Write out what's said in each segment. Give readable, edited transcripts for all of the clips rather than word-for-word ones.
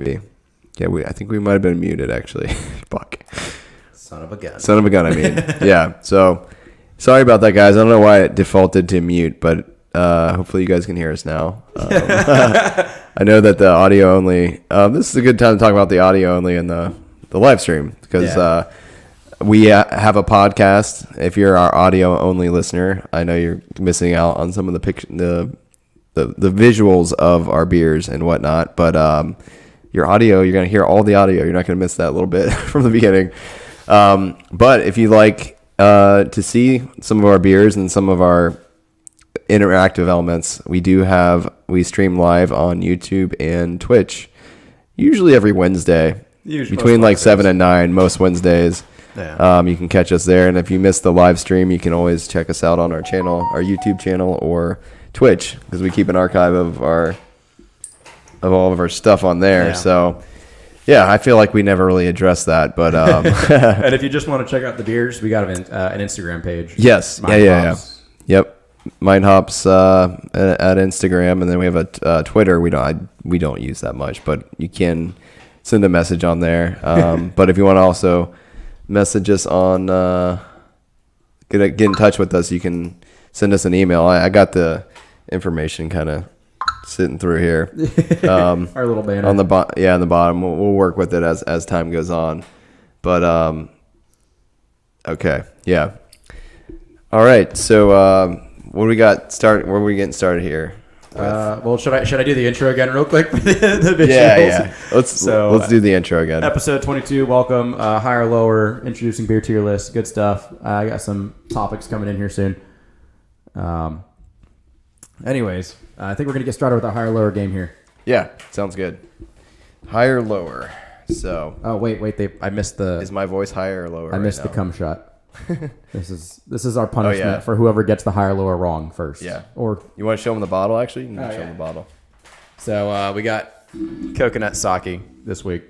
Yeah, I think we might have been muted, actually. Fuck. Son of a gun. Son of a gun, I mean. Yeah, so sorry about that, guys. I don't know why it defaulted to mute, but hopefully you guys can hear us now. I know that the audio only... this is a good time to talk about the audio only in the live stream, because we have a podcast. If you're our audio only listener, I know you're missing out on some of the visuals of our beers and whatnot, but your audio, you're going to hear all the audio. You're not going to miss that little bit from the beginning. But if you like to see some of our beers and some of our interactive elements, we stream live on YouTube and Twitch, usually every Wednesday, between like 7 and 9, most Wednesdays. Yeah. You can catch us there. And if you missed the live stream, you can always check us out on our channel, our YouTube channel, or Twitch, because we keep an archive of all of our stuff on there. Yeah. So yeah, I feel like we never really addressed that, but and if you just want to check out the beers, we got an Instagram page. Yes. Yeah. Yep. Mind Hops at Instagram, and then we have a Twitter. We don't use that much, but you can send a message on there. But if you want to also message us on get in touch with us, you can send us an email. I got the information kind of sitting through here. Our little banner on the bottom. We'll work with it as time goes on. But okay, yeah. All right. So what do we got? Where are we getting started here? Well, should I do the intro again real quick for the visuals? Yeah. Let's do the intro again. Episode 22. Welcome. Higher, lower. Introducing beer tier list. Good stuff. I got some topics coming in here soon. Anyways, I think we're gonna get started with our higher, lower game here. Yeah, sounds good. Higher, lower. So. Oh wait. I missed the. Is my voice higher or lower? I missed the cum shot. This is our punishment for whoever gets the higher, lower wrong first. Yeah. Or you want to show them the bottle? Actually, you can show them the bottle. So we got coconut sake this week.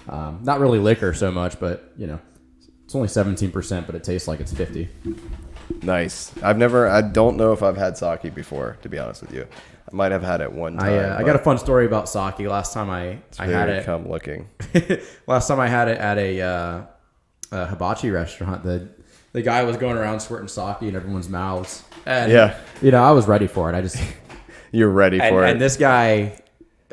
Not really liquor so much, but it's only 17%, but it tastes like it's 50. Nice. I don't know if I've had sake before, to be honest with you. I might have had it one time. I got a fun story about sake. Last time I had it. Come looking. Last time I had it at a hibachi restaurant. The guy was going around squirting sake in everyone's mouths. And, I was ready for it. You're ready for it. And this guy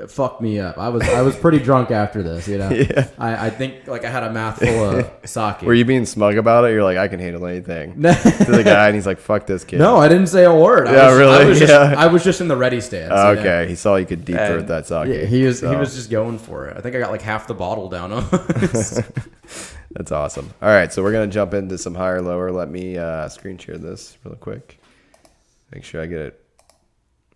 fucked me up. I was pretty drunk after this, Yeah. I think like I had a mouthful of sake. Were you being smug about it? You're like, I can handle anything. To the guy, and he's like, fuck this kid. No, I didn't say a word. I was just in the ready stance. Okay. He saw you could deep throat that sake. Yeah, he was just going for it. I think I got like half the bottle down on. That's awesome. All right, so we're going to jump into some higher, lower. Let me screen share this real quick. Make sure I get it.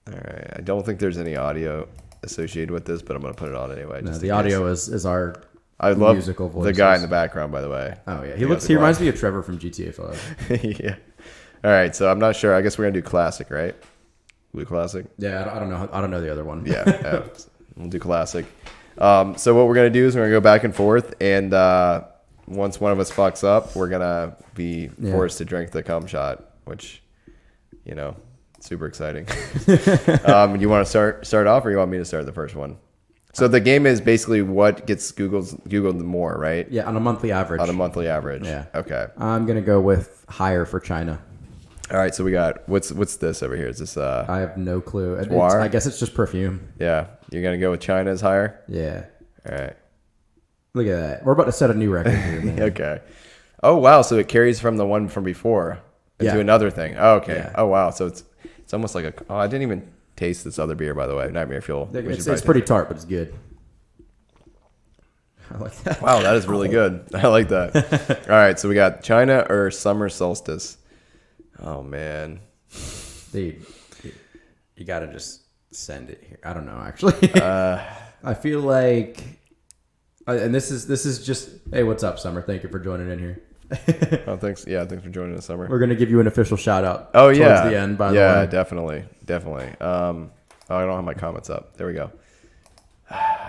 All right. I don't think there's any audio associated with this, but I'm going to put it on anyway. No, the audio is our I love musical voices. The guy in the background, by the way. Oh, yeah. He reminds me of Trevor from GTA 5. Yeah. All right, so I'm not sure. I guess we're going to do classic, right? Blue classic? Yeah, I don't know. I don't know the other one. Yeah. We'll do classic. So what we're going to do is we're going to go back and forth, and once one of us fucks up, we're gonna be forced to drink the cum shot, which, super exciting. You want to start off, or you want me to start the first one? So the game is basically what gets Googled more, right? Yeah, on a monthly average. Yeah. Okay. I'm gonna go with higher for China. All right. So we got what's this over here? Is this? I have no clue. I guess it's just perfume. Yeah. You're gonna go with China's higher? Yeah. All right. Look at that. We're about to set a new record here, man. Okay. Oh, wow. So it carries from the one from before into another thing. Oh, okay. Yeah. Oh, wow. So it's almost like I didn't even taste this other beer, by the way. Nightmare Fuel. It's pretty tart, but it's good. I like that. Wow, that is really good. I like that. All right. So we got China or Summer Solstice. Oh, man. Dude, you got to just send it here. I don't know, actually. I feel like... And this is just, hey, what's up, Summer? Thank you for joining in here. Oh, thanks. Yeah, thanks for joining us, Summer. We're gonna give you an official shout out. Oh, towards yeah, the end. By the way, yeah, definitely. Oh, I don't have my comments up. There we go.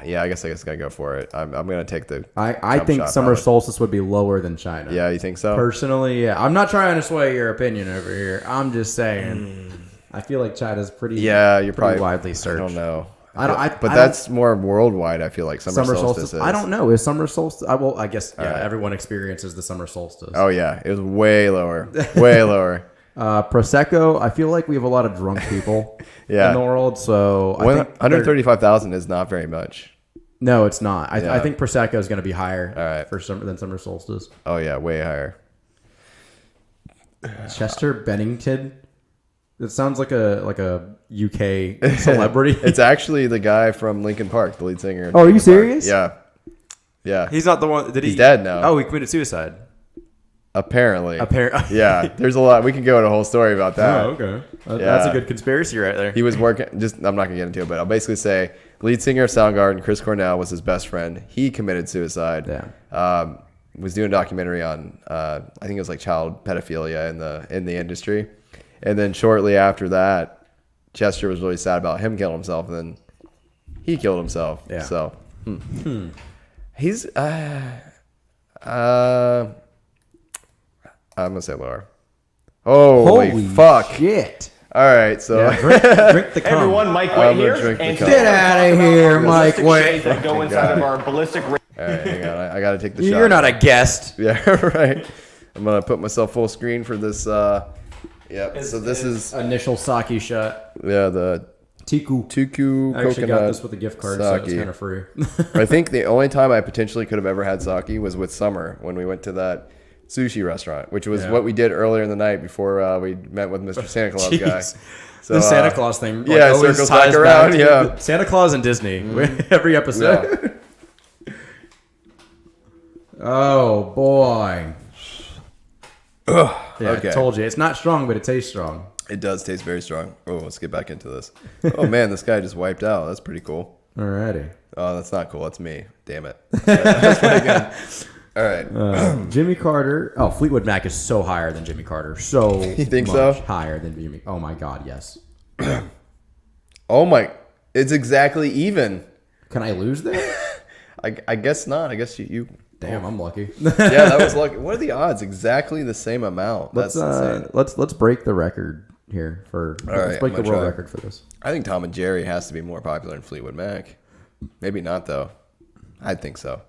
Yeah, I guess I gotta go for it. I'm gonna take the. I think Summer Solstice would be lower than China. Yeah, you think so? Personally, yeah. I'm not trying to sway your opinion over here. I'm just saying. I feel like China's pretty. Yeah, you're pretty probably widely searched. I don't know. But that's more worldwide. I feel like summer solstice is. I don't know. Is summer solstice? I guess everyone experiences the summer solstice. Oh yeah, it was way lower, way lower. Prosecco. I feel like we have a lot of drunk people Yeah. in the world. So 135,000 is not very much. No, it's not. Yeah. I think Prosecco is going to be higher than summer solstice. Oh yeah, way higher. Chester Bennington. It sounds like a UK celebrity. It's actually the guy from Linkin Park, the lead singer. Oh, are you serious? Yeah. Yeah. He's not the one. He's dead now. Oh, he committed suicide. Apparently. Yeah. There's a lot. We can go into a whole story about that. Oh, okay. That's a good conspiracy right there. He was working. I'm not gonna get into it, but I'll basically say lead singer of Soundgarden, Chris Cornell, was his best friend. He committed suicide. Yeah. Was doing a documentary on I think it was like child pedophilia in the industry, and then shortly after that, Chester was really sad about him killing himself, and then he killed himself. Yeah. So he's I'm gonna say lower. Holy fuck! Shit! All right, so Drink the cum. Everyone, Mike White here. And get out of here, Mike White. That go inside of our ballistic. All right, hang on. I gotta take the shot. You're not a guest. Yeah, right. I'm gonna put myself full screen for this. Yep. So this is Initial sake shot. the Tiku. Tuku I actually coconut got this with a gift card, so it's sake. kind of free. I think the only time I potentially could have ever had sake was with Summer when we went to that sushi restaurant, which was what we did earlier in the night before we met with Mr. Santa Claus guy. So, the Santa Claus thing. Like, yeah, always circles ties back around. to Yeah. Santa Claus and Disney. Every episode. Oh, boy. Yeah, Okay. I told you. It's not strong, but it tastes strong. It does taste very strong. Oh, let's get back into this. Oh man, this guy just wiped out. That's pretty cool. Alrighty. Oh, that's not cool. That's me. Damn it. That's pretty good. All right. Jimmy Carter. Oh, Fleetwood Mac is so higher than Jimmy Carter. So You think much so? higher than Jimmy. Oh my God, yes. Oh my, it's exactly even. Can I lose there? I guess not. I guess you Damn, I'm lucky. yeah, that was lucky. What are the odds? Exactly the same amount. That's insane. Let's break the record here for. All let's right, break I'm the gonna world try. record for this. I think Tom and Jerry has to be more popular than Fleetwood Mac. Maybe not though. I think so.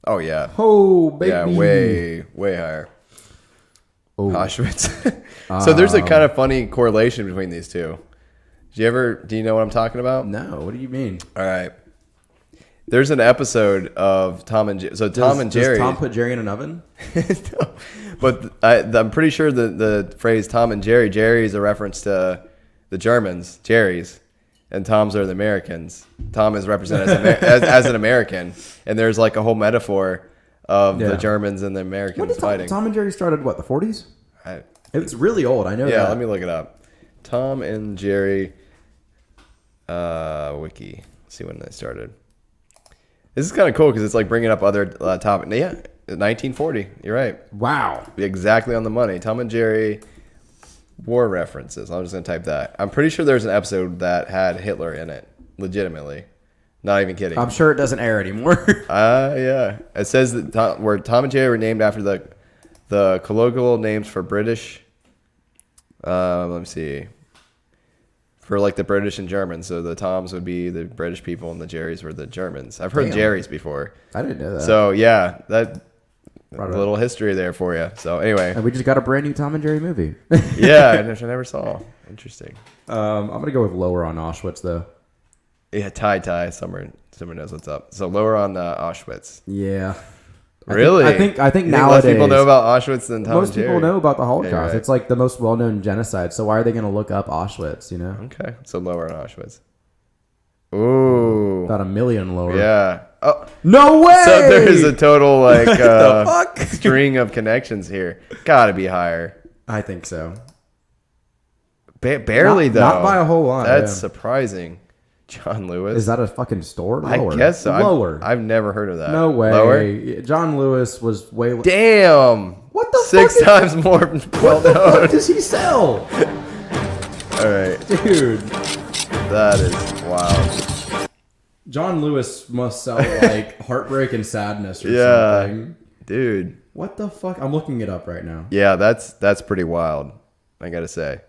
Oh yeah. Oh baby. Yeah, way higher. Oh. Auschwitz. So there's a kind of funny correlation between these two. Do you know what I'm talking about? No, what do you mean? All right. There's an episode of Tom and Jerry. So Tom and Jerry. Does Tom put Jerry in an oven? No. But I'm pretty sure the phrase Tom and Jerry is a reference to the Germans, Jerry's, and Tom's are the Americans. Tom is represented as an American, and there's like a whole metaphor of the Germans and the Americans fighting. Tom and Jerry started what, the 40s? I- It's really old. I know that. Yeah, let me look it up. Tom and Jerry wiki. Let's see when they started. This is kind of cool because it's like bringing up other topics. Yeah, 1940. You're right. Wow. Exactly on the money. Tom and Jerry war references. I'm just going to type that. I'm pretty sure there's an episode that had Hitler in it. Legitimately. Not even kidding. I'm sure it doesn't air anymore. Yeah. It says that where Tom and Jerry were named after the colloquial names for British. Let me see. For like the British and Germans. So the Toms would be the British people and the Jerrys were the Germans. I've heard Jerry's before. I didn't know that. So yeah, that Right a little history there for you. So anyway. And we just got a brand new Tom and Jerry movie. Yeah, I never saw. Interesting. I'm going to go with lower on Auschwitz, though. Yeah, tie. Summer knows what's up. So lower on Auschwitz. Yeah. Really? I think You nowadays less people know about Auschwitz than Tom most and Jerry. people know about the Holocaust. Yeah, right. It's like the most well-known genocide. So why are they going to look up Auschwitz? You know, Okay, so lower on Auschwitz. Ooh. about 1 million lower. Yeah. Oh, No way. so there's a total like fuck? string of connections here. Gotta be higher. I think so. Barely Not- though. not by a whole lot, That's yeah. surprising. John Lewis. Is that a fucking store? I Lower. guess so. Lower. I've never heard of that. No way. Lower? John Lewis was way. Damn. What the Six fuck times more well What the fuck known. does he sell, All right. dude? That is wild. John Lewis must sell like Heartbreak and Sadness or Yeah. something. Dude. What the fuck? I'm looking it up right now. Yeah, that's pretty wild. I gotta say.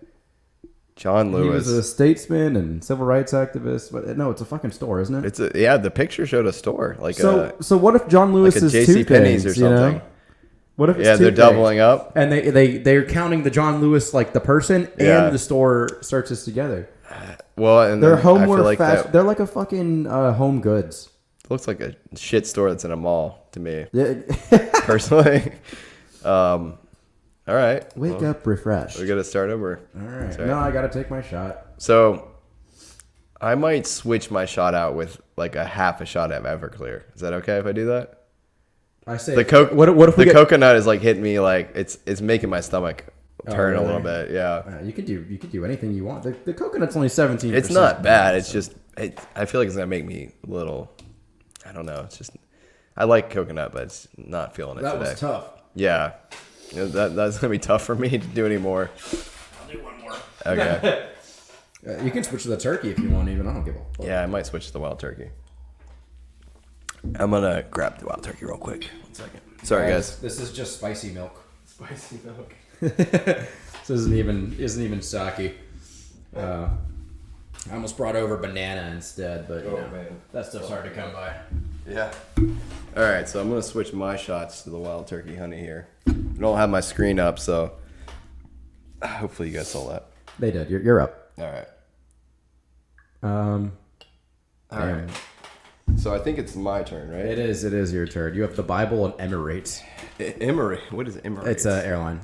John He Lewis. was a statesman and civil rights activist. But no, it's a fucking store, isn't it? The picture showed a store like So what if John Lewis like a is J.C. two Penney's things? or something. You know? What if it's Yeah, two they're things? doubling up. And they're counting the John Lewis like the person Yeah. and the store searches together. Well, and They're then I homeware feel like fast. that They're like a fucking home goods. looks like a shit store that's in a mall to me Yeah. personally. All right, Wake up refreshed. we got to start over. All right. Sorry. No, I got to take my shot. So I might switch my shot out with like a half a shot of Everclear. Is that okay if I do that? I say The coke. What if we the get, coconut is like hitting me like it's making my stomach turn a really? little bit. Yeah, You can do anything you want. The coconut's only 17%. it's not bad. It's just I feel like it's gonna make me a little. I don't know. It's just I like coconut, but it's not feeling it That today. was tough. Yeah, that's gonna be tough for me to do anymore. I'll do one more. Okay. You can switch to the turkey if you want. Even I don't give a fuck. Yeah, I might switch to the wild turkey. I'm gonna grab the wild turkey real quick. 1 second. Sorry, guys. This is just spicy milk. Spicy milk. This isn't even sake. I almost brought over banana instead, but you know, man. that stuff's hard to come by. Yeah. All right, so I'm gonna switch my shots to the wild turkey honey here. I don't have my screen up, so hopefully you guys saw that. They did. You're up. All right. All right. So I think it's my turn, right? It is your turn. You have the Bible and Emirates. Emory. What is Emory? It's an airline.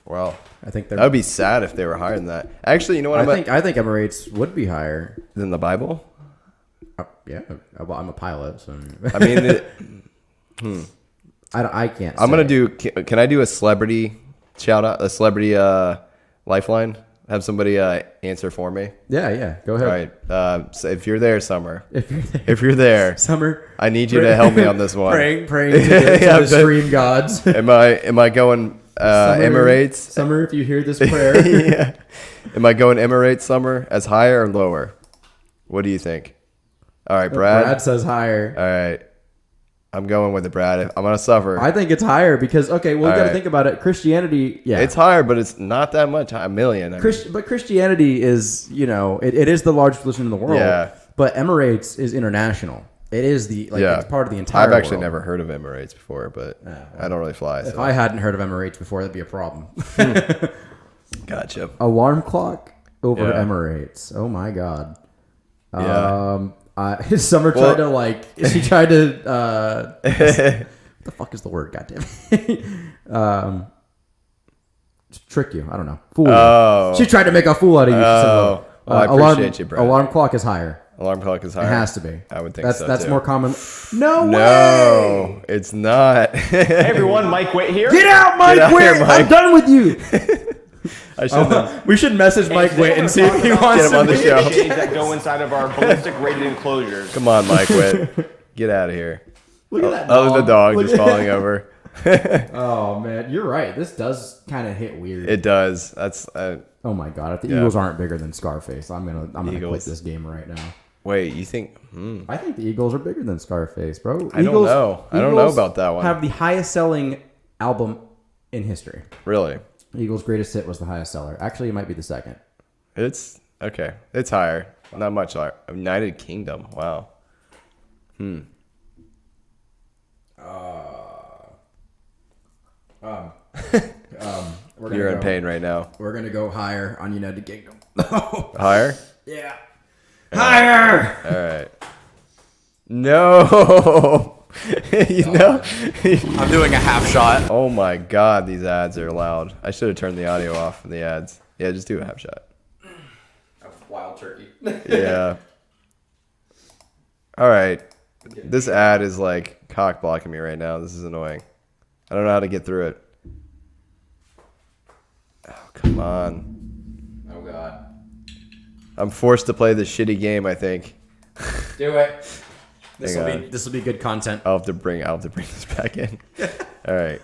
Well, I think they're. that would be sad if they were higher than that. Actually, you know what? I think Emirates would be higher. Than the Bible. Yeah, well, I'm a pilot, so I mean, I can't. I'm say. gonna do. Can I do a celebrity shout out? A celebrity lifeline? Have somebody answer for me. Yeah. Go ahead. All right. So if you're there, Summer. If you're there, If you're there, Summer, I need you to help me on this one. praying to the, Yeah, the stream gods. Am I going Emirates? Summer, if you hear this prayer, Yeah. Am I going Emirates, Summer, as higher or lower? What do you think? All right, Brad. says higher. All right. I'm going with it, Brad. I'm gonna suffer. I think it's higher because okay, well, you got to right. think about it. Christianity, yeah, It's higher, but it's not that much. A million. I mean. but Christianity is, it is the largest religion in the world. Yeah. But Emirates is international. It is it's part of the entire. I've actually world. never heard of Emirates before, but I don't really fly. If So. I hadn't heard of Emirates before, that'd be a problem. Gotcha. Alarm clock over Yeah. Emirates. Oh my god. Yeah. Summer tried to she tried to what the fuck is the word? Goddamn. Trick you. I don't know. Fool you. Oh. She tried to make a fool out of you. She said, Oh. Well, I appreciate you, Brad. Alarm clock is higher. Alarm clock is higher. It has to be. I would think that's so, That's too. more common. No way. No, it's not. Hey everyone, Mike Witt here. Get out, Mike Get out Witt. here, Mike. I'm done with you. I should We should message Mike Witt and see if he wants Get him on the to. show. Shades that go inside of our ballistic rated enclosures. Come on, Mike Witt. Get out of here. Look at that. Other the dog Look just at- falling over. Oh man, you're right. This does kind of hit weird. It does. That's Oh my god! If the Yeah. Eagles aren't bigger than Scarface, I'm gonna quit Eagles. this game right now. wait. You think? I think the Eagles are bigger than Scarface, bro. I don't know. I don't know about that one. Have the highest selling album in history. Really? Eagles' greatest hit was the highest seller. Actually, it might be the second. It's okay. It's higher. Not much higher. United Kingdom. Wow. We're You're in pain right now. We're gonna go higher on United Kingdom. Higher? Yeah, higher. All right. No. You know. I'm doing a half shot. Oh my God, these ads are loud. I should have turned the audio off in the ads. Yeah, just do a half shot. Wild turkey. Yeah. All right. This ad is like cock blocking me right now. This is annoying. I don't know how to get through it. Oh, come on. Oh god. I'm forced to play this shitty game, I think. Do it. Hang on. This will be good content. I'll have to bring this back in. All right.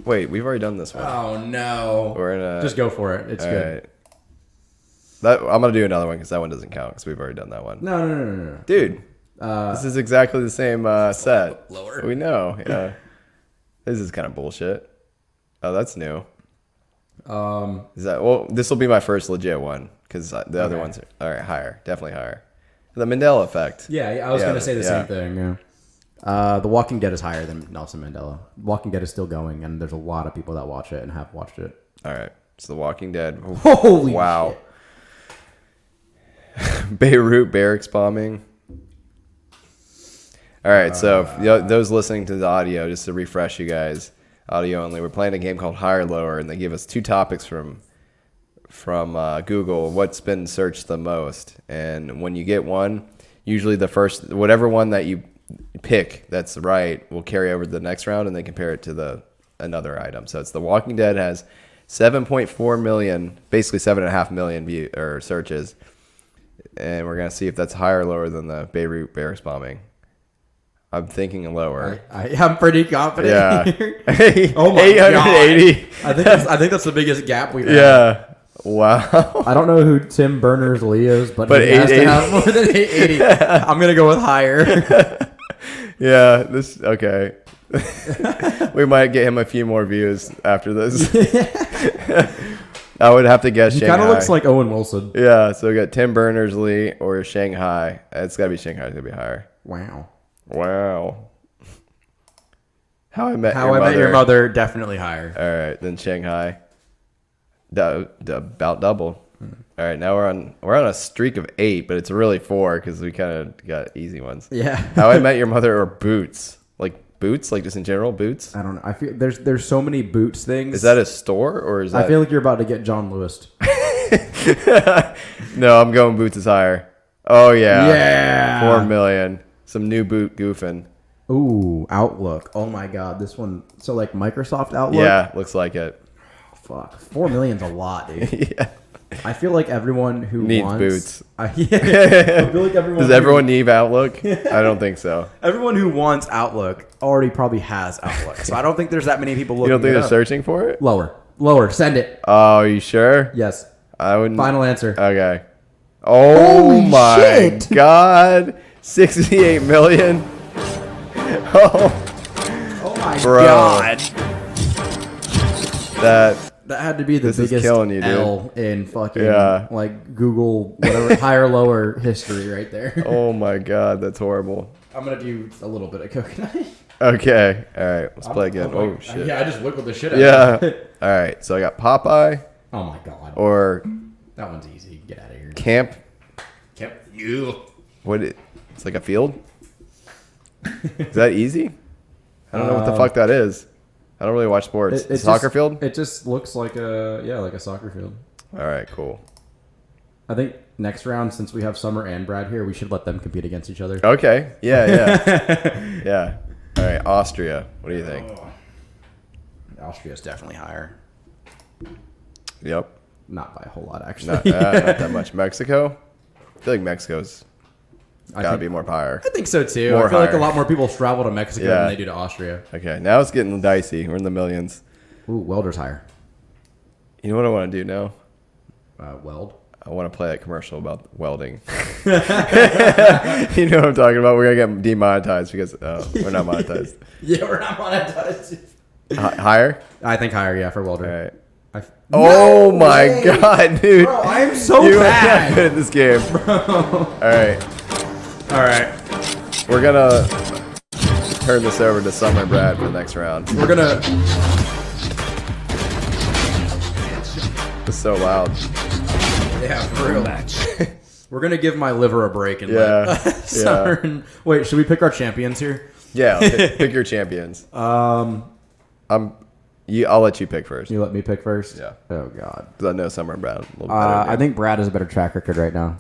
Wait, we've already done this one. Oh no. We're in a Just go for it. It's all good. right. I'm gonna do another one because that one doesn't count because we've already done that one. No. Dude, this is exactly the same set. Lower. We know. Yeah. This is kind of bullshit. Oh, that's new. Is that well? This will be my first legit one because the other ones are all right. Higher, definitely higher. The Mandela effect. Yeah, I was gonna say the same thing. Yeah. The Walking Dead is higher than Nelson Mandela. Walking Dead is still going, and there's a lot of people that watch it and have watched it. All right, so The Walking Dead. Holy wow! Beirut barracks bombing. All right, so those listening to the audio, just to refresh you guys, audio only. We're playing a game called Higher Lower, and they give us 2 topics from Google. What's been searched the most? And when you get one, usually the first, whatever one that you pick that's right, will carry over to the next round, and they compare it to another item. So it's The Walking Dead has 7.4 million, basically 7.5 million searches, and we're gonna see if that's higher or lower than the Beirut barracks bombing. I'm thinking lower. I'm pretty confident. Yeah. Oh my 880. God. I think that's the biggest gap we've had. Yeah. Wow. I don't know who Tim Berners-Lee is, but he 880. has to have more than 880. I'm gonna go with higher. Yeah. Okay. We might get him a few more views after this. I would have to guess He Shanghai. kind of looks like Owen Wilson. Yeah. So we got Tim Berners-Lee or Shanghai. It's gotta be Shanghai. It's gonna be higher. Wow. How I Met Your Mother, definitely higher. All right, then Shanghai. About double. All right, now we're on a streak of 8, but it's really 4 because we kind of got easy ones. Yeah. How I Met Your Mother or Boots, like just in general, Boots. I don't know. I feel there's so many Boots things. Is that a store or is that? I feel like you're about to get John Lewis. No, I'm going Boots is higher. Oh yeah. Yeah. 4 million. Some new boot goofing. Ooh, Outlook. Oh my God, this one. So like Microsoft Outlook. Yeah, looks like it. Fuck, 4 million's a lot, dude. Yeah. I feel like everyone who Needs wants Boots. I feel like everyone. Does everyone need Outlook? I don't think so. Everyone who wants Outlook already probably has Outlook, so I don't think there's that many people looking. You don't think it they're up. searching for it? Lower. Send it. Oh, are you sure? Yes. I wouldn't. Final answer. Okay. Oh Holy my shit. God. 68 million. Oh my Bro. God. That had to be the This is biggest killing you, dude. L in fucking Yeah. like Google whatever higher lower history right there. Oh my God, that's horrible. I'm gonna do a little bit of coconut. Okay. All right. Let's play again. Oh shit. Yeah, I just wiggled the shit out. Yeah. of it. All right. So I got Popeye Oh my God. or That one's easy. Get out of here. Camp. You. It's like a field. Is that easy? I don't know what the fuck that is. I don't really watch sports. Soccer field? It just looks like a soccer field. All right, cool. I think next round, since we have Summer and Brad here, we should let them compete against each other. Okay. Yeah. Yeah. All right, Austria. What do you think? Austria's definitely higher. Yep. Not by a whole lot, actually. Not that much. Mexico? I feel like Mexico's got to think- be more higher. I think so too. More I feel like a higher. lot more people travel to Mexico Yeah. than they do to Austria. Okay, now it's getting dicey. We're in the millions. Ooh, welder's higher. You know what I want to do now? Weld. I want to play that commercial about welding. You know what I'm talking about? We're going to get demonetized because we're not monetized. Yeah, we're not monetized. Higher? I think higher, yeah, for welder. All right. No my way! God, dude. Bro, I am so You are bad. not good at this game. All right. We're going to turn this over to Summer and Brad for the next round. We're gonna. It's so loud. Yeah, for real. We're gonna give my liver a break and Yeah, let Summer and- Wait, should we pick our champions here? Yeah, pick your champions. I'll let you pick first. You let me pick first. Yeah. Oh God. Because I know Summer and Brad a little better. than I you. think Brad has a better track record right now.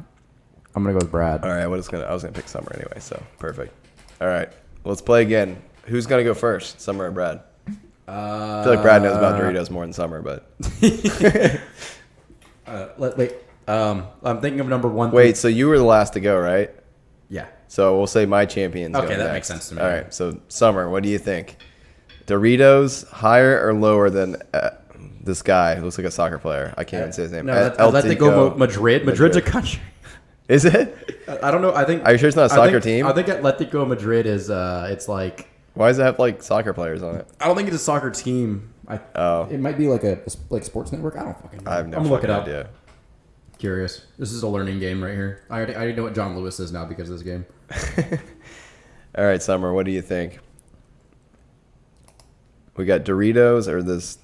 I'm gonna go with Brad. All right, I was gonna pick Summer anyway, so perfect. All right, let's play again. Who's gonna go first, Summer or Brad? I feel like Brad knows about Doritos more than Summer, but Wait. I'm thinking of number one. wait. So you were the last to go, right? Yeah. So we'll say my champions. Okay, go that next. makes sense to me. All right, so Summer, what do you think? Doritos higher or lower than this guy who looks like a soccer player? I can't even say his name. No, Atletico Madrid. Madrid's a country. Is it? I don't know. I think. Are you sure it's not a soccer team? I think Atletico Madrid is. It's like. Why does it have like soccer players on it? I don't think it's a soccer team. It might be like like Sports Network. I don't fucking know. I have no I'm gonna look it fucking up. idea. Curious. This is a learning game right here. I already know what John Lewis is now because of this game. All right, Summer, what do you think? We got Doritos or this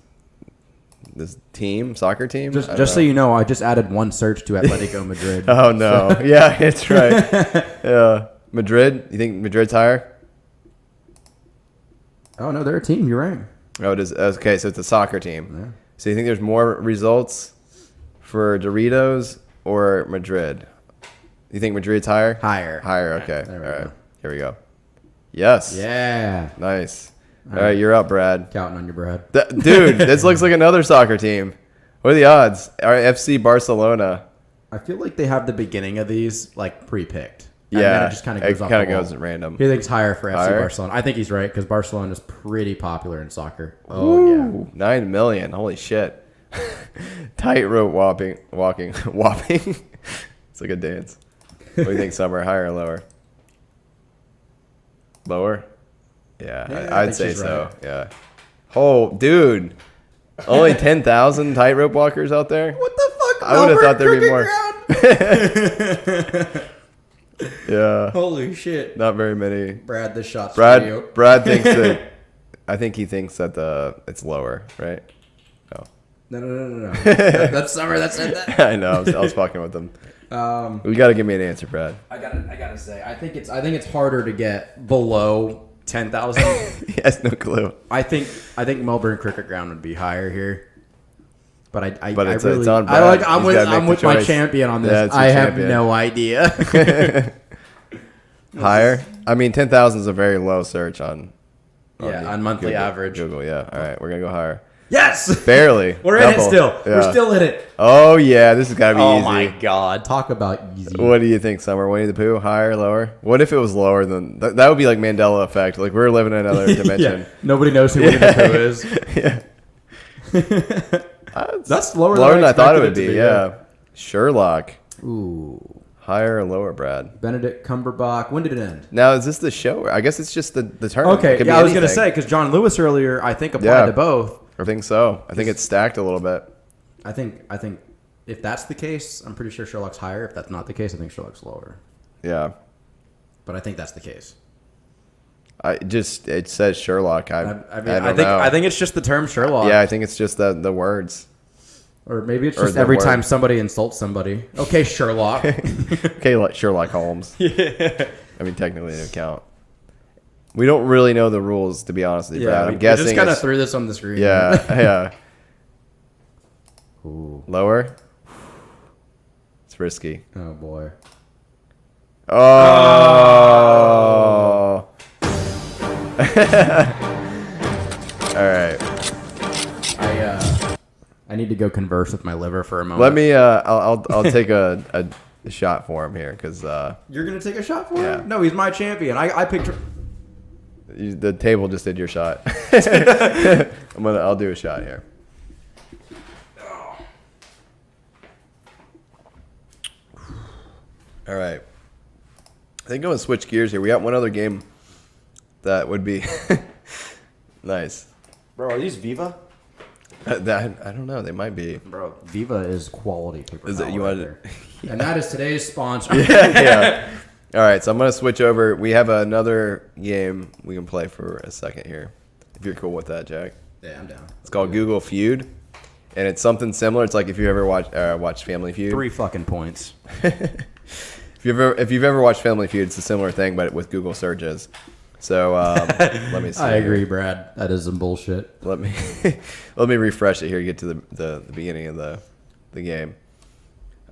soccer team? Just so you know, I just added one search to Atletico Madrid. Oh, no. Yeah, it's right. Yeah. Madrid? You think Madrid's higher? Oh, no, they're a team. You're right. Oh, it is. Okay, so it's a soccer team. Yeah. So you think there's more results for Doritos or Madrid? You think Madrid's higher? Higher. Higher, okay. There All we right. go. Here we go. Yes. Yeah. Nice. All right, you're up, Brad. Counting on you, Brad. Dude, this looks like another soccer team. What are the odds? All right, FC Barcelona. I feel like they have the beginning of these like pre-picked. And Yeah. then it just kind of goes off kind of the wall. goes at random. He thinks higher for FC Higher? Barcelona. I think he's right because Barcelona is pretty popular in soccer. Oh, yeah. Ooh, 9 million. Holy shit. Tightrope walking. It's like a dance. What do you think, Summer? Higher or lower? Lower? Yeah, Yeah, I I'd think say she's so. right. Yeah. Oh, dude. Only 10,000 tightrope walkers out there? What the fuck? I would have thought there'd be Cricket more. Yeah. Holy shit. Not very many. Brad, the shot studio. Brad thinks that. I think he thinks that it's lower, right? No. No. That's Summer that said that. I know. I was fucking with him. We got to give me an answer, Brad. I gotta say, I think it's harder to get below 10,000. He has no clue. I think Melbourne Cricket Ground would be higher here. But it's on Brad. I'm He's gotta make with the my choice. champion on this. Yeah, it's your I have champion. no idea. Higher? I mean, 10,000 is a very low search on monthly average. Google, yeah. All right, we're going to go higher. Yes! Barely. We're in it Double. still. Yeah. We're still in it. Oh, yeah. This has got to be Oh easy. my god. Talk about easy. What do you think, Summer? Winnie the Pooh? Higher, lower? What if it was lower than... That would be like Mandela effect. Like, we're living in another dimension. Yeah. Nobody knows who Winnie the Pooh is. Yeah. That's lower than I thought it expected would to be, yeah. Sherlock. Ooh. Higher or lower, Brad? Benedict Cumberbatch. When did it end? Now, is this the show? I guess it's just the term. It Okay, could yeah, be I was going to anything. say, because John Lewis earlier, I think, applied Yeah. to both. I think so. I think it's stacked a little bit. I think if that's the case, I'm pretty sure Sherlock's higher. If that's not the case, I think Sherlock's lower. Yeah. But I think that's the case. It says Sherlock. I don't think know. I think it's just the term Sherlock. Yeah, I think it's just the words. Or maybe it's Or just the every word. time somebody insults somebody. Okay, Sherlock. Okay, like Sherlock Holmes. Yeah. I mean, technically it count. We don't really know the rules, to be honest with you, Brad. I'm we guessing just kind of it's- threw this on the screen. Yeah, yeah. Ooh. Lower? It's risky. Oh boy. Oh. All right. I need to go converse with my liver for a moment. Let me. I'll take a shot for him here because You're gonna take a shot for Yeah. him? No, he's my champion. I picked. the table just did your shot. I'll do a shot here. All right. I think I'm gonna switch gears here. We got one other game that would be nice. Bro, are these Viva? That I don't know. They might be. Bro, Viva is quality paper. Is it you towel wanted? there. And that is today's sponsor. Yeah. All right, so I'm gonna switch over. We have another game we can play for a second here, if you're cool with that, Jack. Yeah, I'm down. It's called Google Feud, and it's something similar. It's like if you ever watched Family Feud. 3 fucking points. If you've ever watched Family Feud, it's a similar thing, but with Google searches. So let me see. I agree, Brad. That is some bullshit. Let me refresh it here to get to the beginning of the game.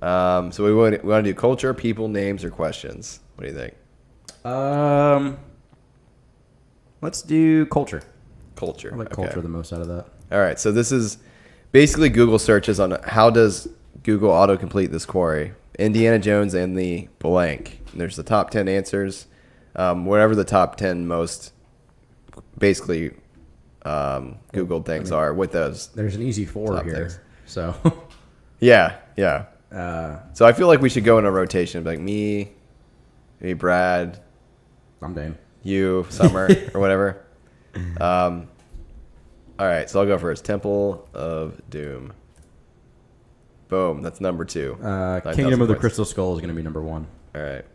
So we want to do culture, people, names, or questions. What do you think? Let's do culture. Culture. I like Okay. culture the most out of that. All right. So this is basically Google searches on how does Google autocomplete this query. Indiana Jones and the blank. And there's the top 10 answers. Whatever the top 10 most basically Googled things are with those. There's an easy 4 Top here. things. So, Yeah. Yeah. uh, So I feel like we should go in a rotation. Like me, maybe Brad, I'm Dane. you, Summer, or whatever. All right, so I'll go first. Temple of Doom. Boom. That's number 2. 9,000 Kingdom of the points. Crystal Skull is going to be number 1. All right.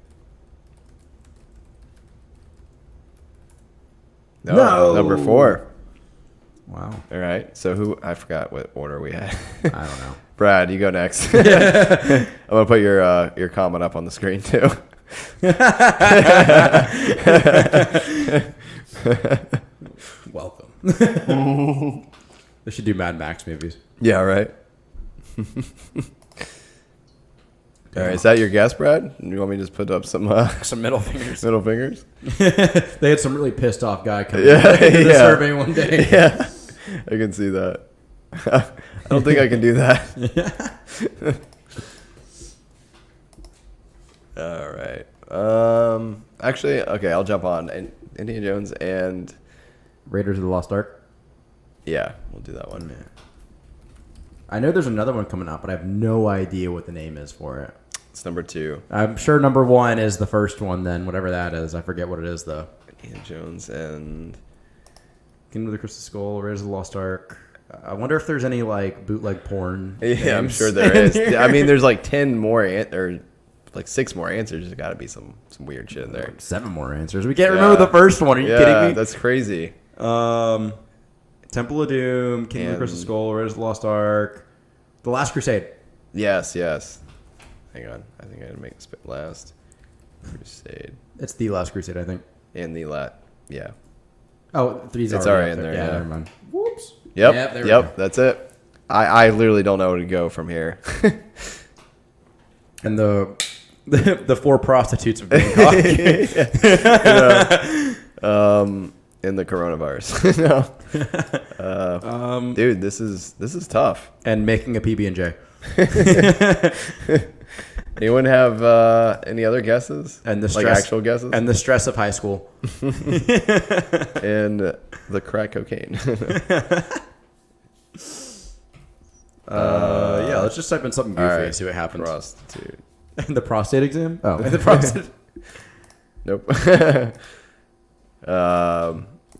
No, No! number 4. Wow. All right. So who? I forgot what order we had. I don't know. Brad, you go next. I'm gonna put your comment up on the screen too. Welcome. They should do Mad Max movies. Yeah. Right. All right. Is that your guess, Brad? You want me to just put up some Some middle fingers. middle fingers? They had some really pissed off guy come Yeah, into the yeah. survey one day. Yeah. I can see that. I don't think I can do that. All right. Actually, okay, I'll jump on. Indiana Jones and Raiders of the Lost Ark. yeah, we'll do that one. I know there's another one coming out, but I have no idea what the name is for it. It's number 2. I'm sure number 1 is the first one. Then whatever that is, I forget what it is though. Indiana Jones and Kingdom of the Crystal Skull, Raiders of the Lost Ark. I wonder if there's any like bootleg porn. yeah, I'm names sure there in is. here. I mean, there's like 10 more or like 6 more answers. There's got to be some weird shit in there. 7 more answers. We can't remember the first one. Are you kidding me? That's crazy. Temple of Doom, Kingdom of the Crystal And- Skull, Raiders of the Lost Ark, The Last Crusade. Yes. Hang on, I think I had to make this bit last. Crusade It's The Last Crusade, I think. and yeah. Oh, 3's It's already already up in there, Yeah, yeah. never mind. Whoops. Yep. There we go. That's it. I literally don't know where to go from here. And the 4 prostitutes of Bangkok. In the coronavirus. No. Dude, this is tough. And making a PB&J. Anyone have any other guesses? And the like stress, actual guesses? And the stress of high school. And the crack cocaine. Yeah, let's just type in something goofy All right. and see what happens. Prostitute. The prostate exam? Oh, the prostate. Nope.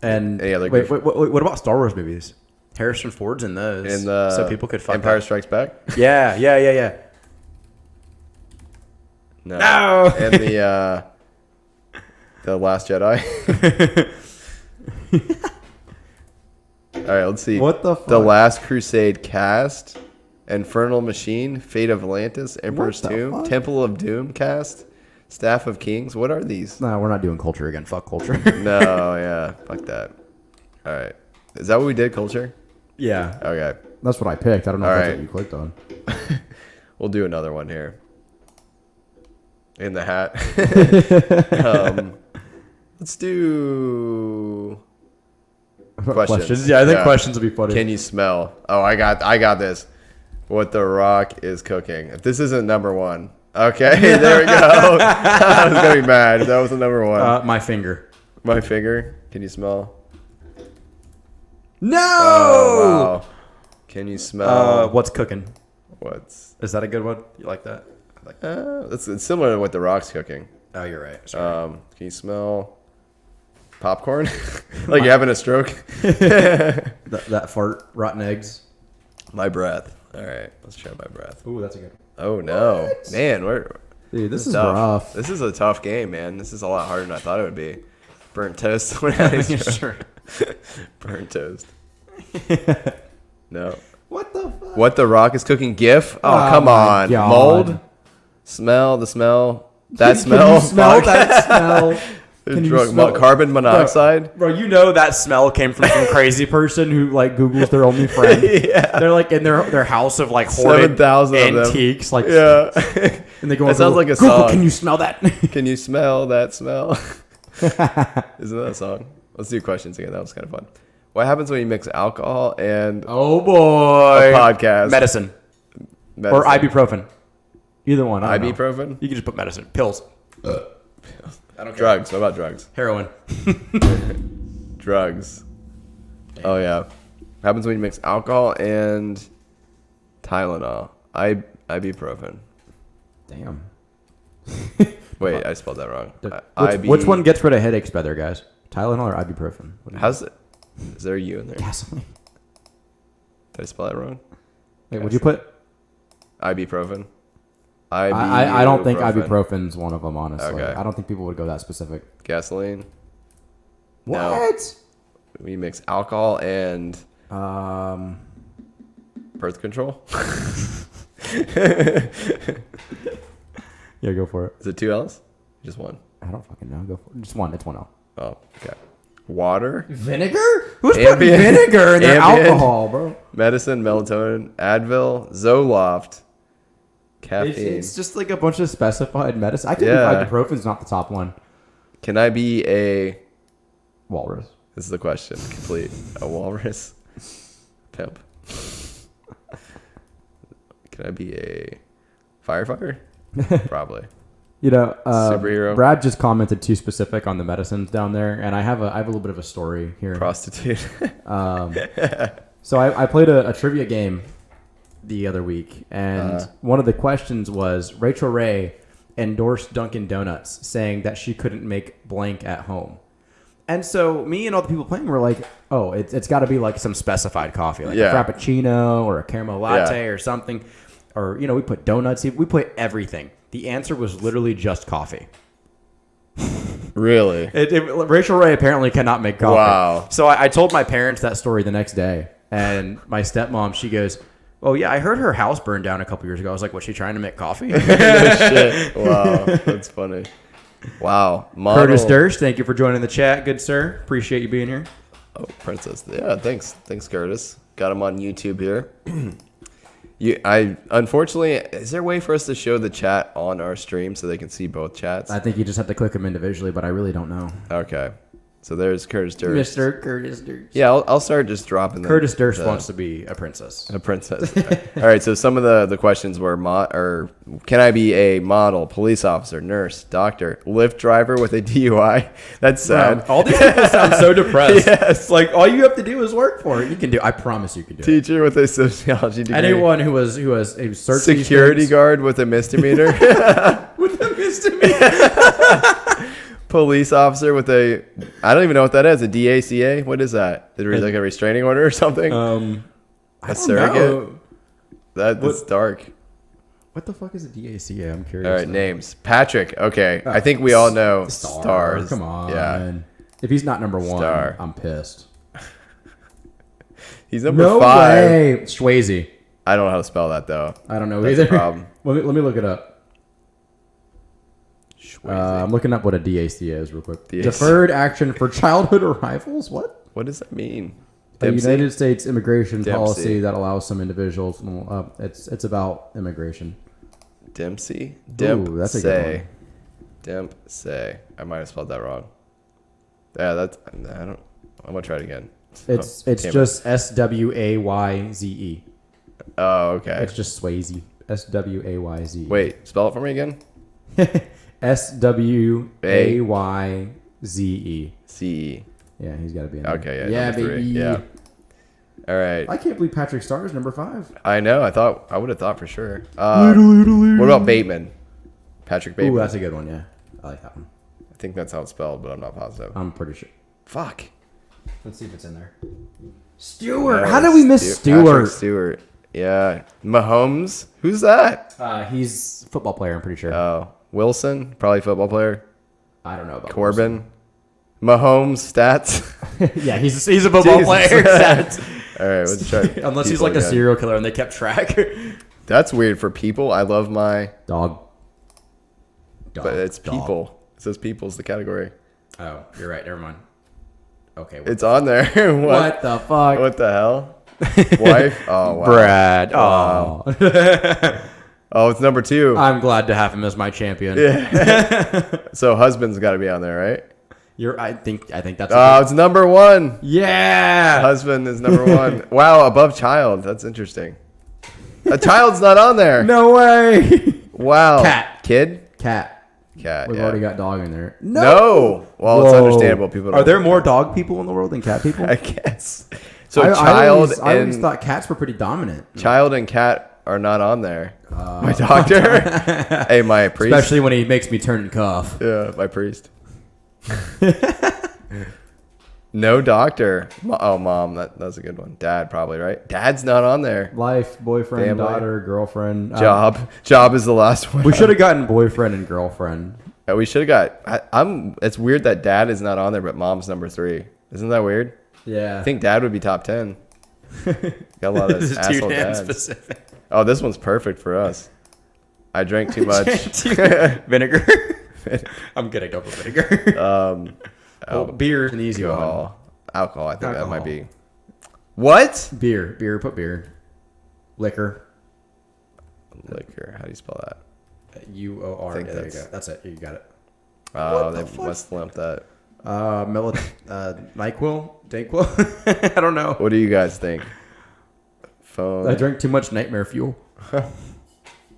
And Any other wait, goof- what about Star Wars movies? Harrison Ford's in those, In so people could fuck Empire up. Strikes Back? Yeah. No. No. And the Last Jedi. All right, let's see. What the fuck? The Last Crusade cast, Infernal Machine, Fate of Atlantis, Emperor's What the Tomb, fuck? Temple of Doom cast, Staff of Kings. What are these? No, we're not doing culture again. Fuck culture. No, yeah, fuck that. All right, is that what we did? Culture. Yeah, Okay, that's what I picked. I don't know All if that's right. what you clicked on. we'll do another one here. In the hat. Let's do questions. Yeah, I think questions would be funny. Can you smell? Oh, I got this. What The Rock is cooking. If this isn't number 1. Okay, there we go. I was going to be mad if that was the number 1. My finger. My finger. Can you smell? No. Oh, wow. Can you smell? What's cooking? What's... Is that a good one? You like that? I like that. it's similar to what The Rock's cooking. Oh, you're right. Sorry. Can you smell popcorn? Like you're having a stroke? that fart, rotten eggs. My breath. All right, let's try my breath. Ooh, that's a good. Oh no, man, Dude, this is tough. rough. This is a tough game, man. This is a lot harder than I thought it would be. Burnt toast. Sure. Burnt toast. No. What the fuck? What The Rock is cooking? GIF? Oh, Oh come my on. God. Mold. Smell the smell. That smell. Can you smell Fuck. that smell? Can you Drug- smell- carbon monoxide. Bro, you know that smell came from some crazy person who like Googles their only friend. Yeah. They're like in their house of like hoarded 7,000 of them. antiques. Like, Yeah. and they go. That on sounds Google, like a Google, song. can you smell that? Can you smell that smell? Isn't that a song? Let's do questions again. That was kind of fun. What happens when you mix alcohol and Oh boy! a podcast? Medicine or ibuprofen. Either one. I don't know. Ibuprofen? You can just put medicine. Pills. I don't care. Drugs. What about drugs? Heroin. Drugs. Oh, yeah. Happens when you mix alcohol and Tylenol. Ibuprofen. Damn. Wait, I spelled that wrong. Which one gets rid of headaches better, guys? Tylenol or ibuprofen? What do you How's it? Is there a U in there? gasoline? Did I spell that wrong? Wait, what'd you put? Ibuprofen. I don't think ibuprofen's one of them, honestly. Okay. I don't think people would go that specific. Gasoline. What? We mix alcohol and birth control. Yeah, go for it. Is it 2 L's? Just one. I don't fucking know. Go for it. Just one. It's 1 L. Oh, okay. Water. Vinegar? Who's Ambien. putting vinegar in their Ambien. alcohol, bro? Medicine, melatonin, Advil, Zoloft, caffeine. It's just like a bunch of specified medicine. I think Yeah. ibuprofen's not the top one. Can I be a... Walrus. This is the question. Complete. A walrus? Pimp. Can I be a firefighter? Probably. You know, Superhero. Brad just commented too specific on the medicines down there, and I have a little bit of a story here. Prostitute. So I played a trivia game the other week, and one of the questions was Rachel Ray endorsed Dunkin' Donuts, saying that she couldn't make blank at home. And so me and all the people playing were like, oh, it's got to be like some specified coffee, like a Frappuccino or a caramel latte or something. Or, you know, we put donuts, we put everything. The answer was literally just coffee. Really? Rachel Ray apparently cannot make coffee. Wow. So I told my parents that story the next day. And my stepmom, she goes, oh, yeah, I heard her house burned down a couple years ago. I was like, was she trying to make coffee? No shit. Wow. That's funny. Wow. Model. Curtis Durst, thank you for joining the chat. Good sir. Appreciate you being here. Oh, Princess. Yeah, thanks. Thanks, Curtis. Got him on YouTube here. Unfortunately, is there a way for us to show the chat on our stream so they can see both chats? I think you just have to click them individually, but I really don't know. Okay. So there's Curtis Durst. Mr. Curtis Durst. Yeah, I'll start just dropping them. Curtis Durst wants to be a princess. A princess. All right, so some of the questions were, can I be a model, police officer, nurse, doctor, Lyft driver with a DUI? That's sad. All these people sound so depressed. Yes. Like, all you have to do is work for it. You can do. I promise you can do it. Teacher with a sociology degree. Anyone who has searched Security guard with a misdemeanor. with a misdemeanor. Police officer with I don't even know what that is. A DACA? What is that? Like a restraining order or something? I don't know. That's dark. What the fuck is a DACA? I'm curious. All right, names. Patrick. Okay, I think we all know stars. Come on. Yeah. If he's not number one, Star. I'm pissed. He's number No 5. way. Swayze. I don't know how to spell that though. I don't know That's either. a problem. Let me look it up. I'm looking up what a DACA is real quick. DACA. Deferred Action for Childhood Arrivals? What? What does that mean? A Dempsey? United States immigration Dempsey. policy that allows some individuals. It's about immigration. Dempsey? Ooh, that's a good one. Dempsey. I might have spelled that wrong. Yeah, I'm gonna try it again. It's Damn just SWAYZE. Oh, okay. It's just Swayze. SWAYZE. Wait, spell it for me again. SWAYZE. CE. Yeah, he's got to be in there. Okay, yeah, number 3. baby. Yeah. All right. I can't believe Patrick Starr is number 5. I know. I would have thought for sure. What about Bateman? Patrick Bateman. Ooh, that's a good one. Yeah, I like that one. I think that's how it's spelled, but I'm not positive. I'm pretty sure. Fuck. Let's see if it's in there. Stewart. How did we miss Stewart? Patrick Stewart. Yeah. Mahomes. Who's that? He's a football player. I'm pretty sure. Oh, Wilson. Probably football player. I don't know about Corbin. Mahomes stats. Yeah, he's a football Jesus. player. All right, let's try. Unless he's people like a again. serial killer and they kept track. That's weird for people. I love my. Dog. But it's Dog. people. It says people's the category. Oh, you're right. Never mind. Okay. It's on there. What the fuck? What the hell? Wife? Oh, wow. Brad. Wow. Oh. Oh, it's number 2. I'm glad to have him as my champion. Yeah. So husband's got to be on there, right? I think that's. Oh, it's number 1. Yeah. Husband is number 1. Wow, above child. That's interesting. A child's not on there. No way. Wow. Cat. Kid? Cat. Cat. We've yeah. already got dog in there. No. Well, it's Whoa. understandable. People don't Are there more dog people in the world than cat people? I guess. So I child always and thought cats were pretty dominant. child and cat are not on there. My doctor. Hey, my priest. Especially when he makes me turn and cough. Yeah, my priest. No doctor. Oh, mom. That's a good one. Dad, probably, right? Dad's not on there. Life, boyfriend, Family. daughter, girlfriend. Job is the last one. We should have gotten boyfriend and girlfriend. We should have got. It's weird that dad is not on there, but mom's number 3. Isn't that weird? Yeah. I think dad would be top 10. Got a lot of This is too asshole damn dads. specific. Oh, this one's perfect for us. I drank too much. Vinegar. I'm kidding. Don't put vinegar. Beer is an easy one. Alcohol. I think that might Alcohol. be. What? Beer. Put beer. Liquor. Liquor. How do you spell that? UOR. think Yeah, there you that's- go. That's it. You got it. Oh, they must have lumped that. NyQuil? Dayquil? I don't know. What do you guys think? Phone. I drank too much nightmare fuel.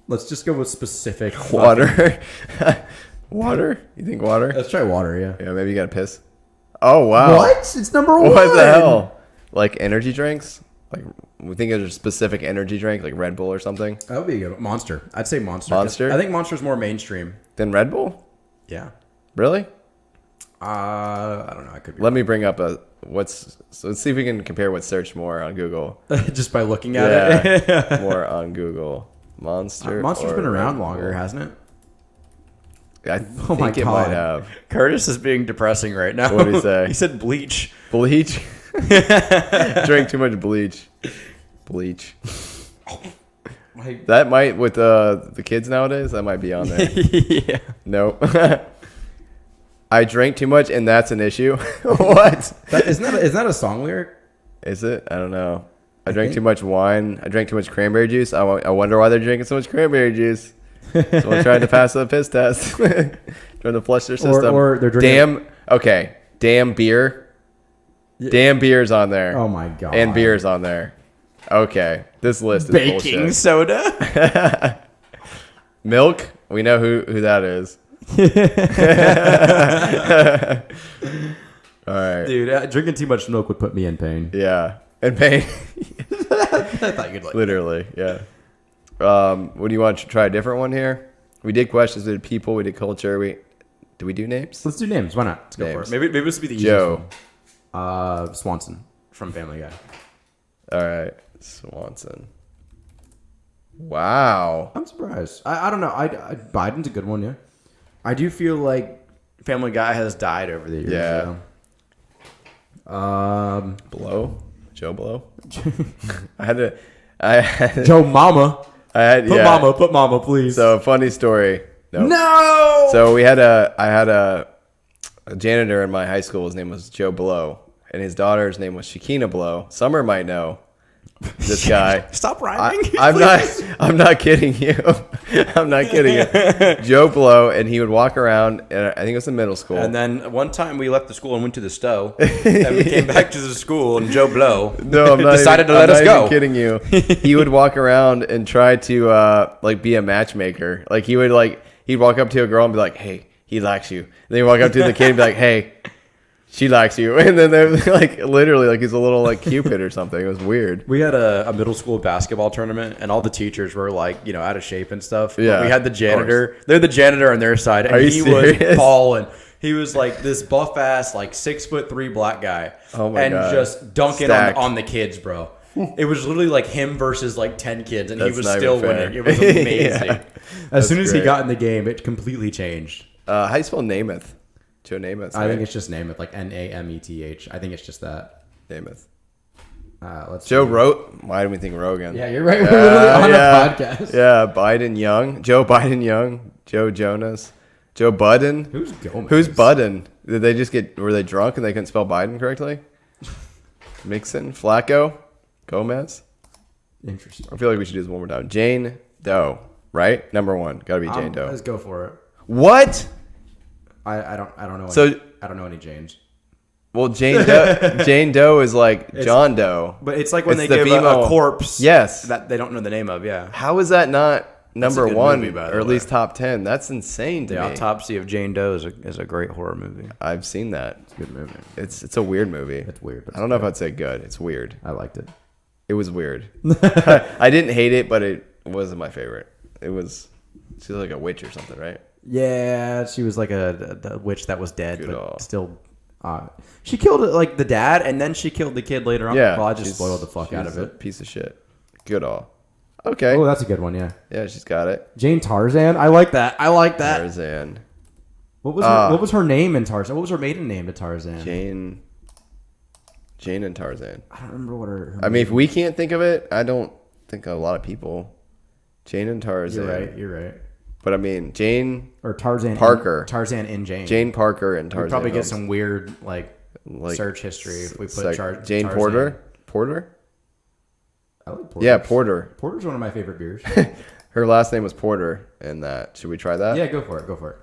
Let's just go with specific. Water. Water? You think water? Let's try water, yeah. Yeah, maybe you got to piss. Oh, wow. What? It's number 1. What the hell? Like energy drinks? Like, we think there's a specific energy drink, like Red Bull or something? That would be a good one. Monster. I'd say Monster. Monster? I think Monster's more mainstream. Then Red Bull? Yeah. Really? I don't know. I could be Let me bring up so let's see if we can compare what's searched more on Google. just by looking at it. More on Google. Monster. Monster's or been around Red longer, Bull? hasn't it? I Oh my think it God. might have. Curtis is being depressing right now. What'd he say? He said bleach. Bleach. Drank too much bleach. Bleach. That might with the kids nowadays. That might be on there. Yeah. Nope. I drank too much, and that's an issue. What? Isn't that a song lyric? Is it? I don't know. I drank too much wine. I drank too much cranberry juice. I wonder why they're drinking so much cranberry juice. Someone tried to pass the piss test. Trying to flush their system. Or they're drinking. Damn beer. Damn beer's on there. Oh my God. And beer's on there. Okay. This list is Baking bullshit. soda. Milk. We know who that is. All right. Dude, drinking too much milk would put me in pain. Yeah. And pain. I thought you'd like. Literally. Yeah. What do you want to try a different one here? We did questions. We did people. We did culture. Did we do names? Let's do names. Why not? Let's go for Names. it. Maybe this would be the easiest Joe. one. Swanson from Family Guy. All right. Swanson. Wow. I'm surprised. I don't know. Biden's a good one, yeah. I do feel like Family Guy has died over the years. Yeah. though. Blow. Joe Blow. I had Joe Mama. Put mama, please. So funny story. Nope. No. So I had a janitor in my high school. His name was Joe Blow, and his daughter's name was Shakina Blow. Summer might know this guy. Stop rhyming. I'm not kidding you. I'm not kidding you. Joe Blow, and he would walk around, and I think it was in middle school. And then one time we left the school and went to the stow. And we came back to the school and Joe Blow No, I'm not decided to let us I'm go. not even kidding you. He would walk around and try to be a matchmaker. Like he'd walk up to a girl and be like, "Hey, he likes you." And then he'd walk up to the kid and be like, "Hey, she likes you." And then they're like literally like he's a little like Cupid or something. It was weird. We had a middle school basketball tournament, and all the teachers were like, out of shape and stuff. But Yeah, we had the of janitor. They're the janitor on their side, and Are you he serious? was balling. He was like this buff ass, like 6'3" black guy, Oh my and God. just dunking Stacked. on the kids, bro. It was literally like him versus like 10 kids, and That's he was not still even fair. winning. It was amazing. Yeah. As soon as he great. got in the game, it completely changed. How do you spell Namath? Joe Namath. I think right? it's just Namath, like Nameth. I think it's just that. Namath. Let's Joe see. wrote. Why do we think Rogan? Yeah, you're right. We're literally on yeah. a podcast. Yeah, Biden Young. Joe Biden Young. Joe Jonas. Joe Budden. Who's Gomez? Who's Budden? Did they just were they drunk and they couldn't spell Biden correctly? Mixon, Flacco, Gomez. Interesting. I feel like we should do this one more time. Jane Doe, right? Number one. Gotta be Jane Doe. Let's go for it. What? I don't know. So- I don't know any Janes. Well, Jane Doe is like John Doe. But it's like when It's they the give a female- corpse Yes. that they don't know the name of, yeah. How is that not number good one movie, by the or at way. least top 10? That's insane to The me. Autopsy of Jane Doe is a great horror movie. I've seen that. Good movie. It's a weird movie. It's weird. But I don't know if I'd say good. It's weird. I liked it. It was weird. I didn't hate it, but it wasn't my favorite. It was. She was like a witch or something, right? Yeah, she was like a witch that was dead, Good but old. still She killed like the dad, and then she killed the kid later on. Yeah. Well, I just spoiled the fuck out of she's a it. piece of shit. Good all. Okay. Oh, that's a good one. Yeah. Yeah, she's got it. Jane Tarzan. I like that. Tarzan. What was her name in Tarzan? What was her maiden name in Tarzan? Jane and Tarzan. I don't remember what her I mean, if we can't think of it, I don't think a lot of people. Jane and Tarzan. You're right. But I mean, Jane Or Tarzan Parker. Tarzan and Jane. Jane Parker and Tarzan. We'd probably get Holmes. some weird like search history if we put Jane Tarzan. Porter. I like Porter. Yeah, Porter. Porter's one of my favorite beers. Her last name was Porter, and that. Should we try that? Yeah, go for it.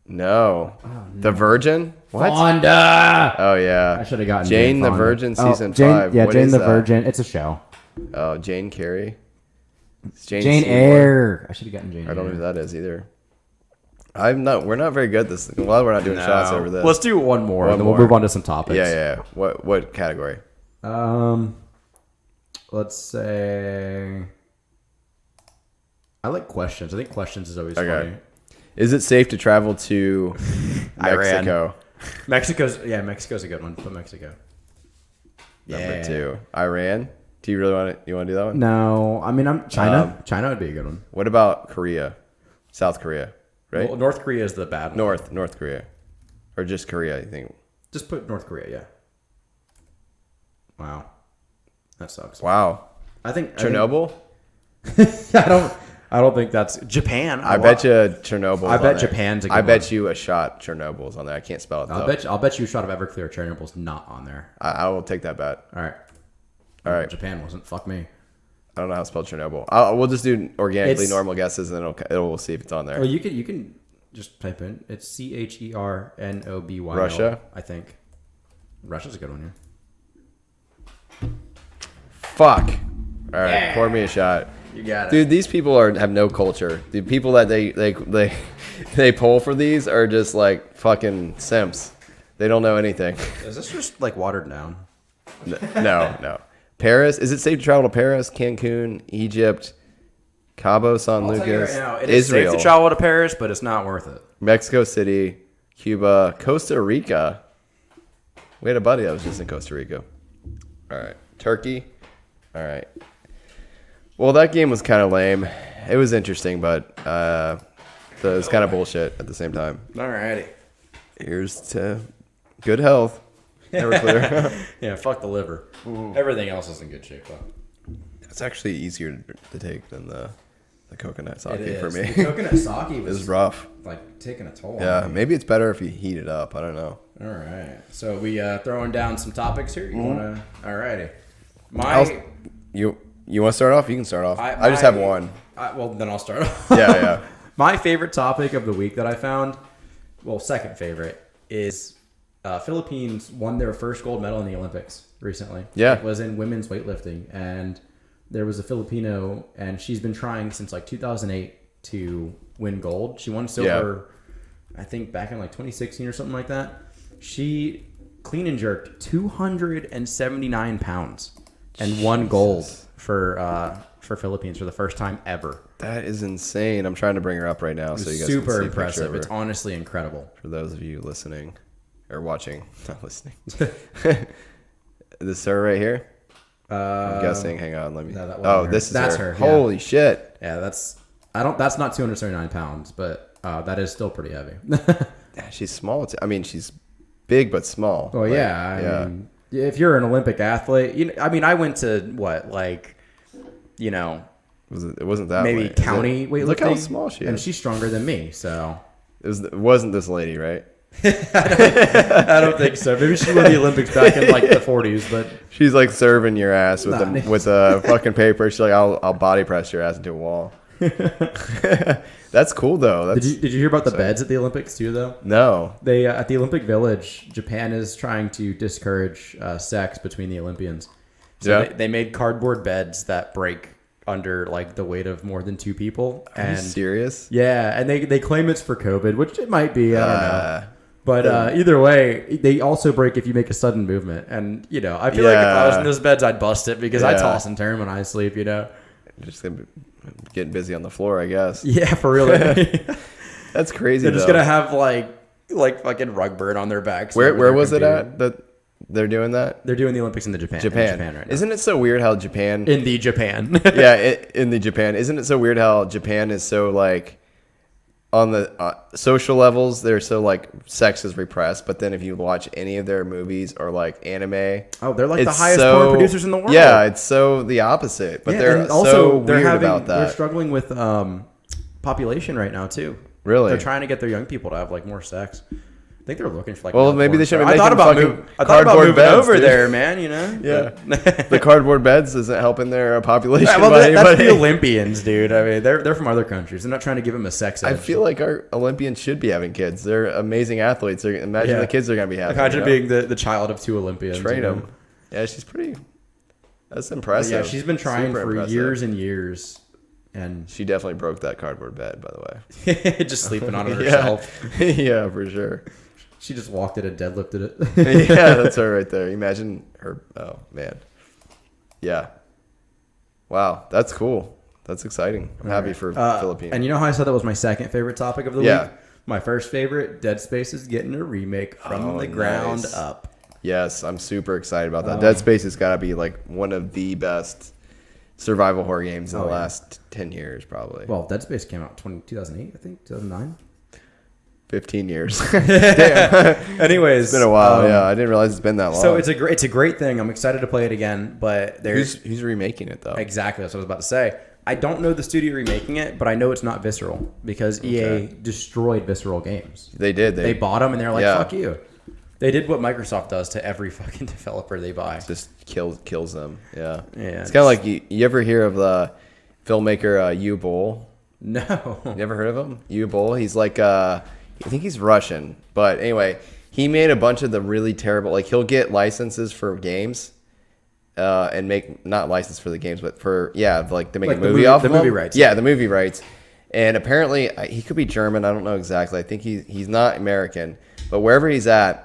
No. The Virgin. What? Fonda. Oh yeah. I should have gotten Jane Jane the Fonda. Virgin Oh, season Jane, 5. Yeah, What Jane is the that? Virgin. It's a show. Oh, Jane Carey. It's Jane Jane Seymour. Eyre. I should have gotten Jane. I don't know Eyre. who that is either. We're not very good at this. I'm glad we're not doing shots over this. Let's do one more, One and then more. we'll move on to some topics. Yeah. What category? Let's say I like questions. I think questions is always Okay. funny. Is it safe to travel to Iran. Mexico? Mexico's a good one. Put Mexico. Number 2. Iran. Do you really want to? You want to do that one? No, I mean I'm China. China would be a good one. What about Korea? South Korea, right? Well, North Korea is the bad one. North Korea, or just Korea? You think? Just put North Korea. Yeah. Wow, that sucks. Wow. I think Chernobyl. I don't think that's Japan. I bet you Chernobyl. I bet Japan's a good I bet one. you a shot Chernobyl's on there. I can't spell it though. I'll bet you a shot of Everclear Chernobyl's not on there. I will take that bet. All right. Japan wasn't. Fuck me. I don't know how to spell Chernobyl. We'll just do organically normal guesses, and we'll see if it's on there. Well, you can just type in. It's CHERNOBY. Russia? I think. Russia's a good one. Yeah. Fuck. All right, pour me a shot. You got it. Dude, these people have no culture. The people that they poll for these are just like fucking simps. They don't know anything. Is this just like watered down? No. Paris. Is it safe to travel to Paris, Cancun, Egypt, Cabo San Lucas, it is safe Israel, to travel to Paris, but it's not worth it. Mexico City, Cuba, Costa Rica. We had a buddy that was just in Costa Rica. All right. Turkey. All right. Well, that game was kind of lame. It was interesting, but it was kind of bullshit at the same time. Alrighty. Here's to good health. Never clear. Yeah, fuck the liver. Everything else is in good shape, though. It's actually easier to take than the coconut sake It for is. me. The coconut sake It was was rough. like taking a toll. Yeah, on me. maybe it's better if you heat it up. I don't know. All right. So we throwing down some topics here. You wanna? Alrighty. You want to start off? You can start off. I just have one. Well, then I'll start off. Yeah. My favorite topic of the week that I found, well, second favorite, is Philippines won their first gold medal in the Olympics recently. Yeah. It was in women's weightlifting. And there was a Filipino, and she's been trying since like 2008 to win gold. She won silver, I think, back in like 2016 or something like that. She clean and jerked 279 pounds and won gold for Philippines for the first time ever. That is insane. I'm trying to bring her up right now so you guys Super can see a impressive. picture of It's her. honestly incredible. For those of you listening or watching, not listening. This her right here. I'm guessing. Hang on, let me. no, that wasn't Oh, her. this is That's her. her, yeah. Holy shit! Yeah, that's not 279 pounds, but that is still pretty heavy. Yeah, she's small. I mean, she's big but small. Well, Like, I mean, if you're an Olympic athlete, I mean, I went to what, like, It wasn't that maybe way. Is county it? weightlifting. Look how small she is. And she's stronger than me, so. It wasn't this lady, right? I don't think so. Maybe she won the Olympics back in like the 40s, but She's like serving your ass with Nah. with a fucking paper. She's like, I'll body press your ass into a wall. That's cool though. That's, did you hear about the beds at the Olympics too, though? No. They at the Olympic Village, Japan is trying to discourage sex between the Olympians. So Yeah. they made cardboard beds that break under like the weight of more than two people. Are you serious? Yeah, and they claim it's for COVID, which it might be. I don't know. But Yeah. either way, they also break if you make a sudden movement. And, I feel like if I was in those beds, I'd bust it because I Yeah. toss and turn when I sleep, Just gonna be getting busy on the floor, I guess. Yeah, for real. That's crazy. They're just though. going to have like like fucking rug burn on their backs. Where was it at that they're doing that? They're doing the Olympics in Japan right now. Isn't it so weird how Japan? In the Japan. In the Japan. Isn't it so weird how Japan is so like on the social levels they're so like sex is repressed, but then if you watch any of their movies or like anime, oh, they're like the highest porn producers in the world. Yeah, it's so the opposite. But they're also weird about that. They're struggling with population right now too. Really, they're trying to get their young people to have like more sex. I think they're looking for like. Well, maybe they should be making moving beds, over dude. there, man. You know. Yeah. The cardboard beds isn't helping their population. Yeah, well, that's the Olympians, dude. I mean, they're from other countries. They're not trying to give them a sex edge. I feel like our Olympians should be having kids. They're amazing athletes. Imagine the kids they're gonna be having. Imagine being the child of 2 Olympians. Train them. Yeah, she's pretty. That's impressive. Yeah, she's been trying for years and years. And she definitely broke that cardboard bed, by the way. Just sleeping on it herself. Yeah, for sure. She just walked it and deadlifted it. Yeah, that's her right there. Imagine her. Oh, man. Yeah. Wow, that's cool. That's exciting. I'm happy for Philippines. And you know how I said that was my second favorite topic of the week? My first favorite, Dead Space is getting a remake from the ground up. Yes, I'm super excited about that. Dead Space has got to be like one of the best survival horror games in the last 10 years, probably. Well, Dead Space came out 2008, I think, 2009. 15 years. Damn. Anyways, it's been a while. I didn't realize it's been that long. So it's a great thing. I'm excited to play it again. But who's remaking it though? Exactly, that's what I was about to say. I don't know the studio remaking it, but I know it's not Visceral because EA destroyed Visceral Games. They did. They bought them and they're like, fuck you. They did what Microsoft does to every fucking developer they buy. Just kills them. Yeah. It's kind of like you ever hear of the filmmaker Yu Boll? No. You never heard of him? Yu Boll? He's like I think he's Russian, but anyway, he made a bunch of the really terrible. Like he'll get licenses for games, and make not license for the games, but for like to make a movie off of them. Movie rights. Yeah, the movie rights. And apparently he could be German. I don't know exactly. I think he's not American, but wherever he's at.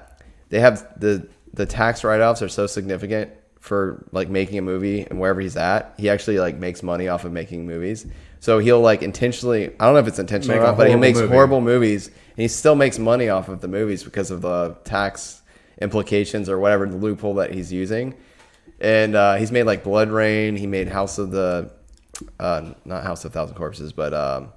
They have the tax write-offs are so significant for like making a movie, and wherever he's at, he actually like makes money off of making movies. So he'll like intentionally, I don't know if it's intentional or not, but he makes horrible movies, and he still makes money off of the movies because of the tax implications or whatever the loophole that he's using. And he's made like Blood Rain. He made House of the, not House of 1,000 Corpses, but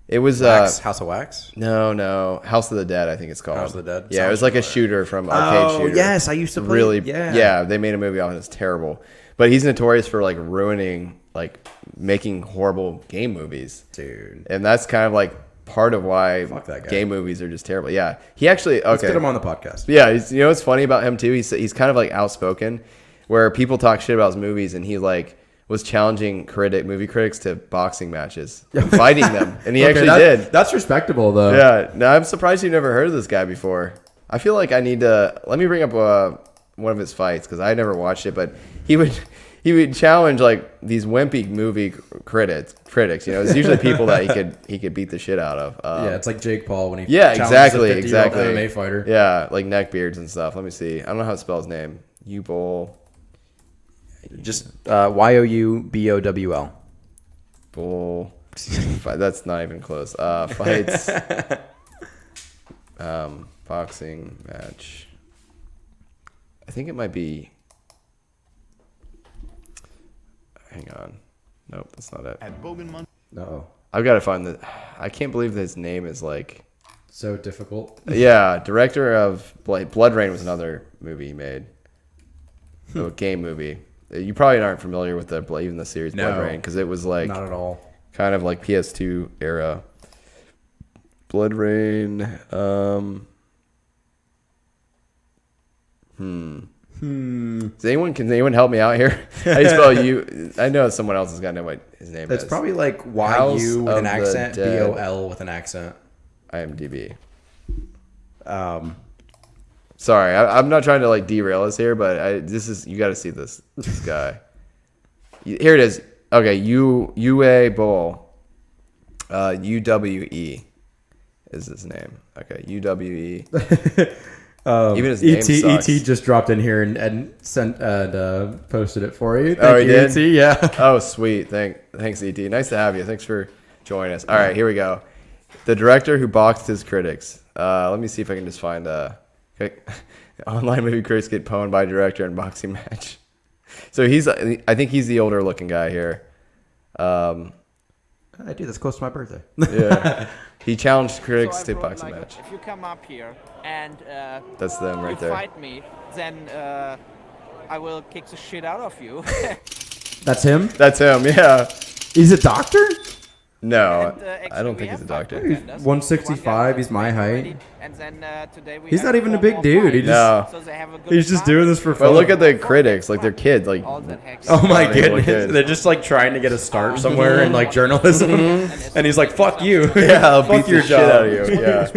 it was House of Wax. No, House of the Dead. I think it's called House of the Dead. Yeah, it was like a shooter from Arcade Shooter. Yes, I used to play. Really, yeah. They made a movie off it. It's terrible, but he's notorious for like ruining, like making horrible game movies, dude. And that's kind of like part of why game movies are just terrible. Yeah, he actually Let's get him on the podcast. Yeah, you know what's funny about him too? He's kind of like outspoken, where people talk shit about his movies, and he like was challenging movie critics to boxing matches, fighting them, and he actually did. That's respectable, though. Yeah, no, I'm surprised you never heard of this guy before. I feel like I need to let me bring up one of his fights because I never watched it, but he would challenge like these wimpy movie critics. You know, it's usually people that he could beat the shit out of. It's like Jake Paul when he exactly MMA fighter. Yeah, like neckbeards and stuff. Let me see. I don't know how to spell his name. Yu Boll. Just Youbowl. Bull. That's not even close. Fights. Boxing match. I think it might be. Hang on. Nope, that's not it. No. I've got to find the. I can't believe his name is like. So difficult. Yeah, director of Blood Rain was another movie he made. A game movie. You probably aren't familiar with even the series Blood Rain because it was like not at all. Kind of like PS2 era. Blood Rain. Can anyone help me out here? How do you spell you? I know someone else has got to know what his name is. It's probably like YU with an accent, BOL with an accent. IMDb. Sorry, I'm not trying to like derail us here, but you got to see this guy. Here it is. Okay, UA Bowl, UWE is his name. Okay, UWE. Even his name sucks. ET just dropped in here and sent posted it for you. Thank you, ET. Yeah. Oh, sweet. Thanks, ET. Nice to have you. Thanks for joining us. All right, here we go. The director who boxed his critics. Let me see if I can just find online movie critics get pwned by director in boxing match. So I think he's the older looking guy here. I do. That's close to my birthday. Yeah. He challenged critics to boxing like, match. if you come up here and That's them right you there. fight me, then I will kick the shit out of you. That's him? That's him, yeah. He's a doctor? No, And, I actually, don't we think he's a have 5 doctor. contenders. 165, One guy he's my was height. already, and then today we He's have not even a 4 big more dude. He fights. No. So they have a good He's just doing this for But fun. look at the critics, like they're kids, like all that hex. Oh my Funny little goodness. kid. They're just like trying to get a start somewhere in like journalism. Mm-hmm. And he's like, fuck you. yeah, I'll Fuck beat your the shit out of job. you. Yeah,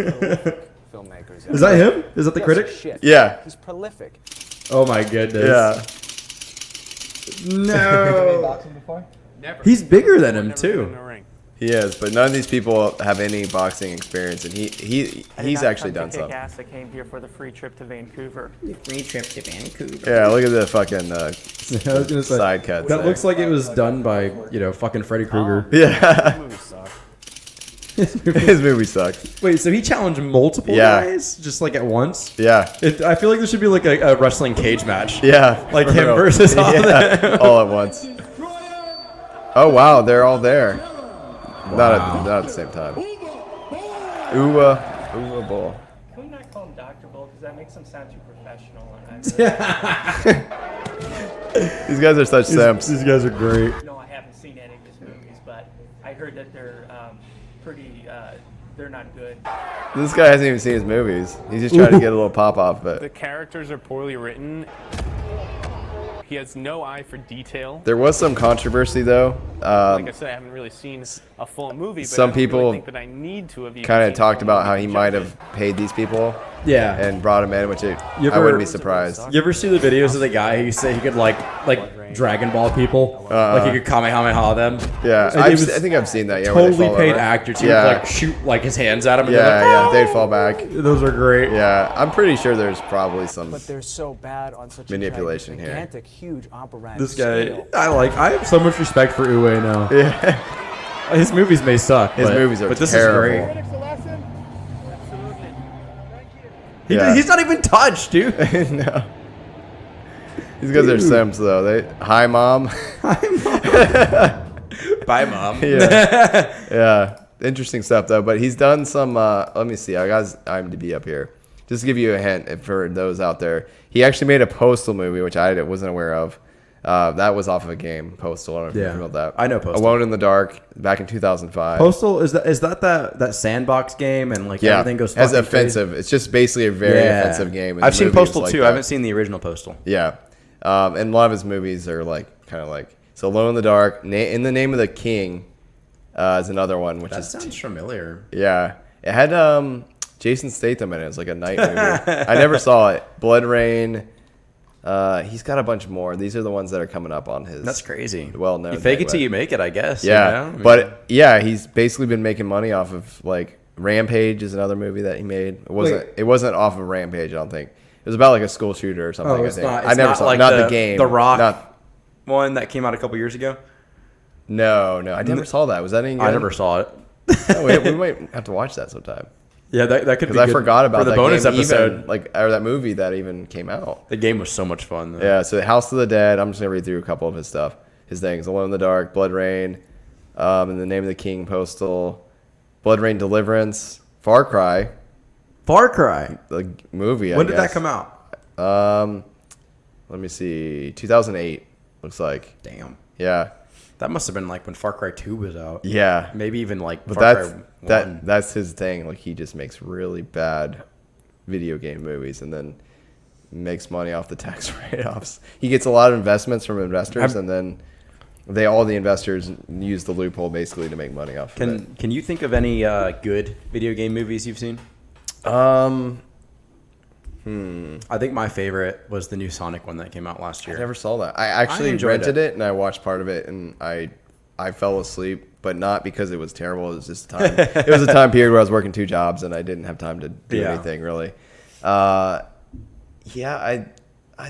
Filmmakers. Is that him? Is that the critic? yeah, He's prolific. Oh my goodness. yeah. No. Boxing before? He's bigger than him too. He is, but none of these people have any boxing experience, and he's actually done some. I came here for the free trip to Vancouver. Free trip to Vancouver. Yeah, look at the fucking I was gonna say, side cuts. that there. looks like it was done by, fucking Freddy Krueger. Yeah, his movie sucks. Wait, so he challenged multiple Yeah. guys just like at once? Yeah, I feel like there should be like a Wrestling cage match. yeah, like for him real. versus all of them. all at once. Oh wow, they're all there. Not at the same time. Uwa Bull. Can we not call him Dr. Bull? Because that makes him sound too professional. And These guys are such simps. These guys are great. I haven't seen any of his movies, but I heard that they're pretty, they're not good. This guy hasn't even seen his movies. He's just trying to get a little pop off of The it. characters are poorly written. He has no eye for detail. There was some controversy though. Like I said, I haven't really seen a full movie, but Some I don't really people think that I need to have even Kind seen of a talked full about movie how to he judge might it. have paid these people Yeah. and brought them in, which You I ever- wouldn't be surprised. You ever see the videos of the guy who said he could like Dragon Ball people? Like he could Kamehameha them? Yeah, And it was I think I've seen that. Yeah, where they Totally fall paid over. actors. He Yeah. would like shoot like his hands at him. And Yeah, they're like, yeah, they'd fall back. Those are great. Yeah, I'm pretty sure there's probably some. But they're so bad on such Manipulation a here. gigantic, huge operatic This guy, scale. I have so much respect for Uwe now. Yeah, His movies may suck. his but, movies are but this terrible. is great. He, Yeah. He's not even touched, dude. No. These guys are simps though. Hi mom. Bye, mom. Yeah. Yeah. Interesting stuff though. But he's done some. Let me see. I got his IMDb up here. Just to give you a hint for those out there. He actually made a Postal movie, which I wasn't aware of. That was off of a game, Postal. I don't know if Yeah. you're familiar with that. I know Postal. Alone in the Dark, back in 2005. Postal is that sandbox game and like Yeah, everything goes as fucking offensive. It's just basically a very offensive game. and I've the seen movie is Postal like too. that. I haven't seen the original Postal. Yeah, and a lot of his movies are like kind of like so. Alone in the Dark, In the Name of the King, is another one, which That is sounds familiar. yeah. It had Jason Statham in it. It's like a night movie. I never saw it. Blood Rain. He's got a bunch more. These are the ones that are coming up on his. That's crazy. Well-known You fake thing, it till but- you make it, I guess. Yeah, you know? I mean, but yeah, he's basically been making money off of like Rampage is another movie that he made. It wasn't off of Rampage. I don't think it was about like a school shooter or something. Oh, I it's think. not- I never not saw like not the- the game. the Rock. Not, one that came out a couple years ago. no, I never saw that. Was that any good? I never saw it. Oh, we might have to watch that sometime Yeah, that could be because I good. forgot about For the that bonus game episode. even, like or that movie that even came out. The game was so much fun. Though. Yeah, so House of the Dead. I'm just gonna read through a couple of his stuff, his things. Alone in the Dark, Blood Rain, In the Name of the King, Postal, Blood Rain, Deliverance, Far Cry, Far Cry. the movie. When did that come out? Let me see, 2008 looks like. Damn. Yeah, That must have been like when Far Cry 2 was out. yeah. Maybe even like But Far that's Cry 1. that's his thing. Like he just makes really bad video game movies and then makes money off the tax write-offs. He gets a lot of investments from investors, and then all the investors use the loophole basically to make money off of it. Can you think of any good video game movies you've seen? I think my favorite was the new Sonic one that came out last year. I never saw that. I actually enjoyed rented it and I watched part of it and I fell asleep, but not because it was terrible. It was just time. It was a time period where I was working 2 jobs and I didn't have time to do Yeah. anything really. I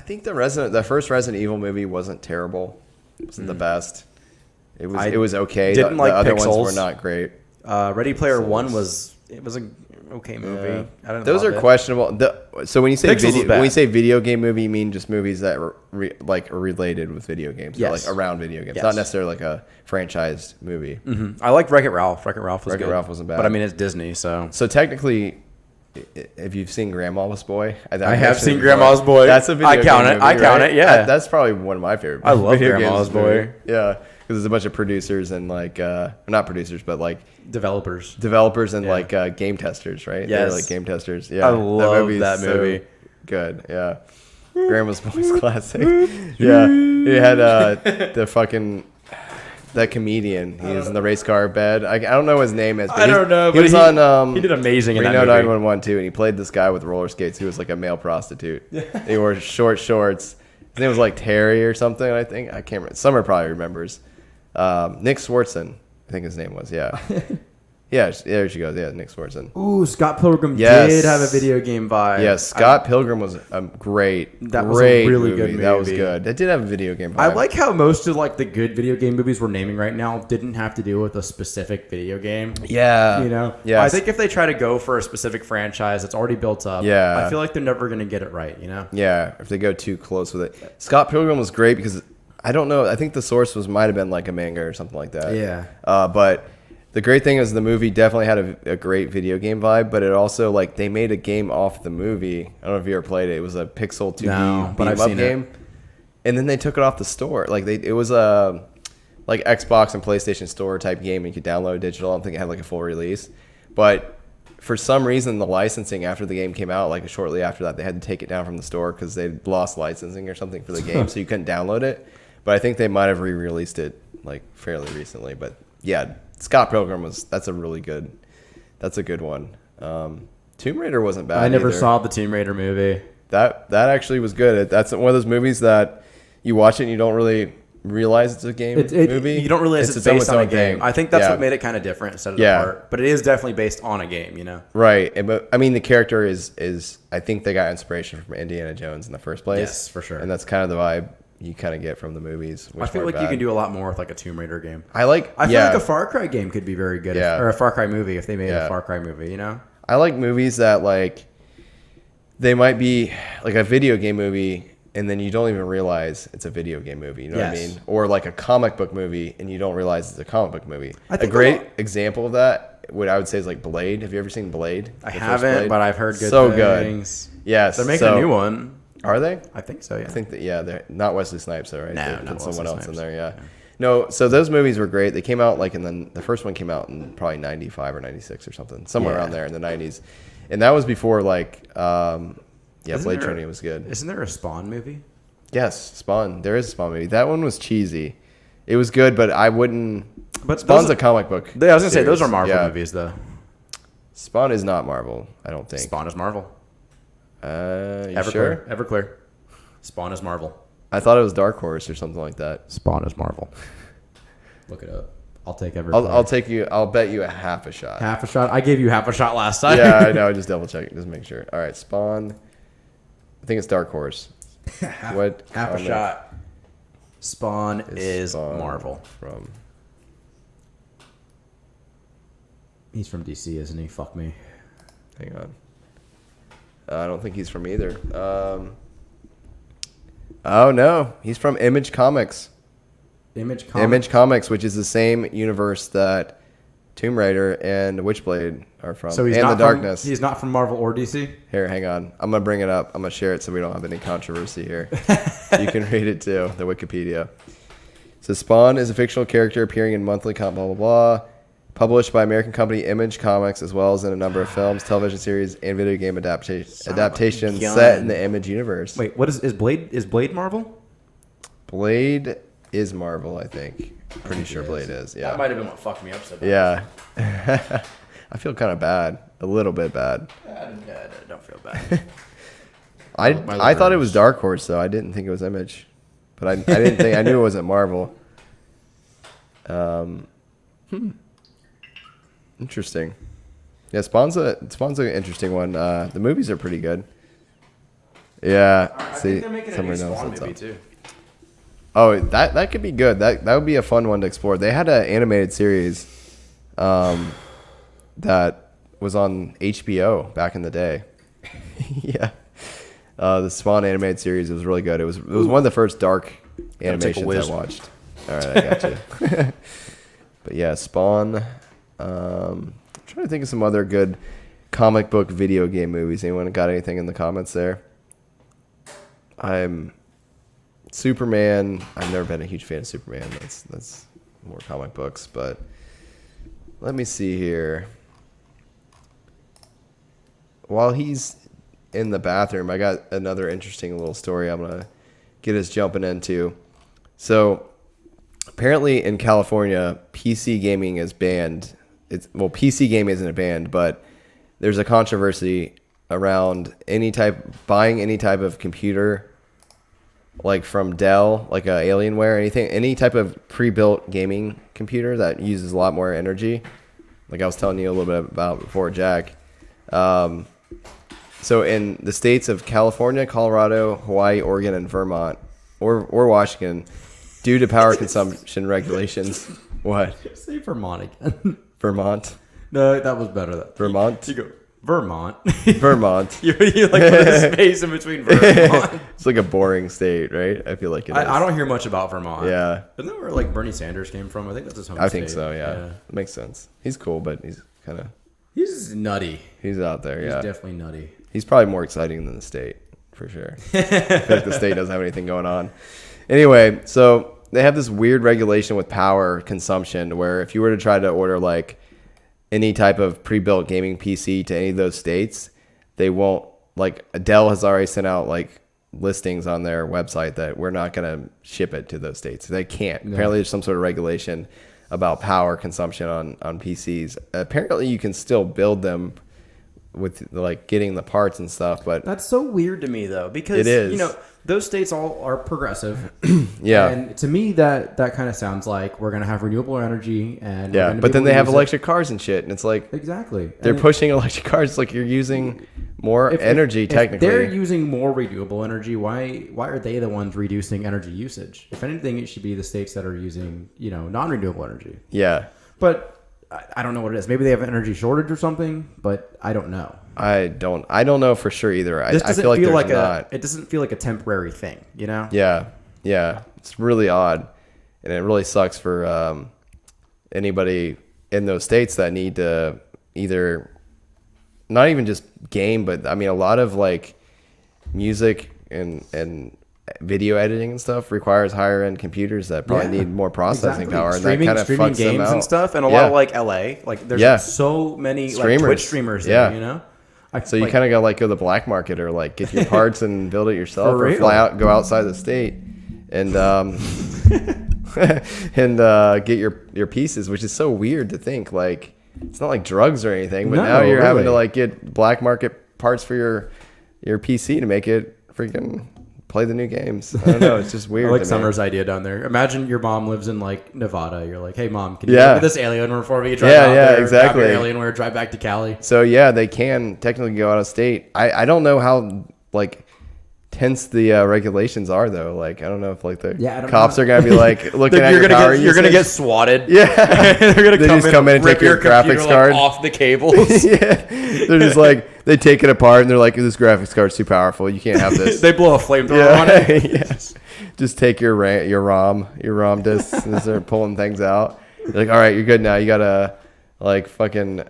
think the first Resident Evil movie wasn't terrible. It wasn't the best. It was okay. didn't The like other ones Pixels. were not great. Ready Player One was an okay movie. I don't Those love are it. questionable. So when you say Pixels was video, bad. when you say video game movie, you mean just movies that are related with video games, or Yes. like around video games, Yes. not necessarily like a franchised movie. I like Wreck-It Ralph. Wreck-It Ralph was Wreck-It good. Ralph wasn't bad. But I mean, it's Disney, so. So technically, if you've seen Grandma's Boy, I have mentioned seen it before. Grandma's Boy. That's a video I count game it. I movie, count right? it, yeah. That's probably one of my favorite. I love video Grandma's games movie. Boy. Yeah, because there's a bunch of producers and like not producers, but like Developers. and like game testers, right? Yes. They're like game testers. Yeah, I love movie's that so movie. good. Yeah, Grandma's Boy's classic. Yeah, he had the fucking. That comedian, he was in the race car bed. I don't know what his name is. But I don't know, He but was he- on. he did amazing in that Reno movie. 911 too, and he played this guy with roller skates who was like a male prostitute. He wore short shorts. His name was like Terry or something. I think I can't remember. Summer probably remembers. Nick Swartzen, I think his name was. Yeah, yeah. There she goes. Yeah, Nick Swartzen. Ooh, Scott Pilgrim Yes. did have a video game vibe. Yes, Scott Pilgrim was a great. That was a great really movie. good That was movie. good. That did have a video game. Vibe. I like how most of like the good video game movies we're naming right now didn't have to do with a specific video game. Yeah. You know? Yes. I think if they try to go for a specific franchise that's already built up, Yeah. I feel like they're never going to get it right, you know? Yeah, if they go too close with it. Scott Pilgrim was great because I don't know. I think the source might have been like a manga or something like that. Yeah. But the great thing is the movie definitely had a great video game vibe, but it also like they made a game off the movie. I don't know if you ever played it. It was a pixel 2D No, but beat 'em I've up seen it. game, and then they took it off the store. Like it was a like Xbox and PlayStation Store type game. You could download digital. I don't think it had like a full release, but for some reason the licensing after the game came out, like shortly after that, they had to take it down from the store because they lost licensing or something for the game, so you couldn't download it. But I think they might have re-released it like fairly recently. But yeah, Scott Pilgrim that's a good one. Tomb Raider wasn't bad. I never either. saw the Tomb Raider movie. That actually was good. That's one of those movies that you watch it and you don't really realize it's a game movie. You don't realize it's its based on a own game. thing. I think that's Yeah. what made it kind of different instead of Yeah. the part. But it is definitely based on a game, you know? Right. But I mean, the character is I think they got inspiration from Indiana Jones in the first place. Yes, for sure. And that's kind of the vibe you kind of get from the movies. I feel like you can do a lot more with like a Tomb Raider game. I feel like a Far Cry game could be very good. Yeah. Or a Far Cry movie if they made Yeah. a Far Cry movie, you know? I like movies that like they might be like a video game movie and then you don't even realize it's a video game movie. You know what I Yes. mean? Or like a comic book movie and you don't realize it's a comic book movie. I A think great example of that, what I would say is like Blade. Have you ever seen Blade? I The first haven't, Blade? but I've heard good so things. good. Yes. They're making a new one. Are they? I think so, yeah. I think that they're not Wesley Snipes though, right? No, They not put someone Wesley else in Snipes. there, yeah. No, so those movies were great. They came out like the first one came out in probably 95 or 96 or something, somewhere Yeah. around there in the 90s. And that was before like Isn't Blade there- Trinity was good. Isn't there a Spawn movie? Yes, Spawn. There is a Spawn movie. That one was cheesy. It was good, but I wouldn't. But Spawn's those- a comic book. I was gonna say those series. are Marvel Yeah. movies, though. Spawn is not Marvel. I don't think. Spawn is Marvel. You Everclear. sure? Everclear. Spawn is Marvel. I thought it was Dark Horse or something like that. Spawn is Marvel. Look it up. I'll take Everclear. I'll bet you a half a shot. half a shot. I gave you half a shot last time. Yeah, I know. Just double check it. Just make sure. All right, Spawn. I think it's Dark Horse. What? half a comic shot. Spawn is Spawn Marvel. From He's from DC, isn't he? Fuck me. hang on. I don't think he's from either. Oh no, he's from Image Comics. Image Comics. Image Comics, which is the same universe that Tomb Raider and Witchblade are from. So he's and not the Darkness. He's not from Marvel or DC. Here, hang on. I'm gonna bring it up. I'm gonna share it so we don't have any controversy here. You can read it too. The Wikipedia. So Spawn is a fictional character appearing in monthly blah blah blah, published by American company Image Comics, as well as in a number of films, television series, and video game adaptations set in the Image universe. Wait, what is Blade? Is Blade Marvel? Blade is Marvel, I think. Pretty sure Blade is. Yeah. That might have been what fucked me up so bad. Yeah. I feel kind of bad. A little bit bad. I don't feel bad. I thought it was Dark Horse, though. I didn't think it was Image. But I didn't think... I knew it wasn't Marvel. Interesting. Yeah, Spawn's an interesting one. The movies are pretty good. Yeah. I See, think they're making a somewhere new else Spawn that's movie up. too. Oh, that could be good. That would be a fun one to explore. They had an animated series that was on HBO back in the day. Yeah. The Spawn animated series was really good. It was one of the first dark animations I watched. All right, I got you. But yeah, Spawn. I'm trying to think of some other good comic book video game movies. Anyone got anything in the comments there? I'm Superman. I've never been a huge fan of Superman. That's more comic books, but let me see here. While he's in the bathroom, I got another interesting little story I'm going to get us jumping into. So apparently in California, PC gaming is banned. PC gaming isn't banned, but there's a controversy around buying any type of computer, like from Dell, like Alienware, any type of pre-built gaming computer that uses a lot more energy. Like I was telling you a little bit about before, Jack. So in the states of California, Colorado, Hawaii, Oregon, and Vermont, or Washington, due to power consumption regulations, what? Say Vermont again. Vermont? No, that was better. Vermont? You go Vermont. Vermont. you like put a space in between Vermont. It's like a boring state, right? I feel like it is. I don't hear much about Vermont. Yeah. Isn't that where like Bernie Sanders came from? I think that's his home I state. think so, yeah. It makes sense. He's cool, but he's kind of... He's nutty. He's out there, yeah. He's definitely nutty. He's probably more exciting than the state, for sure. I feel like the state doesn't have anything going on. Anyway, so they have this weird regulation with power consumption where if you were to try to order like any type of pre-built gaming PC to any of those states, they won't. Like Dell has already sent out like listings on their website that we're not going to ship it to those states. They can't. No. Apparently there's some sort of regulation about power consumption on PCs. Apparently you can still build them with like getting the parts and stuff, but that's so weird to me though, because it is. You know, those states all are progressive. Yeah. And to me that kind of sounds like we're going to have renewable energy and yeah, but then they have electric cars and shit, and it's like exactly. They're pushing electric cars. It's like you're using more energy technically. If they're using more renewable energy, why are they the ones reducing energy usage? If anything, it should be the states that are using, you know, non-renewable energy. Yeah. But I don't know what it is. Maybe they have an energy shortage or something, but I don't know. I don't know for sure either. This I feel like not. It doesn't feel like a temporary thing, you know? Yeah. Yeah. It's really odd. And it really sucks for anybody in those states that need to either not even just game, but I mean a lot of like music and video editing and stuff requires higher end computers that probably need more processing power, and that kind of fucks games them out. And stuff, and a lot of like LA, like there's so many streamers. Like Twitch streamers there, you know. So you kind of gotta like go to the black market or like get your parts and build it yourself, or fly out, go outside the state, and and get your pieces, which is so weird to think. Like it's not like drugs or anything, but now you're having to like get black market parts for your PC to make it freaking play the new games. I don't know. It's just weird. I like Summer's idea down there. Imagine your mom lives in like Nevada. You're like, hey mom, can you look at this Alienware for me? Drive out there, exactly. Grab your Alienware, drive back to Cali. So yeah, they can technically go out of state. I don't know how like tense the regulations are though. Like I don't know if like the cops are gonna be like looking at your power usage. You're gonna get swatted. Yeah, they're gonna come in and take your graphics card off the cables. Yeah, they're just like they take it apart and they're like, this graphics card's too powerful. You can't have this. They blow a flamethrower on it. Yes. Just take your ROM discs and start pulling things out. They're like, all right, you're good now. You got a like fucking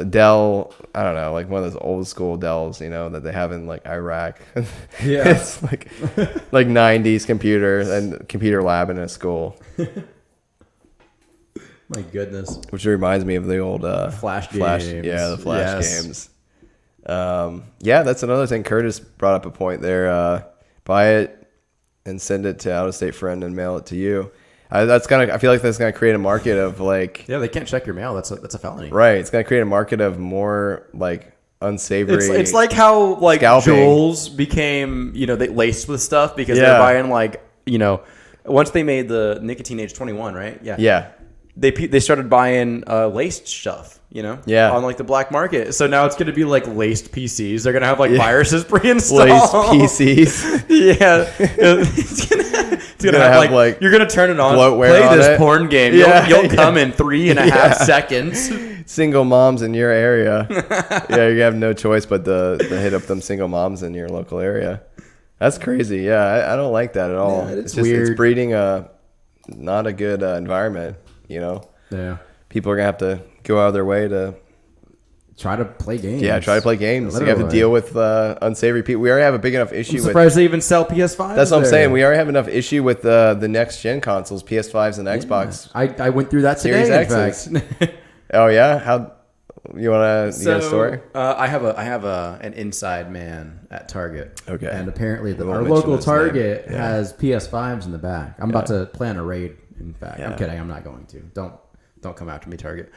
Dell, I don't know, like one of those old school Dells, you know, that they have in like Iraq. Yeah. It's like 90s computer and computer lab in a school. My goodness. Which reminds me of the old Flash games. Yeah, the Flash games. Yeah, that's another thing. Curtis brought up a point there. Buy it and send it to out-of-state friend and mail it to you. I feel like that's gonna create a market of like. Yeah, they can't check your mail. That's a felony. Right. It's gonna create a market of more like unsavory. It's like how like scalping. Juuls became, you know, they laced with stuff because they're buying like, you know, once they made the nicotine age 21, right? Yeah. Yeah. They started buying laced stuff, you know, on like the black market. So now it's going to be like laced PCs. They're going to have like viruses pre-installed. Laced PCs. Yeah. It's gonna have like you're gonna turn it on, bloatware play on this it. porn game. You'll come in 3.5 seconds. single moms in your area, yeah, you have no choice but to hit up them single moms in your local area. That's crazy. Yeah, I don't like that at all. Yeah, it's weird. It's breeding not a good environment. Yeah. People are gonna have to go out of their way to try to play games. Yeah, try to play games. You have to deal with unsavory people. We already have a big enough issue. I'm surprised they even sell PS5s. That's what I'm saying. We already have enough issue with the next gen consoles, PS5s and Xbox. I went through that today. Series X's. In fact. Oh yeah, how you want to? You got a story? I have an inside man at Target. Okay. And apparently We won't our mention local his Target name. Yeah. has PS5s in the back. I'm about to plan a raid. In fact, Yeah. I'm kidding. I'm not going to. Don't come after me, Target.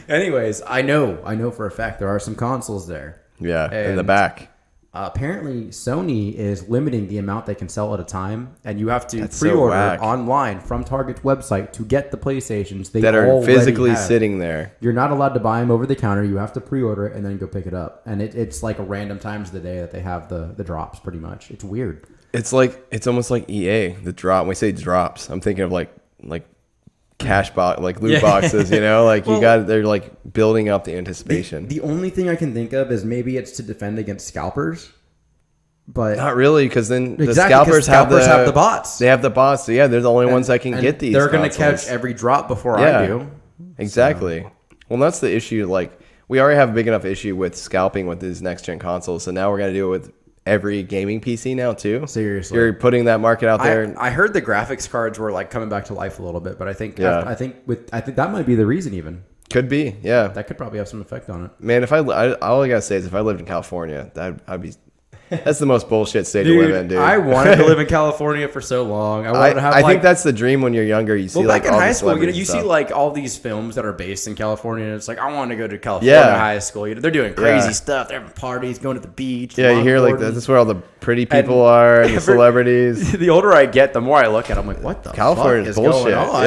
Anyways, I know for a fact there are some consoles there. Yeah, in the And, back. Apparently, Sony is limiting the amount they can sell at a time, and you have to That's so pre-order whack. online from Target's website to get the PlayStations. They That are already physically have. sitting there. You're not allowed to buy them over the counter. You have to pre-order it and then go pick it up. And it's like a random times of the day that they have the drops. Pretty much, it's weird. It's almost like EA. The drop. When we say drops, I'm thinking of like cash box, like loot boxes. They're like building up the anticipation. The only thing I can think of is maybe it's to defend against scalpers. But Not really, because then the Exactly, 'cause scalpers have the bots. They have the bots. So yeah, they're the only ones that can and get these. They're going to consoles. catch every drop before Yeah, I do. Exactly. Well, that's the issue. Like, we already have a big enough issue with scalping with these next gen consoles. So now we're going to do it with every gaming PC now too. Seriously. You're putting that market out there. I heard the graphics cards were like coming back to life a little bit, but I think Yeah. I think that might be the reason even. Could be. Yeah. That could probably have some effect on it. Man, if all I got to say is if I lived in California, I'd be... That's the most bullshit state to live in, dude. I wanted to live in California for so long. I wanted to have. I think that's the dream when you're younger. You see, well, like back in all high the school, celebrities you and see stuff. like all these films that are based in California, and it's like I want to go to California Yeah. high school. They're doing crazy Yeah. stuff. They're having parties, going to the beach. Yeah, you hear like longboarding. that's where all the pretty people are and the celebrities. The older I get, the more I look at it, I'm like, what the California fuck is is bullshit. going on?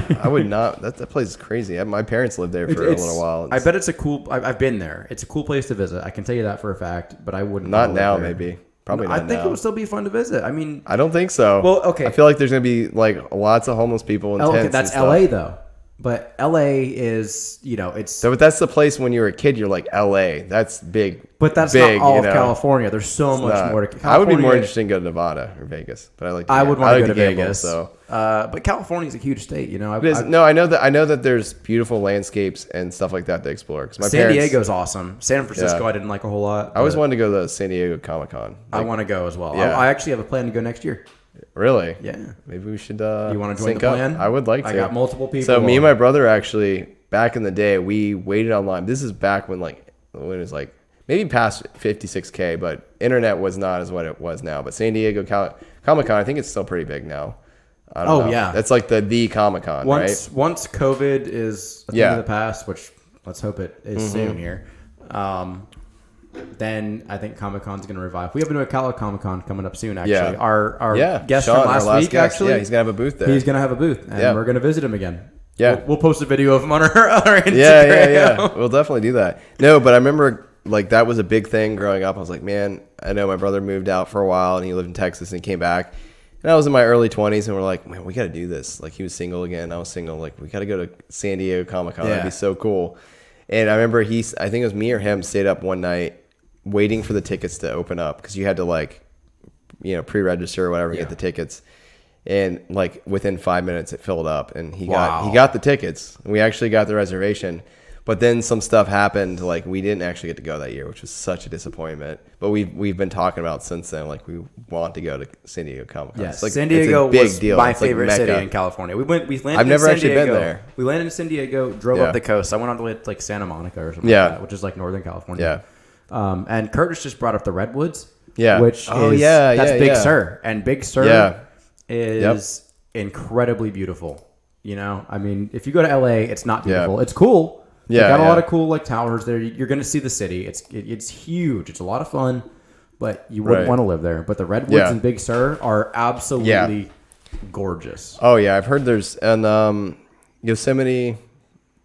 Yeah, I would not. That place is crazy. My parents lived there for a little while. I bet it's a cool. I've been there. It's a cool place to visit. I can tell you that for a fact. But I wouldn't. Not wanna now, live there. maybe. Probably not I think now. it would still be fun to visit. I mean, I don't think so. Well, okay. I feel like there's gonna be like lots of homeless people in tents. okay, that's and stuff. LA though. But LA is, it's. So, but that's the place when you were a kid. You're like LA. That's big. But that's big, not all you of know? California. There's so It's much not. more. To I would be more California- interested in going to Nevada or Vegas, but I would want to go to gamble, Vegas. So. But California's a huge state. No, I know that there's beautiful landscapes and stuff like that to explore. 'Cause my San parents, Diego's awesome. San Francisco, Yeah. I didn't like a whole lot. I always but wanted to go to the San Diego Comic Con. I want to go as well. Yeah. I actually have a plan to go next year. Really? Yeah. Maybe we should. You wanna join sync the up? plan? I would like to. I got multiple people So me and on. my brother actually back in the day we waited online. This is back when it was like maybe past 56K, but internet was not as what it was now. But San Diego Comic Con, I think it's still pretty big now. I don't know. Yeah. That's like the Comic Con, right? Once COVID is a thing of the past, which let's hope it is soon here. Then I think Comic Con's going to revive. We have a Cali Comic Con coming up soon. Actually, Yeah. our guest Sean, from our last week. guest, Actually, yeah, he's gonna have a booth there. He's going to have a booth, and Yeah. we're going to visit him again. Yeah. we'll post a video of him on our Instagram. Yeah. We'll definitely do that. No, but I remember like that was a big thing growing up. I was like, man, I know my brother moved out for a while and he lived in Texas and he came back. And I was in my early 20s and we're like, man, we got to do this. Like he was single again. I was single. Like we got to go to San Diego Comic Con. Yeah. That'd be so cool. And I remember I think it was me or him stayed up one night waiting for the tickets to open up because you had to pre-register or whatever to get the tickets. And like within 5 minutes it filled up and he got the tickets. We actually got the reservation. But then some stuff happened, like we didn't actually get to go that year, which was such a disappointment. But we've been talking about since then, like we want to go to San Diego Comic Con. Yes, It's like, San Diego it's a big was deal. my It's like favorite city Mecca. in California. We landed. I've never in San actually been Diego. there. We landed in San Diego, drove Yeah. up the coast. I went on to like Santa Monica or something Yeah. like that, which is like Northern California. Yeah. And Curtis just brought up the Redwoods. Yeah. Which Oh, is yeah, that's yeah, Big yeah. Sur, and Big Sur Yeah. is incredibly beautiful. I mean, if you go to LA, it's not beautiful. Yeah. It's cool. Yeah, They got a yeah. lot of cool like towers there. You're going to see the city. It's huge. It's a lot of fun, but you wouldn't Right. want to live there. But the Redwoods Yeah. and Big Sur are absolutely gorgeous. Oh yeah, I've heard there's Yosemite.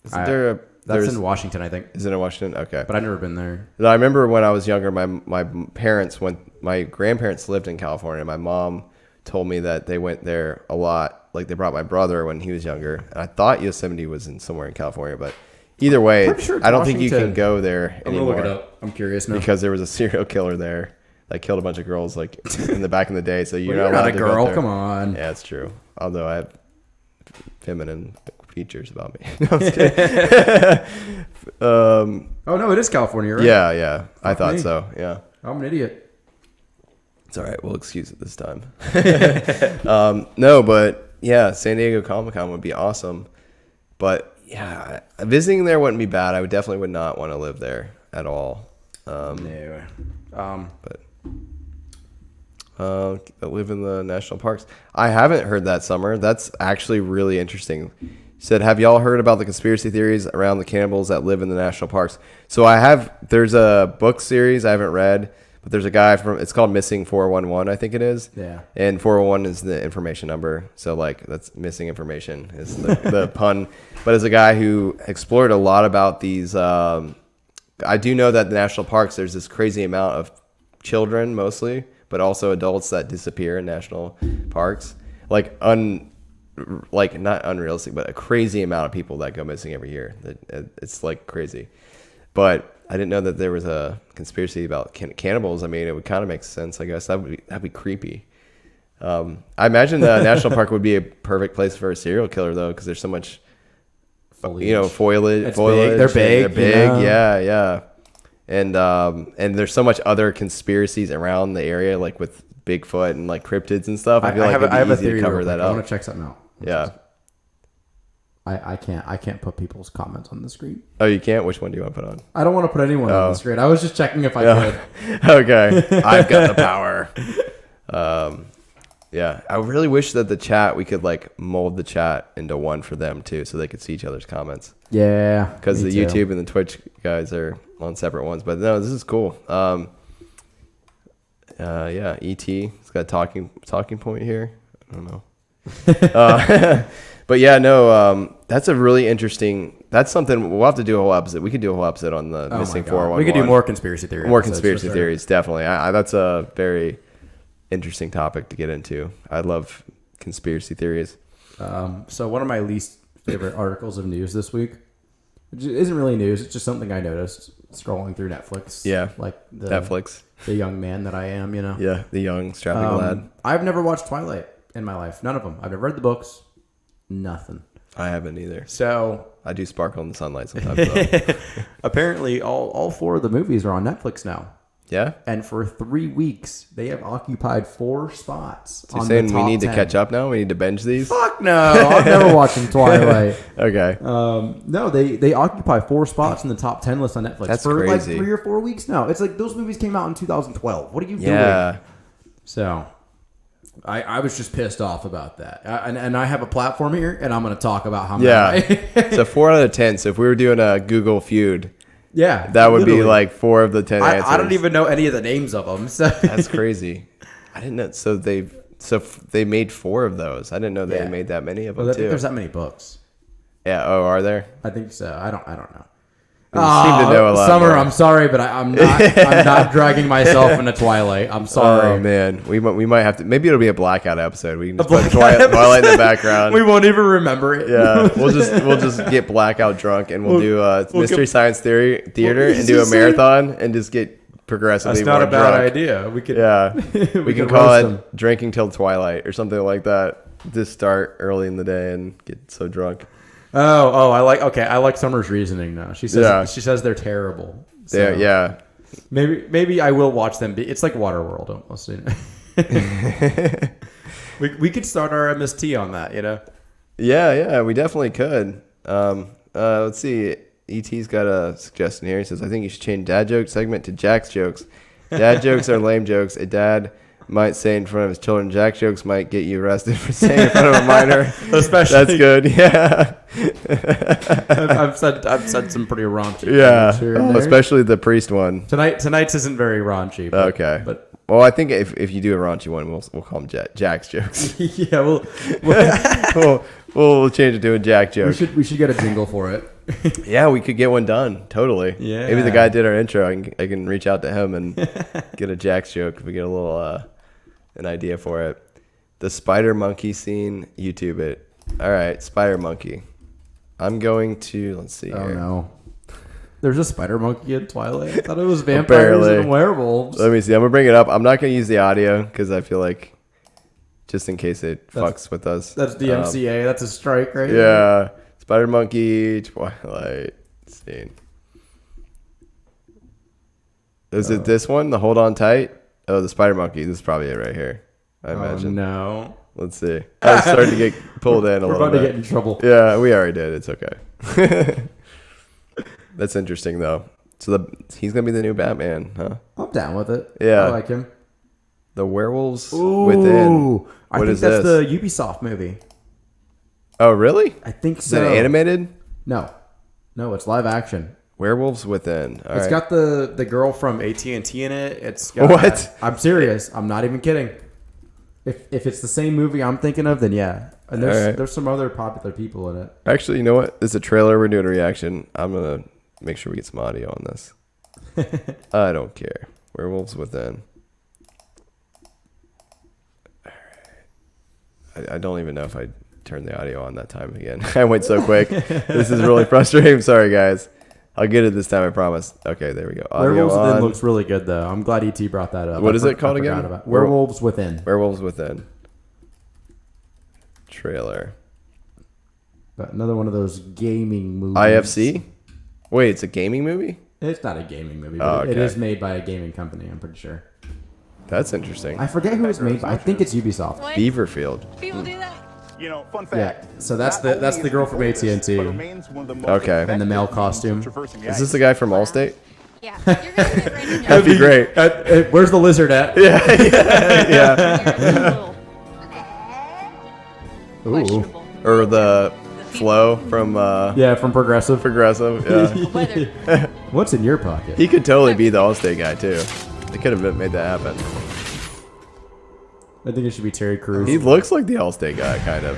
Isn't That's in Washington, I think. Is it in Washington? Okay. But I've never been there. No, I remember when I was younger, my parents my grandparents lived in California. My mom told me that they went there a lot. Like they brought my brother when he was younger. And I thought Yosemite was somewhere in California, but Either way, Pretty sure it's I don't think you Washington. can go there I'm anymore. gonna look it up. I'm curious now. Because there was a serial killer there that killed a bunch of girls like in the back in the day. So you're Well, not you're allowed not a to go girl. there. Come on. Yeah, it's true. Although I have feminine features about me. No, I'm just kidding. Oh no, it is California, right? Yeah. I thought me. so. Yeah. I'm an idiot. It's all right. We'll excuse it this time. No, but yeah, San Diego Comic-Con would be awesome. But yeah, visiting there wouldn't be bad. I would not want to live there at all. No. Live in the national parks. I haven't heard that, Summer. That's actually really interesting. She said, have y'all heard about the conspiracy theories around the cannibals that live in the national parks? So there's a book series I haven't read, but there's a guy it's called Missing 411, I think it is. Yeah. And 411 is the information number. So like that's missing information is the pun. But as a guy who explored a lot about these, I do know that the national parks, there's this crazy amount of children mostly, but also adults that disappear in national parks. Like not unrealistic, but a crazy amount of people that go missing every year. It's like crazy. But I didn't know that there was a conspiracy about cannibals. I mean, it would kind of make sense, I guess. That'd be creepy. I imagine the national park would be a perfect place for a serial killer, though, because there's so much, foliage. It's big. They're big. Yeah. And there's so much other conspiracies around the area, like with Bigfoot and like cryptids and stuff. I feel like it'd be easy to cover that I up. want to check something out. Yeah. I can't put people's comments on the screen. Oh, you can't? Which one do you want to put on? I don't want to put anyone on the screen. I was just checking if I could. Okay. I've got the power. Yeah. I really wish that the chat, we could like mold the chat into one for them too, so they could see each other's comments. Yeah. Because the YouTube and the Twitch guys are on separate ones. But no, this is cool. Yeah, E.T. It's got a talking point here. I don't know. But yeah, no, that's a really interesting. That's something we'll have to do a whole episode. We could do a whole episode on the missing 411. We could do more conspiracy theories. More conspiracy theories, definitely. That's a very interesting topic to get into. I love conspiracy theories. So one of my least favorite articles of news this week, which isn't really news, it's just something I noticed scrolling through Netflix. Yeah, like Netflix. The young man that I am, you know. Yeah, the young strapping lad. I've never watched Twilight in my life. None of them. I've never read the books. Nothing. I haven't either. So I do sparkle in the sunlight sometimes. Though. Apparently, all 4 of the movies are on Netflix now. Yeah. And for 3 weeks, they have occupied 4 spots. So you're saying we need to catch up now? We need to binge these? Fuck no! I'm never watching Twilight. Okay. No, they occupy 4 spots in the top 10 list on Netflix. That's for crazy. like 3 or 4 weeks now. It's like those movies came out in 2012. What are you doing? Yeah. So, I was just pissed off about that. And I have a platform here, and I'm going to talk about how many. Yeah. So 4 out of 10. So if we were doing a Google feud, yeah, that would literally be like 4 of the 10 answers. I don't even know any of the names of them. So that's crazy. I didn't know. So they made 4 of those. I didn't know they made that many of them I too. think there's that many books. Yeah. Oh, are there? I think so. I don't know. You seem to know a lot. Summer, more. I'm sorry, but I'm not dragging myself into Twilight. I'm sorry. Oh man, we might have to. Maybe it'll be a blackout episode. We can just put Twilight in the background. We won't even remember it. Yeah, we'll just get blackout drunk and we'll do Mystery Science Theater and do a marathon and just get progressively That's not more a bad drunk. idea. We could. Yeah, we can call roast it them. Drinking Till Twilight or something like that. Just start early in the day and get so drunk. Oh, I like Summer's reasoning now. She says they're terrible. So Yeah. Maybe I will watch them. It's like Waterworld almost. You know? we could start our MST on that. You know. Yeah, we definitely could. Let's see. ET's got a suggestion here. He says, I think you should change dad joke segment to Jack's jokes. Dad jokes are lame jokes. A dad might say in front of his children. Jack jokes might get you arrested for saying in front of a minor. Especially, that's good. Yeah. I've said some pretty raunchy. Yeah. Here and there. Especially the priest one. Tonight's isn't very raunchy. But, okay. But well, I think if you do a raunchy one, we'll call them Jack's jokes. Yeah. We'll change it to a Jack joke. We should get a jingle for it. Yeah, we could get one done. Totally. Yeah. Maybe the guy did our intro. I can reach out to him and get a Jack's joke if we get a little an idea for it. The spider monkey scene. YouTube it. All right, spider monkey. I'm going to, let's see Oh here. no. There's a spider monkey in Twilight. I thought it was vampires Apparently. and werewolves. Let me see. I'm going to bring it up. I'm not going to use the audio because I feel like just in case it fucks with us. That's DMCA. That's a strike, right? Yeah. Spider Monkey, Twilight scene. Is it this one? The Hold On Tight? Oh, the Spider Monkey. This is probably it right here. I imagine. No. Let's see. I was starting to get pulled in a We're little about bit. to get in trouble. Yeah, we already did. It's okay. That's interesting, though. So he's going to be the new Batman, huh? I'm down with it. Yeah. I like him. The Werewolves Within. I What think is that's this? the Ubisoft movie. Oh, really? I think Is so. it animated? No. No, it's live action. Werewolves Within. It's got the girl from AT&T in it. It's got, What? I'm serious. I'm not even kidding. If it's the same movie I'm thinking of, then yeah. And there's some other popular people in it. Actually, you know what? It's a trailer. We're doing a reaction. I'm going to make sure we get some audio on this. I don't care. Werewolves Within. All right. I don't even know if I turned the audio on that time again. I went so quick. This is really frustrating. Sorry, guys. I'll get it this time, I promise. Okay, there we go. Audio Werewolves on. Within looks really good, though. I'm glad ET brought that up. What is it called I forgot again? about it. Werewolves Within. Werewolves Within. Trailer. But another one of those gaming movies. IFC? Wait, it's a gaming movie? It's not a gaming movie, but it okay. is made by a gaming company, I'm pretty sure. That's interesting. I forget who it's made by. I think it's Ubisoft. Beaverfield. People do that. You know, fun Yeah. fact. So that's the girl from AT&T Okay. in the male costume. Is this the guy from Allstate? Yeah. You're gonna get right in That'd be great. Where's the lizard at? Ooh. Or the Flo from Yeah, from Progressive. Progressive. Yeah. What's in your pocket? He could totally be the Allstate guy too. They could have made that happen. I think it should be Terry Crews. He looks like the Allstate guy, kind of.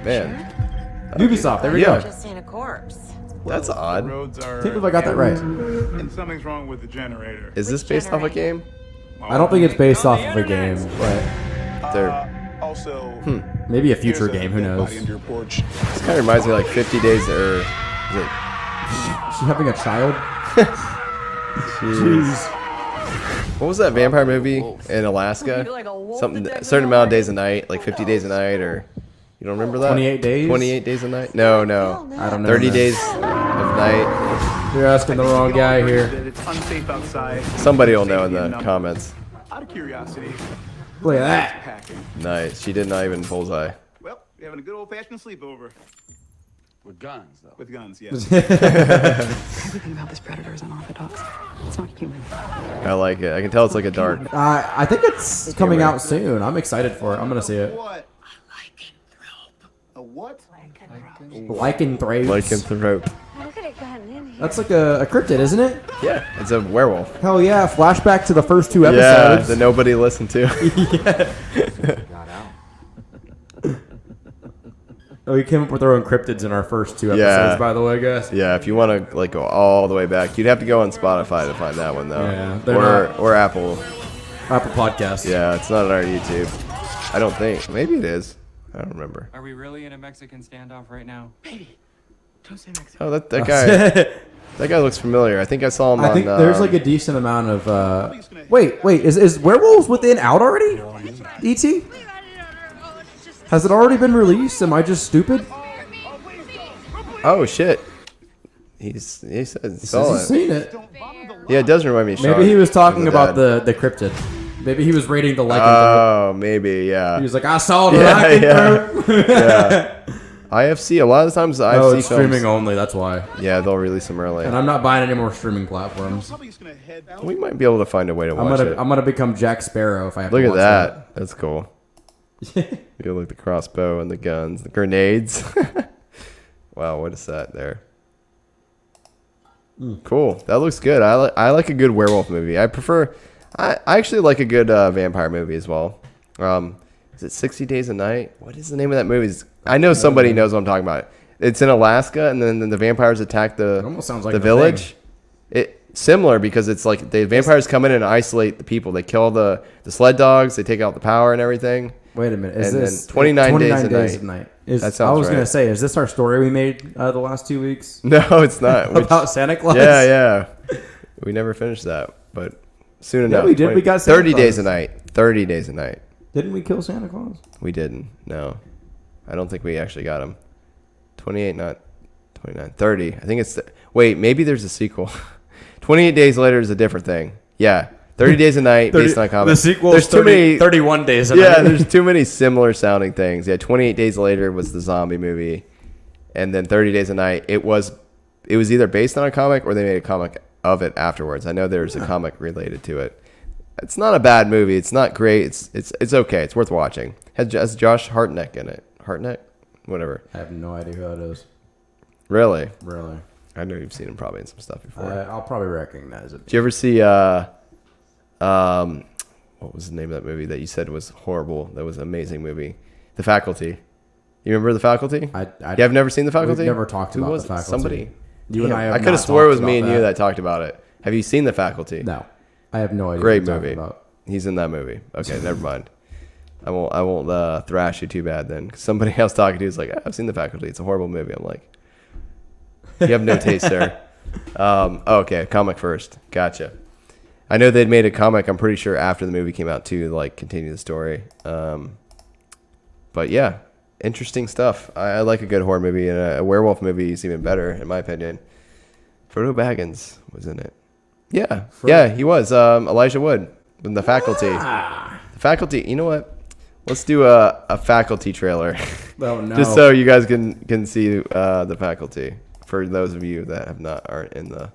Man, Ubisoft. There we Yeah. go. Just in a corpse. that's odd. Roads are I can't believe I got that right. and something's wrong with the generator. Is this based off a game? I don't think it's based off of a game, but They're, Also, maybe a future there's a game. Who dead knows? body under your porch. this kind of reminds me of like 50 Days or is it? Is she having a child? Jeez. What was that vampire movie in Alaska? Something, a certain amount of days a night, like 50 days a night, or you don't remember that? 28 days? 28 days a night? No. I don't know. 30 man. days of night. You're asking the wrong guy here. That it's unsafe outside. Somebody will know in the comments. Out of curiosity, Look at that. packing. Nice. She did not even bullseye. Well, we're having a good old-fashioned sleepover. With guns, though. With guns, yes. Everything about this predator is unorthodox. It's not human. I like it. I can tell it's like a dark. I think it's coming out soon. I'm excited for it. I'm gonna see it. What? A what? Lycanthrope. Lycanthrope. How could it gotten in here? That's like a cryptid, isn't it? Yeah, it's a werewolf. Hell yeah! Flashback to the first two Yeah, episodes. that nobody listened to. Oh, we came up with our own cryptids in our first two episodes, Yeah. by the way, guys. Yeah, if you want to like go all the way back, you'd have to go on Spotify to find that one though. Yeah, they're or Apple. Apple Podcasts. Yeah, it's not on our YouTube. I don't think. Maybe it is. I don't remember. Are we really in a Mexican standoff right now? Oh, that guy. That guy looks familiar. I think I saw him on. I think there's like a decent amount of. Wait, is Werewolves Within out already? ET? Has it already been released? Am I just stupid? Oh shit. He said he saw He's it. seen it. Yeah, it does remind me of Sean. Maybe he was talking the about dad. the cryptid. Maybe he was rating the lycanthrope. Oh, maybe, yeah. He was like, I saw the Yeah, lycanthrope. Yeah. IFC, a lot of times the IFC Oh, it's films, streaming only. That's why. yeah, they'll release them early. And I'm not buying any more streaming platforms. We might be able to find a way to watch it. I'm gonna become Jack Sparrow if I have Look to at watch that. That's cool. You got like the crossbow and the guns, the grenades. Wow, what is that there? Cool. That looks good. I like a good werewolf movie. I actually like a good vampire movie as well. Is it 60 Days a Night? What is the name of that movie? I know somebody knows what I'm talking about. It's in Alaska, and then the vampires attack It almost sounds like the The village. Similar because it's like the vampires come in and isolate the people. They kill the sled dogs. They take out the power and everything. Wait a minute. Is And this then 29 days a night? That sounds I was right. gonna say, is this our story we made the last 2 weeks? No, it's not. About Santa Claus? Yeah. We never finished that, but soon enough. we did. We got Santa 30 Claus. days a night. 30 days a night. Didn't we kill Santa Claus? We didn't. No. I don't think we actually got him. 28, not 29. 30. I think it's... wait, maybe there's a sequel. 28 Days Later is a different thing. Yeah. 30 Days a Night based on comics. The sequel there's is 31 Days a Night. Yeah, there's too many similar sounding things. Yeah, 28 Days Later was the zombie movie. And then 30 Days a Night, it was either based on a comic or they made a comic of it afterwards. I know there's a comic related to it. It's not a bad movie. It's not great. It's okay. It's worth watching. Has Josh Hartnett in it. Hartnett? Whatever. I have no idea who that is. Really? Really? I know you've seen him probably in some stuff before. I'll probably recognize it. Did you ever see what was the name of that movie that you said was horrible? That was an amazing movie. The Faculty. You remember The Faculty? You have never seen The Faculty? We've never talked Who about was The it? Faculty. Somebody. You and I have I could have not swore it was talked me and about you that. that talked about it. Have you seen The Faculty? No. I have no idea Great what you're movie. talking about. He's in that movie. Okay, never mind. I won't thrash you too bad then. 'Cause somebody else talking to you is like, I've seen The Faculty. It's a horrible movie. I'm like, you have no taste there. Okay, comic first. Gotcha. I know they'd made a comic, I'm pretty sure, after the movie came out too, to like continue the story. But yeah, interesting stuff. I like a good horror movie, and a werewolf movie is even better, in my opinion. Frodo Baggins was in it. Yeah, yeah, he was. Elijah Wood in The Faculty. The Faculty. You know what? Let's do a Faculty trailer. Oh, no. Just so you guys can see The Faculty. For those of you that aren't in the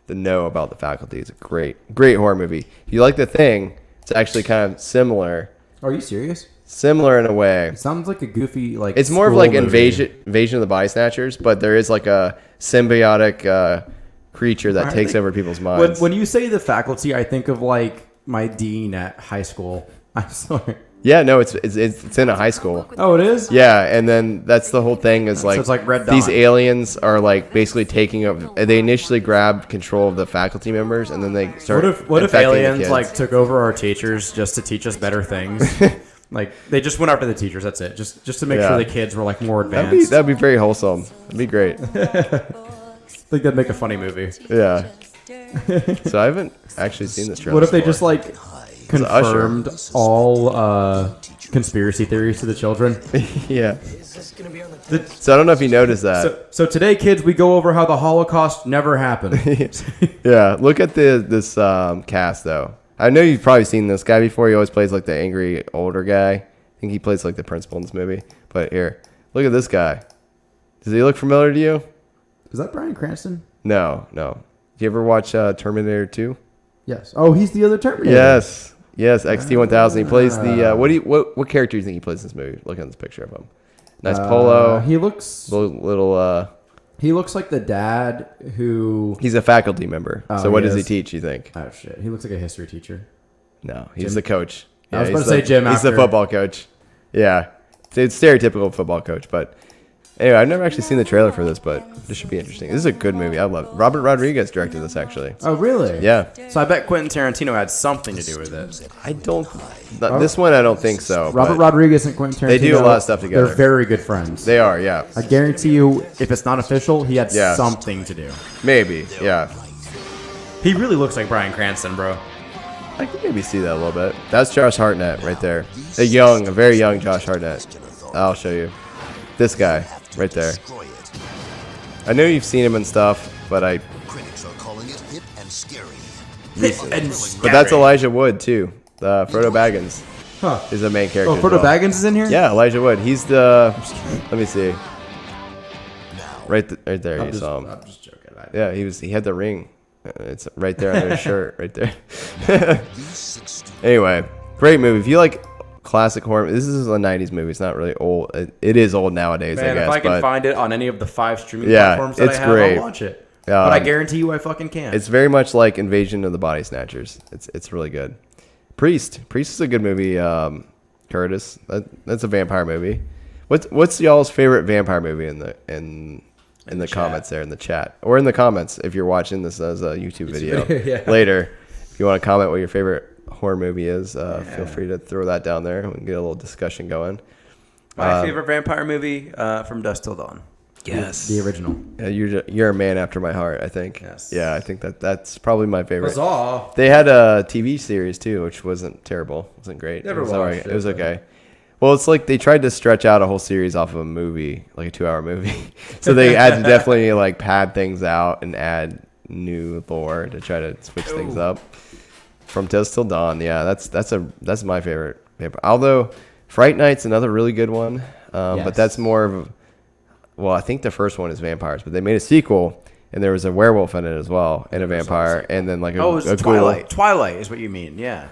know about The Faculty, it's a great horror movie. If you like The Thing, it's actually kind of similar. Are you serious? Similar in a way. It sounds like a goofy It's more of like movie. Invasion of the Body Snatchers, but there is like a symbiotic creature that takes over people's minds. When you say The Faculty, I think of like my dean at high school. I'm sorry. Yeah, no, it's in a high school. Oh, it is? Yeah, and then that's the whole thing is like, So it's like Red these Dawn. aliens are like basically taking over. They initially grab control of the faculty members, and then they start. What if infecting the aliens kids. like took over our teachers just to teach us better things? Like they just went after the teachers. That's it. Just to make Yeah. sure the kids were like more advanced. That'd be very wholesome. That'd be great. I think that'd make a funny movie. Yeah. So I haven't actually seen this trailer. What if they before. just like confirmed all conspiracy theories to the children? Yeah. So I don't know if you noticed that. So today, kids, we go over how the Holocaust never happened. Yeah. Look at this cast though. I know you've probably seen this guy before. He always plays like the angry older guy. I think he plays like the principal in this movie. But here, look at this guy. Does he look familiar to you? Is that Bryan Cranston? No. Did you ever watch Terminator 2? Yes. Oh, he's the other Terminator. Yes, XT-1000. He plays the what character do you think he plays in this movie? Look at this picture of him. Nice polo. He looks little. He looks like the dad who. He's a faculty member. Oh, so what he does he is? teach? You think? Oh shit! He looks like a history teacher. No, he's the coach. I was he's about to say gym He's the after. football coach. Yeah, it's stereotypical football coach. But anyway, I've never actually seen the trailer for this, but this should be interesting. This is a good movie. I love it. Robert Rodriguez directed this actually. Oh really? Yeah. So I bet Quentin Tarantino had something to do with it. I don't. This one I don't think so. Robert but Rodriguez and Quentin Tarantino. They do a lot of stuff together. They're very good friends. They are. Yeah. I guarantee you, if it's not official, he had Yeah. something to do. Maybe. Yeah. He really looks like Bryan Cranston, bro. I can maybe see that a little bit. That's Josh Hartnett right there. A very young Josh Hartnett. I'll show you. This guy right there. I know you've seen him and stuff, but Critics are calling it hip and scary. But that's Elijah Wood too. Frodo Baggins is the main character. Oh, as Frodo well. Baggins is in here. Yeah, Elijah Wood. He's the. Let me see. Right there, you saw him. I'm just joking. Yeah, he had the ring. It's right there under his shirt, right there. Anyway, great movie. If you like classic horror, this is a '90s movie. It's not really old. It is old nowadays, Man, I guess. if I can but find it on any of the 5 streaming Yeah, platforms that it's I have, great. I'll watch it. But I guarantee you I fucking can. it's very much like Invasion of the Body Snatchers. It's really good. Priest is a good movie. Curtis, that's a vampire movie. What's y'all's favorite vampire movie in the comments there in the chat or in the comments if you're watching this as a YouTube video Yeah. later? If you want to comment what your favorite horror movie is, feel free to throw that down there and get a little discussion going. My favorite vampire movie from Dusk Till Dawn. Yes, The original. Yeah, you're a man after my heart. I think. Yes. Yeah, I think that's probably my favorite. Huzzah. They had a TV series too, which wasn't terrible. Wasn't great. Never it was watched alright. it, It was but- okay. Well, it's like they tried to stretch out a whole series off of a movie, like a 2-hour movie. So they had to definitely like pad things out and add new lore to try to switch things up. From Dusk Till Dawn, yeah, that's my favorite. Although Fright Night's another really good one, but that's more of, well, I think the first one is vampires, but they made a sequel and there was a werewolf in it as well, and a vampire, and then like a it's a Twilight. ghoul. Twilight is what you mean, yeah.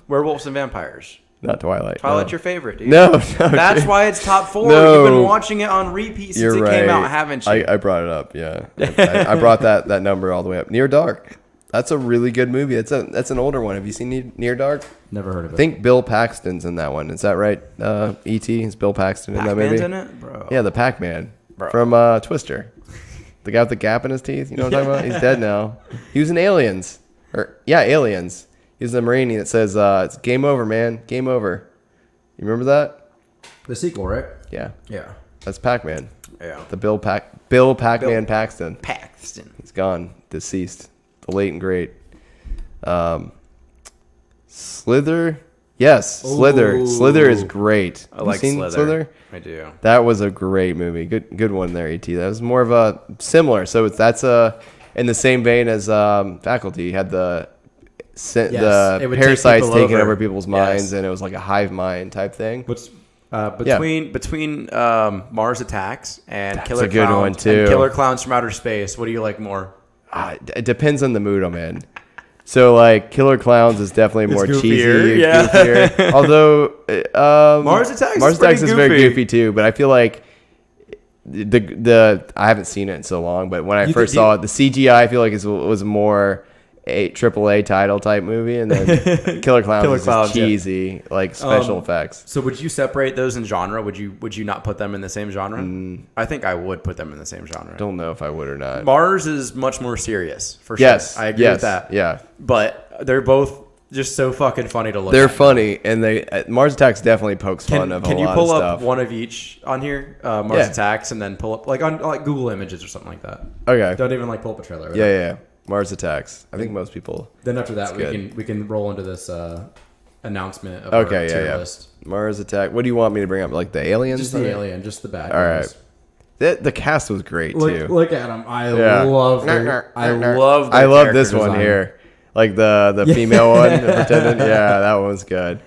Werewolves and vampires. Not Twilight. Twilight's no. your favorite, dude. No, That's why it's top 4. No. You've been watching it on repeat since it came out, haven't you? I brought it up, yeah. I brought that number all the way up. Near Dark. That's a really good movie. That's an older one. Have you seen Near Dark? Never heard of it. I think Bill Paxton's in that one. Is that right? E.T. is Bill Paxton in that movie? Pac-Man's in it? Bro. Yeah, the Pac-Man Bro. from Twister. The guy with the gap in his teeth. You know what I'm talking about? He's dead now. He was in Aliens. Aliens. He was a Marine that says, it's game over, man. Game over. You remember that? The sequel, right? Yeah. Yeah. That's Pac-Man. Yeah. The Bill Pac-Man Paxton. Paxton. He's gone. Deceased. The late and great. Slither. Yes, Slither. Ooh. Slither is great. I like seen Slither. I do. That was a great movie. Good one there, E.T. That was more of a similar. So that's in the same vein as Faculty. You had the It would take parasites people taking over. over people's minds, Yes. and it was like a hive mind type thing. What's Between Mars Attacks and Killer a good Clowns one, too. and Killer Clowns from Outer Space, what do you like more? It depends on the mood I'm in. So like Killer Clowns is definitely more goofier, cheesy, yeah. goofier. Although Mars Attacks is very goofy too. But I feel like the I haven't seen it in so long. But when I first saw it, the CGI I feel like was more a AAA title type movie, and then Killer Clowns is just cheesy, like special effects. So would you separate those in genre? Would you not put them in the same genre? I think I would put them in the same genre. Don't know if I would or not. Mars is much more serious, for sure. Yes, I agree with that. Yeah, but they're both just so fucking funny to look they're at. funny, and Mars Attacks definitely pokes fun of a lot of stuff. Can you pull up one of each on here, Mars Attacks, and then pull up like on like Google Images or something like that? Okay. Don't even like pull up a trailer. Yeah. Mars Attacks. I think most people. Then after that, we can roll into this announcement of our tier list. Mars Attack. What do you want me to bring up? Like the aliens? Just the alien, just the bad guys. All right. The cast was great too. Look at him. I love this one here. Like the female one, the pretendant. Yeah, that one was good.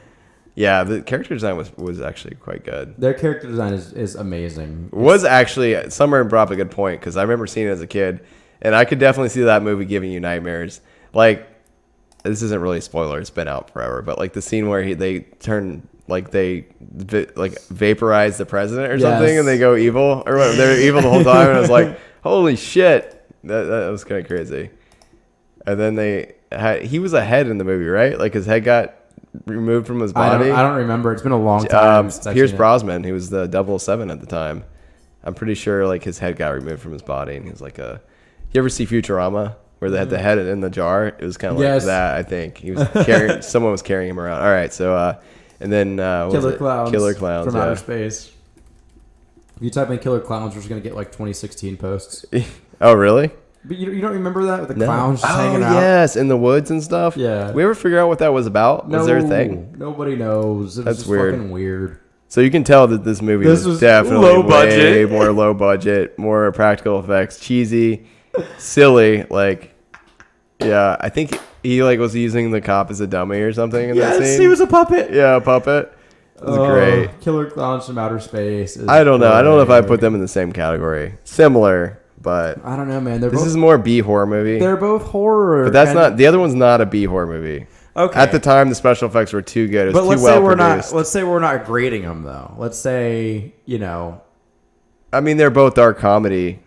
Yeah, the character design was actually quite good. Their character design is amazing. Summer brought up a good point because I remember seeing it as a kid. And I could definitely see that movie giving you nightmares. Like, this isn't really a spoiler; it's been out forever. But like the scene where they turn, like they vaporize the president or something, and they go evil, or what, they're evil the whole time. And I was like, holy shit, that was kind of crazy. And then he was a head in the movie, right? Like his head got removed from his body. I don't remember. It's been a long time. Pierce Brosnan, he was the 007 at the time. I'm pretty sure like his head got removed from his body, and he was like a. You ever see Futurama where they had the head in the jar? It was kind of like that. I think he was carrying. Someone was carrying him around. All right, so and then Killer Clowns from Outer Space. If you type in Killer Clowns, we're just gonna get like 2016 posts. Oh really? But you don't remember that with the clowns just hanging out? Oh yes, in the woods and stuff. Yeah. We ever figure out what that was about? Was there a thing? Nobody knows. It was just fucking weird. So you can tell that this movie was definitely low budget, more low budget, more practical effects, cheesy. Silly, like, yeah, I think he like was using the cop as a dummy or something in that scene. Yes, he was a puppet. Yeah, a puppet. It was great. Killer Clowns from Outer Space. I don't know. I don't know if I put them in the same category. Similar, but I don't know, man. This is more B horror movie. They're both horror, but that's not the other one's not a B horror movie. Okay. At the time, the special effects were too good. It was too well produced. Let's say we're not grading them though. Let's say I mean, they're both dark comedy.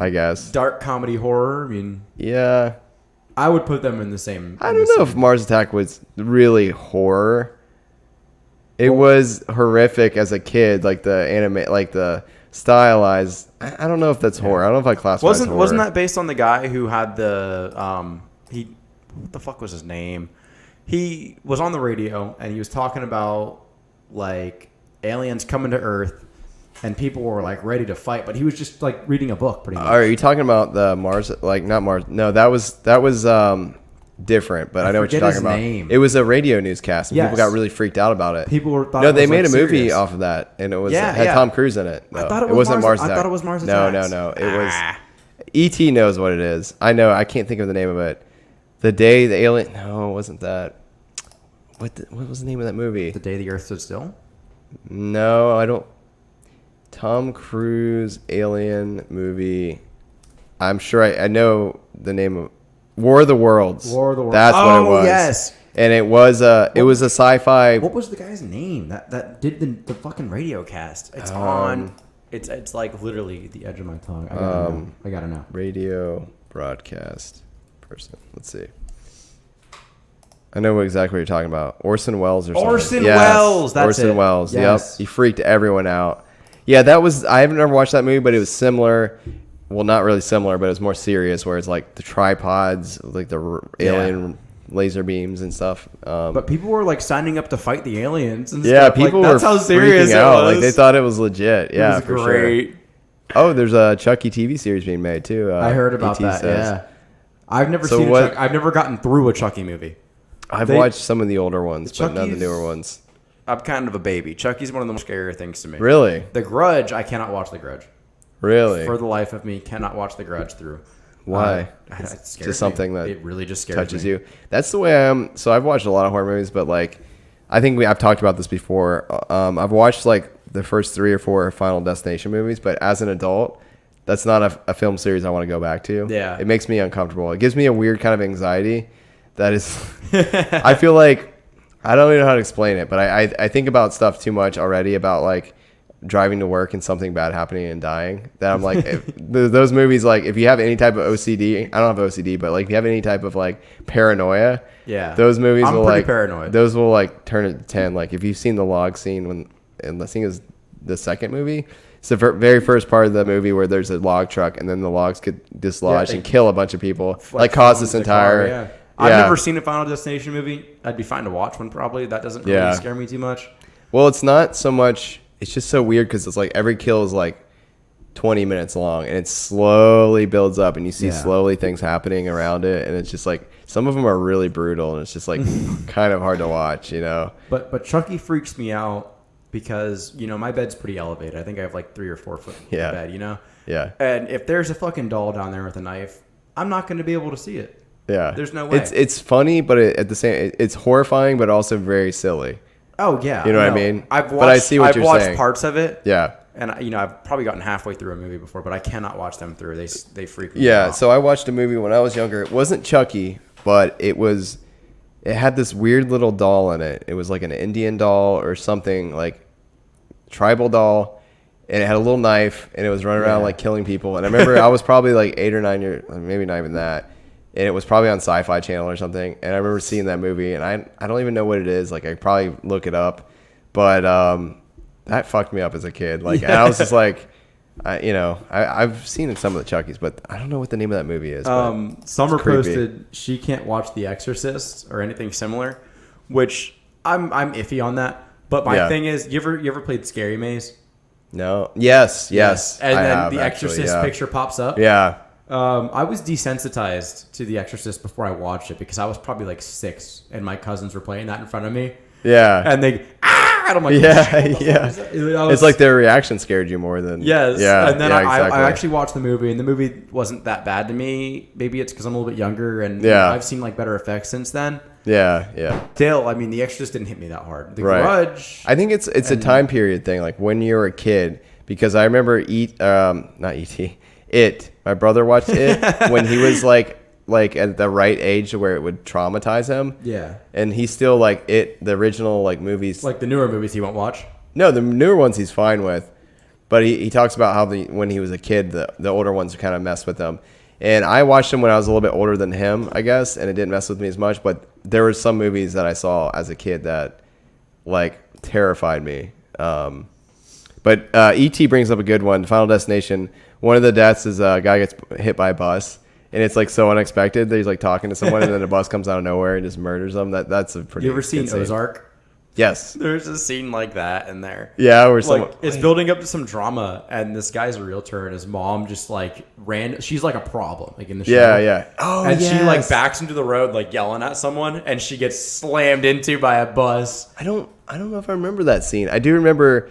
I guess. Dark comedy horror. I mean, yeah. I would put them in the same. I don't know if Mars Attack was really horror. It was horrific as a kid, like the anime, like the stylized. I don't know if that's horror. I don't know if I classify it as horror. Wasn't that based on the guy who had the what the fuck was his name? He was on the radio and he was talking about like aliens coming to Earth, and people were like ready to fight, but he was just like reading a book pretty much. Are you talking about the Mars? Like not Mars? No, that was different. But I know what you're talking about. Name. It was a radio newscast, and Yes. people got really freaked out about it. People were no, they made like a movie serious. off of that, and it was Yeah, had yeah. Tom Cruise in it. No, I thought it wasn't Mars. Mars. I thought it was Mars No, Attacks. no. It was. E.T. knows what it is. I know. I can't think of the name of it. The Day the Alien. No, it wasn't that. What was the name of that movie? The Day the Earth Stood Still? No, I don't. Tom Cruise alien movie. I'm sure I know the name of War of the Worlds. War of the Worlds. That's what it was. Yes. And it was a sci-fi. What was the guy's name that did the fucking radio cast? It's on. It's like literally the edge of my tongue. I gotta know. Radio broadcast person. Let's see. I know exactly what you're talking about. Orson Welles or something. Orson Welles. That's Orson it. Welles. Yes. Yep. He freaked everyone out. Yeah, that was. I haven't never watched that movie, but it was similar. Well, not really similar, but it was more serious. Where it's like the tripods, like the alien laser beams and stuff. But people were like signing up to fight the aliens. And Yeah, stuff. people like, that's were how serious freaking it out. was. Like they thought it was legit. Yeah, it was for great. sure. Oh, there's a Chucky TV series being made too. I heard about ET that. says. Yeah, I've never So seen. what- I've never gotten through a Chucky movie. I've watched some of the older ones, but none of the Chucky's- newer ones. I'm kind of a baby. Chucky's one of the most scarier things to me. Really? The Grudge, I cannot watch The Grudge. Really? For the life of me, cannot watch The Grudge through. Why? It It's scares just something me. that It really just scares touches me. you. That's the way I am. So I've watched a lot of horror movies, but like, I think I've talked about this before. I've watched like the first 3 or 4 Final Destination movies, but as an adult, that's not a film series I want to go back to. Yeah. It makes me uncomfortable. It gives me a weird kind of anxiety that is, I feel like, I don't even know how to explain it, but I think about stuff too much already about like driving to work and something bad happening and dying, that I'm like, those movies, like if you have any type of OCD, I don't have OCD, but like if you have any type of like paranoia, Yeah. those movies I'm will pretty like, paranoid. those will like turn it to 10. Like if you've seen the log scene and I think it's the second movie, it's the very first part of the movie where there's a log truck and then the logs get dislodged and kill a bunch of people, like cause this entire. Yeah. I've never seen a Final Destination movie. I'd be fine to watch one probably. That doesn't really scare me too much. Well, it's not so much. It's just so weird because it's like every kill is like 20 minutes long and it slowly builds up and you see slowly things happening around it. And it's just like some of them are really brutal and it's just like kind of hard to watch, you know? But Chucky freaks me out because, you know, my bed's pretty elevated. I think I have like 3 or 4 foot bed, you know? Yeah. And if there's a fucking doll down there with a knife, I'm not going to be able to see it. Yeah. There's no way. It's funny, but at the same, it's horrifying, but also very silly. Oh yeah, you know what I mean. I've watched, but I see what I've you're watched saying. parts of it. Yeah, and you know I've probably gotten halfway through a movie before, but I cannot watch them through. They freak me out. Yeah, so I watched a movie when I was younger. It wasn't Chucky, but it had this weird little doll in it. It was like an Indian doll or something, like tribal doll, and it had a little knife and it was running around like killing people. And I remember I was probably like 8 or 9 years, maybe not even that. And it was probably on Sci-Fi Channel or something. And I remember seeing that movie, and I don't even know what it is. Like I could probably look it up, but that fucked me up as a kid. Like and I was just like, I've seen some of the Chuckies, but I don't know what the name of that movie is. Summer posted she can't watch The Exorcist or anything similar, which I'm iffy on that. But my thing is, you ever played Scary Maze? No. Yes. And then The Exorcist picture pops up. Yeah. I was desensitized to The Exorcist before I watched it because I was probably like 6 and my cousins were playing that in front of me. Yeah. And they, and I'm like, It's like their reaction scared you more than. Yes. Yeah. And then exactly. I actually watched the movie and the movie wasn't that bad to me. Maybe it's because I'm a little bit younger and I've seen like better effects since then. Yeah. Still, I mean, The Exorcist didn't hit me that hard. The Grudge. I think it's a time period thing, like when you're a kid, because I remember It. My brother watched It when he was like at the right age where it would traumatize him. Yeah. And he's still like the original like movies. Like the newer movies he won't watch? No, the newer ones he's fine with. But he talks about how when he was a kid, the older ones kind of messed with him. And I watched them when I was a little bit older than him, I guess, and it didn't mess with me as much. But there were some movies that I saw as a kid that like terrified me. But E.T. brings up a good one. Final Destination. One of the deaths is a guy gets hit by a bus, and it's like so unexpected that he's like talking to someone, and then a bus comes out of nowhere and just murders them. That's a pretty. You ever seen insane. Ozark? Yes. There's a scene like that in there. Yeah, where like it's building up to some drama, and this guy's a realtor, and his mom just like she's like a problem, like in the show. Yeah. Oh, and she like backs into the road, like yelling at someone, and she gets slammed into by a bus. I don't know if I remember that scene. I do remember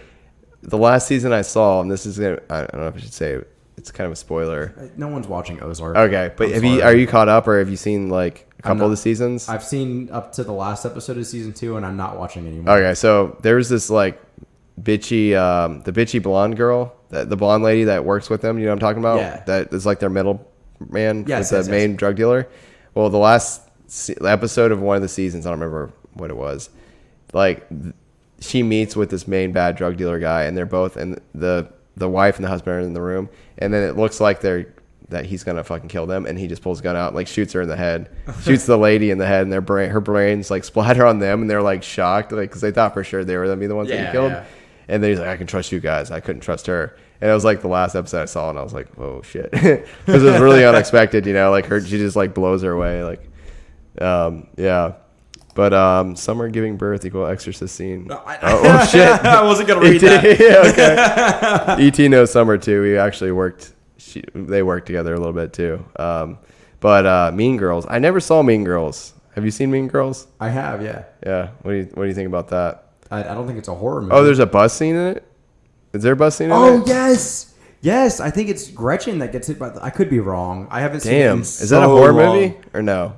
the last season I saw, and this is I don't know if I should say it. It's kind of a spoiler. No one's watching Ozark. Okay, but are you caught up, or have you seen like a couple of the seasons? I've seen up to the last episode of season 2, and I'm not watching anymore. Okay, so there's this like bitchy, the bitchy blonde girl, the blonde lady that works with them. You know what I'm talking about? Yeah. That is like their middle man Yes, with the main drug dealer. Well, the last episode of one of the seasons, I don't remember what it was. Like she meets with this main bad drug dealer guy, and they're both and the wife and the husband are in the room, and then it looks like that he's gonna fucking kill them, and he just pulls a gun out and like shoots her in the head, shoots the lady in the head, and her brains like splatter on them, and they're like shocked, like because they thought for sure they were gonna be the ones that he killed. Yeah. And then he's like, I can trust you guys. I couldn't trust her. And it was like the last episode I saw, and I was like, whoa, shit, because it was really unexpected, you know, like she just like blows her away, like, yeah. But Summer giving birth equal Exorcist scene. Oh shit! I wasn't gonna read that. Yeah, okay. ET knows Summer too. We actually worked. They worked together a little bit too. But Mean Girls. I never saw Mean Girls. Have you seen Mean Girls? I have. Yeah. Yeah. What do you think about that? I don't think it's a horror movie. Oh, there's a bus scene in it. Is there a bus scene in it? Oh yes. I think it's Gretchen that gets hit by. I could be wrong. I haven't seen. Damn. It is that a horror movie or no?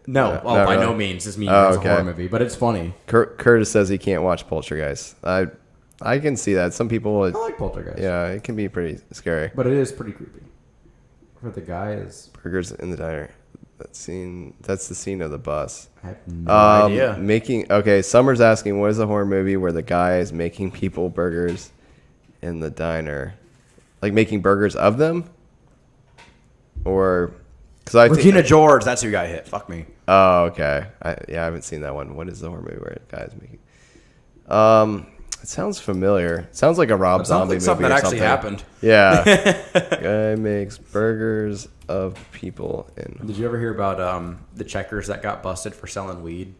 No, by no means. This means it's a horror movie, but it's funny. Curtis says he can't watch Poltergeist. I can see that. Some people. I like Poltergeist. Yeah, it can be pretty scary. But it is pretty creepy. For the guy is burgers in the diner. That scene. That's the scene of the bus. I have no idea. Summer's asking, what is a horror movie where the guy is making people burgers in the diner, like making burgers of them, or? Regina George, that's who got hit. Fuck me. Oh, okay. I haven't seen that one. What is the horror movie where the guy's making? It sounds familiar. It sounds like a Rob Zombie movie. Something that actually happened. Yeah. Guy makes burgers of people in. Did you ever hear about the Checkers that got busted for selling weed?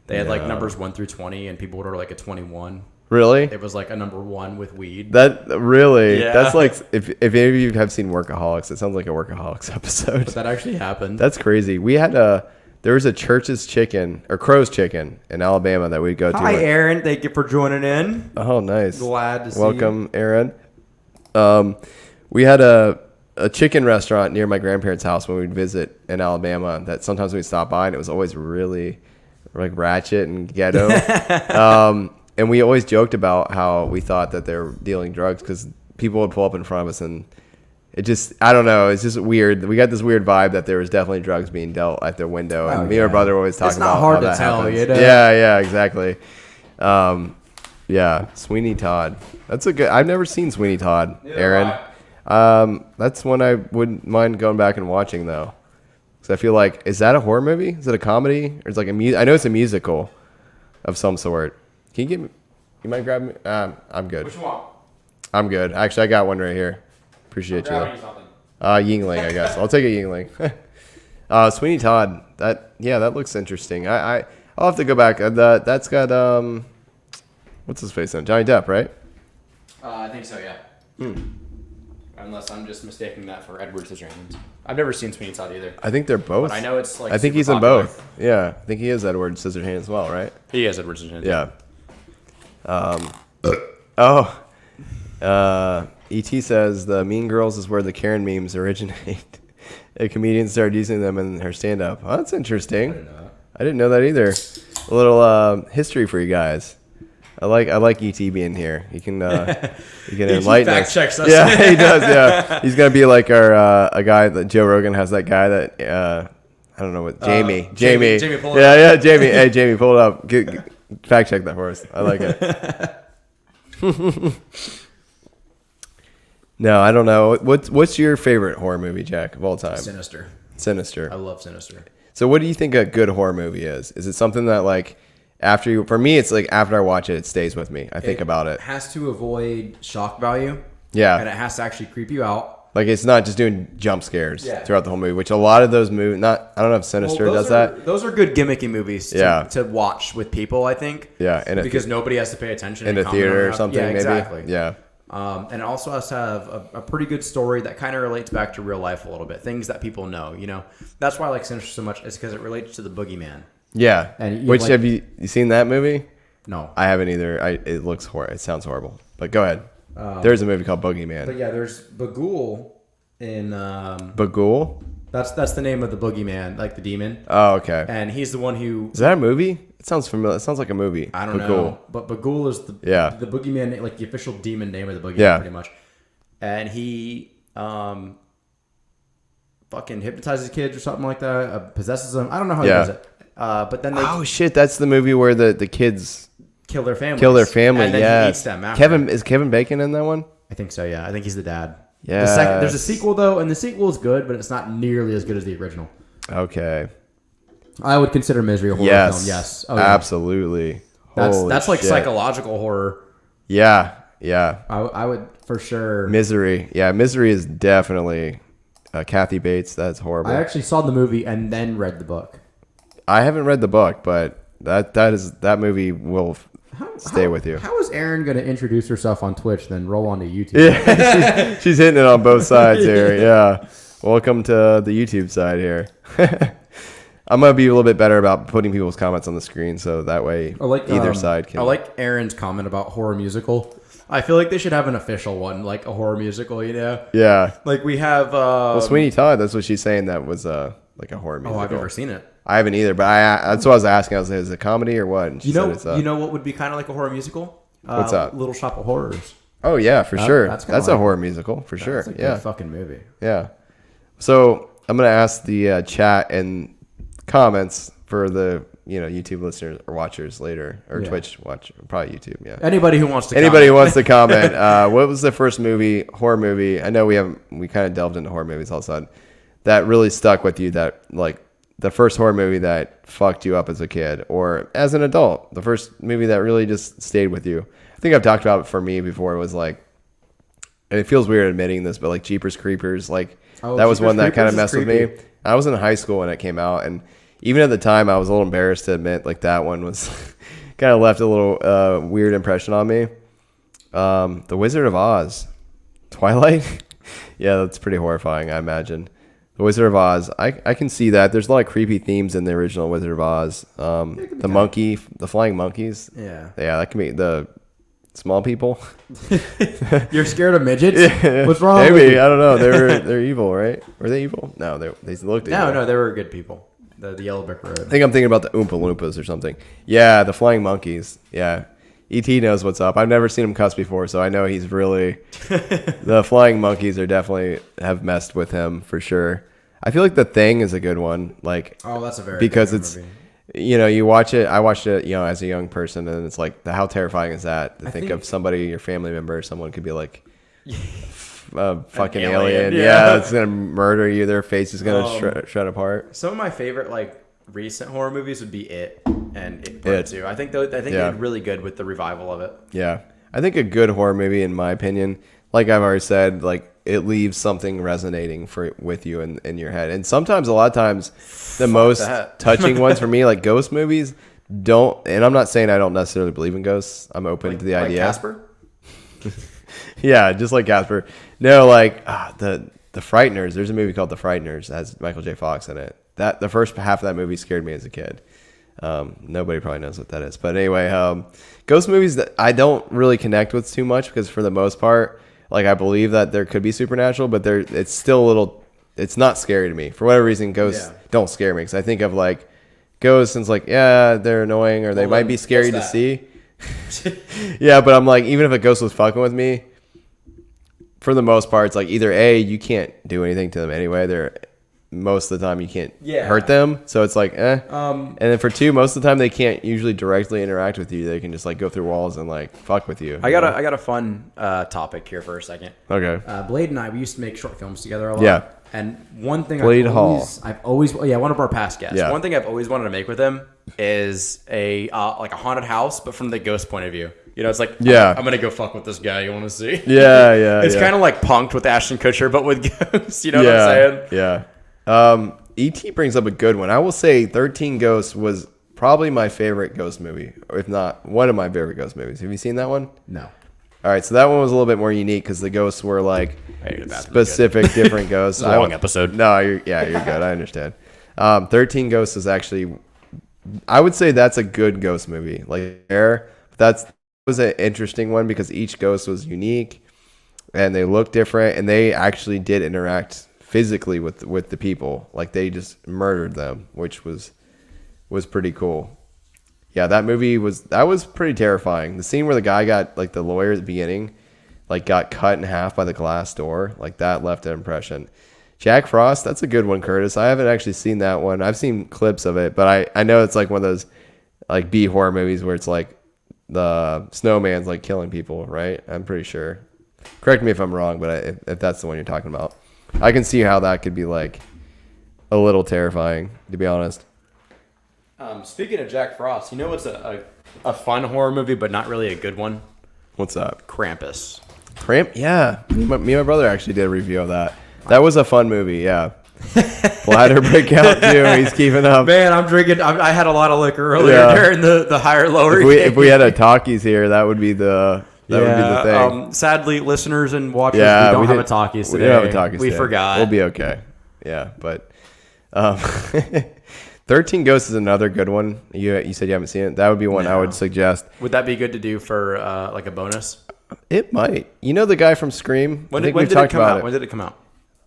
They had like numbers 1 through 20, and people would order like a 21. Really? It was like a number 1 with weed. That really? Yeah. That's like if any of you have seen Workaholics, it sounds like a Workaholics episode. But that actually happened. That's crazy. We had there was a Church's Chicken or Crow's Chicken in Alabama that we'd go to. Hi, Aaron. Thank you for joining in. Oh, nice. Glad to see Welcome, Aaron. We had a chicken restaurant near my grandparents' house when we'd visit in Alabama that sometimes we'd stop by, and it was always really like ratchet and ghetto. And we always joked about how we thought that they were dealing drugs because people would pull up in front of us, and it just, I don't know, it's just weird. We got this weird vibe that there was definitely drugs being dealt at their window, and me and my brother were always talking about how that happens. You know? Yeah, exactly. Yeah, Sweeney Todd. That's a good. I've never seen Sweeney Todd, Aaron. That's one I wouldn't mind going back and watching though, because I feel like, is that a horror movie? Is it a comedy? Or it's like I know it's a musical of some sort. Can you give me? You might grab me. I'm good. What you want? I'm good. Actually, I got one right here. Appreciate you. Yingling, I guess. I'll take a Yingling. Sweeney Todd. That looks interesting. I'll have to go back. That's got what's his face on? Johnny Depp, right? I think so. Yeah. Unless I'm just mistaking that for Edward Scissorhands. I've never seen Sweeney Todd either. I think they're both. But I know it's like. I think he's popular. in both. Yeah, I think he is Edward Scissorhands as well, right? He is Edward Scissorhands. Yeah. E.T. says the Mean Girls is where the Karen memes originate. A comedian started using them in her stand-up. Oh, that's interesting. I didn't know that either. A little history for you guys. I like E.T. being here. He can enlighten us. Checks us. Yeah, he does. Yeah, he's gonna be like our a guy that Joe Rogan has. That guy that I don't know what Jamie. Jamie, pull it up. Yeah, Jamie. Hey, Jamie, pull it up. Fact check that for us. I like it. No, I don't know. What's your favorite horror movie, Jack, of all time? Sinister. I love Sinister. So what do you think a good horror movie is? Is it something that like for me, it's like after I watch it, it stays with me. I think about it. It has to avoid shock value. Yeah. And it has to actually creep you out. Like it's not just doing jump scares Yeah. throughout the whole movie, which a lot of those movies, I don't know if Sinister does that. Those are good gimmicky movies to watch with people, I think. Yeah. Because nobody has to pay attention. In a theater or something, yeah, maybe. Exactly. Yeah. And it also has to have a pretty good story that kind of relates back to real life a little bit. Things that people know, you know. That's why I like Sinister so much, is because it relates to the boogeyman. Yeah. And which, have you seen that movie? No. I haven't either. It looks horrible. It sounds horrible. But go ahead. There's a movie called Boogeyman. But yeah, there's Bagul in... Bagul? That's the name of the boogeyman, like the demon. Oh, okay. And he's the one who... Is that a movie? It sounds familiar. It sounds like a movie. I don't know. But Bagul is the boogeyman, like the official demon name of the boogeyman, pretty much. And he fucking hypnotizes kids or something like that, possesses them. I don't know how he does it. But then they... Oh, shit. That's the movie where the kids... kill their family. And then he eats them after. Is Kevin Bacon in that one? I think so, yeah. I think he's the dad. Yeah. There's a sequel, though, and the sequel is good, but it's not nearly as good as the original. Okay. I would consider Misery a horror film, yes. Oh, yeah. Absolutely. That's like psychological horror. Yeah, yeah. I would, for sure. Misery. Yeah, Misery is definitely... Kathy Bates, that's horrible. I actually saw the movie and then read the book. I haven't read the book, but that movie will... stay with you. How is Erin going to introduce herself on Twitch, then roll onto YouTube? Yeah, she's hitting it on both sides here. Yeah. Welcome to the YouTube side here. I'm going to be a little bit better about putting people's comments on the screen, so that way either side can... I like Erin's comment about horror musical. I feel like they should have an official one, like a horror musical, you know? Yeah. Like we have... well, Sweeney Todd, that's what she's saying, that was like a horror musical. Oh, I've never seen it. I haven't either, but that's what I was asking. I was like, is it a comedy or what? And she said it's you know what would be kind of like a horror musical? What's that? Little Shop of Horrors. Oh, yeah, for sure. That's a horror musical, for sure. That's a good fucking movie. Yeah. So I'm going to ask the chat and comments for the YouTube listeners or watchers later, or Twitch watch, probably YouTube. Yeah. Anybody who wants to comment. What was the first horror movie? I know we kind of delved into horror movies all of a sudden that really stuck with you, that like the first horror movie that fucked you up as a kid or as an adult, the first movie that really just stayed with you. I think I've talked about it for me before. It was like, and it feels weird admitting this, but like Jeepers Creepers, like that was one that kind of messed with me. I was in high school when it came out, and even at the time I was a little embarrassed to admit like that one was kind of left a little weird impression on me. The Wizard of Oz, Twilight. Yeah, that's pretty horrifying, I imagine. The Wizard of Oz, I can see that. There's a lot of creepy themes in the original Wizard of Oz. The flying monkeys. Yeah. Yeah, that can be the small people. You're scared of midgets? Yeah. What's wrong Maybe, with you? I don't know. They're evil, right? Were they evil? No, they looked evil. No, they were good people. The Yellow Brick Road. I think I'm thinking about the Oompa Loompas or something. Yeah, the flying monkeys. Yeah. E.T. knows what's up. I've never seen him cuss before, so I know he's really... The flying monkeys have messed with him for sure. I feel like The Thing is a good one. Like, that's a very because good it's movie. You watch it. I watched it, as a young person, and it's like, how terrifying is that? To think of somebody, your family member, someone could be like a fucking alien. Yeah, it's gonna murder you. Their face is gonna shred apart. Some of my favorite recent horror movies would be It and It Part 2. I think they did really good with the revival of it. Yeah, I think a good horror movie, in my opinion, like I've already said, like it leaves something resonating with you in your head. And sometimes, a lot of times, the most touching ones for me, like ghost movies, don't. And I'm not saying I don't necessarily believe in ghosts. I'm open to the idea. Like Casper? Yeah, just like Casper. No, like the Frighteners. There's a movie called The Frighteners that has Michael J. Fox in it. That the first half of that movie scared me as a kid. Nobody probably knows what that is, but anyway, ghost movies that I don't really connect with too much, because for the most part, like I believe that there could be supernatural, but it's still a little. It's not scary to me for whatever reason. Ghosts don't scare me, because I think of like ghosts and it's like, yeah, they're annoying, or they might be scary to see. Yeah, but I'm like, even if a ghost was fucking with me, for the most part, it's like either A, you can't do anything to them anyway. They're most of the time you can't hurt them, so it's like and then for two, most of the time they can't usually directly interact with you. They can just like go through walls and like fuck with you. I got a fun topic here for a second. Okay. Blade and I, we used to make short films together a lot. Yeah. And one thing Blade I've always one of our past guests. Yeah. One thing I've always wanted to make with him is a like a haunted house, but from the ghost point of view. You know, it's like, Yeah. I'm gonna go fuck with this guy. You want to see? Yeah. It's kind of like Punk'd with Ashton Kutcher, but with ghosts. You know what I'm saying? Yeah. E.T. brings up a good one. I will say 13 Ghosts was probably my favorite ghost movie, or if not one of my favorite ghost movies. Have you seen that one? No. All right, so that one was a little bit more unique because the ghosts were like specific different ghosts. It's a long episode. No, you're good. I understand. 13 Ghosts is actually, I would say that's a good ghost movie. Like that was an interesting one because each ghost was unique and they looked different and they actually did interact physically with the people. Like they just murdered them, which was pretty cool. Yeah, that movie was pretty terrifying. The scene where the guy got, like, the lawyer at the beginning, like, got cut in half by the glass door, like, that left an impression. Jack Frost, that's a good one, Curtis. I haven't actually seen that one. I've seen clips of it, but I know it's like one of those, like, B horror movies where it's like the snowman's like killing people, right? I'm pretty sure. Correct me if I'm wrong, but if that's the one you're talking about, I can see how that could be like a little terrifying, to be honest. Speaking of Jack Frost, you know what's a fun horror movie, but not really a good one? What's that? Krampus. Yeah. Me and my brother actually did a review of that. That was a fun movie, yeah. Bladder breakout too. He's keeping up. Man, I'm drinking. I had a lot of liquor earlier during the higher lower. If we had a talkies here, that would be the thing. Sadly, listeners and watchers, we don't have a talkies today. We don't have a talkies We today. forgot. We'll be okay. Yeah, but 13 Ghosts is another good one. You said you haven't seen it. That would be one I would suggest. Would that be good to do for like a bonus? It might. You know the guy from Scream? When did it come out? When did it come out?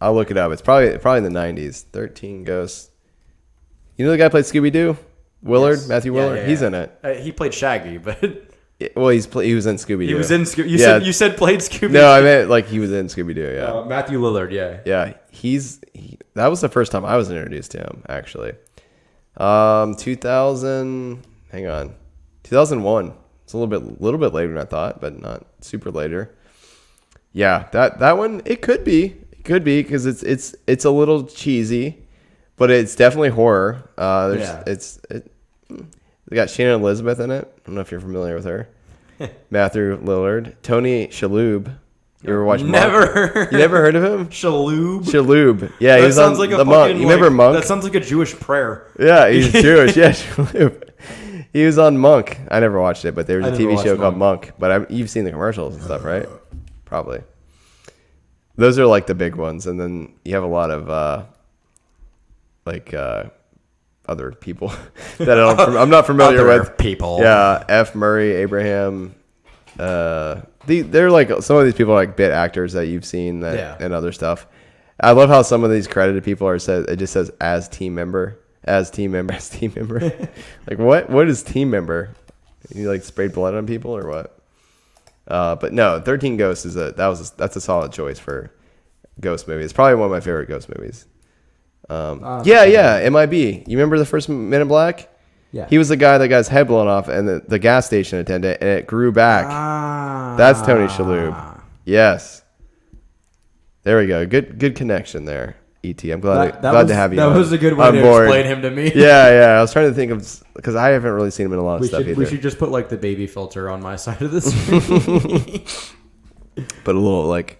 I'll look it up. It's probably in the 90s. 13 Ghosts. You know the guy who played Scooby-Doo? Willard? Yes. Matthew Willard? Yeah. He's in it. He played Shaggy, but... Well, he was in Scooby-Doo. He was in Scooby-Doo. You said played Scooby-Doo. No, I meant like he was in Scooby-Doo, yeah. Matthew Lillard, yeah. Yeah, that was the first time I was introduced to him, actually. 2001. It's a little bit later than I thought, but not super later. Yeah, that one, it could be because it's a little cheesy, but it's definitely horror. They got Shannon Elizabeth in it. I don't know if you're familiar with her. Matthew Lillard, Tony Shalhoub. You ever watched Monk? You never heard of him? Shalhoub. Yeah, he was on like the Monk. You remember Monk? That sounds like a Jewish prayer. Yeah, he's Jewish. Yeah, Shalhoub. He was on Monk. I never watched it, but there was a TV show called Monk. But you've seen the commercials and stuff, right? Probably. Those are like the big ones, and then you have a lot of other people that I'm not familiar with. People. Yeah, F. Murray Abraham. They're like some of these people are like bit actors that you've seen and other stuff. I love how some of these credited people are said. It just says as team member. Like what is team member? You like sprayed blood on people or what? But no, 13 Ghosts that's a solid choice for ghost movie. It's probably one of my favorite ghost movies. MIB. You remember the first Men in Black? Yeah. He was the guy that got his head blown off and the gas station attendant, and it grew back. That's Tony Shalhoub. Yes. There we go. Good connection there, E.T. I'm glad to have you. That was a good way to explain him to me. Yeah. I was trying to think of, because I haven't really seen him in a lot of stuff either. We should just put like the baby filter on my side of the screen. Put a little like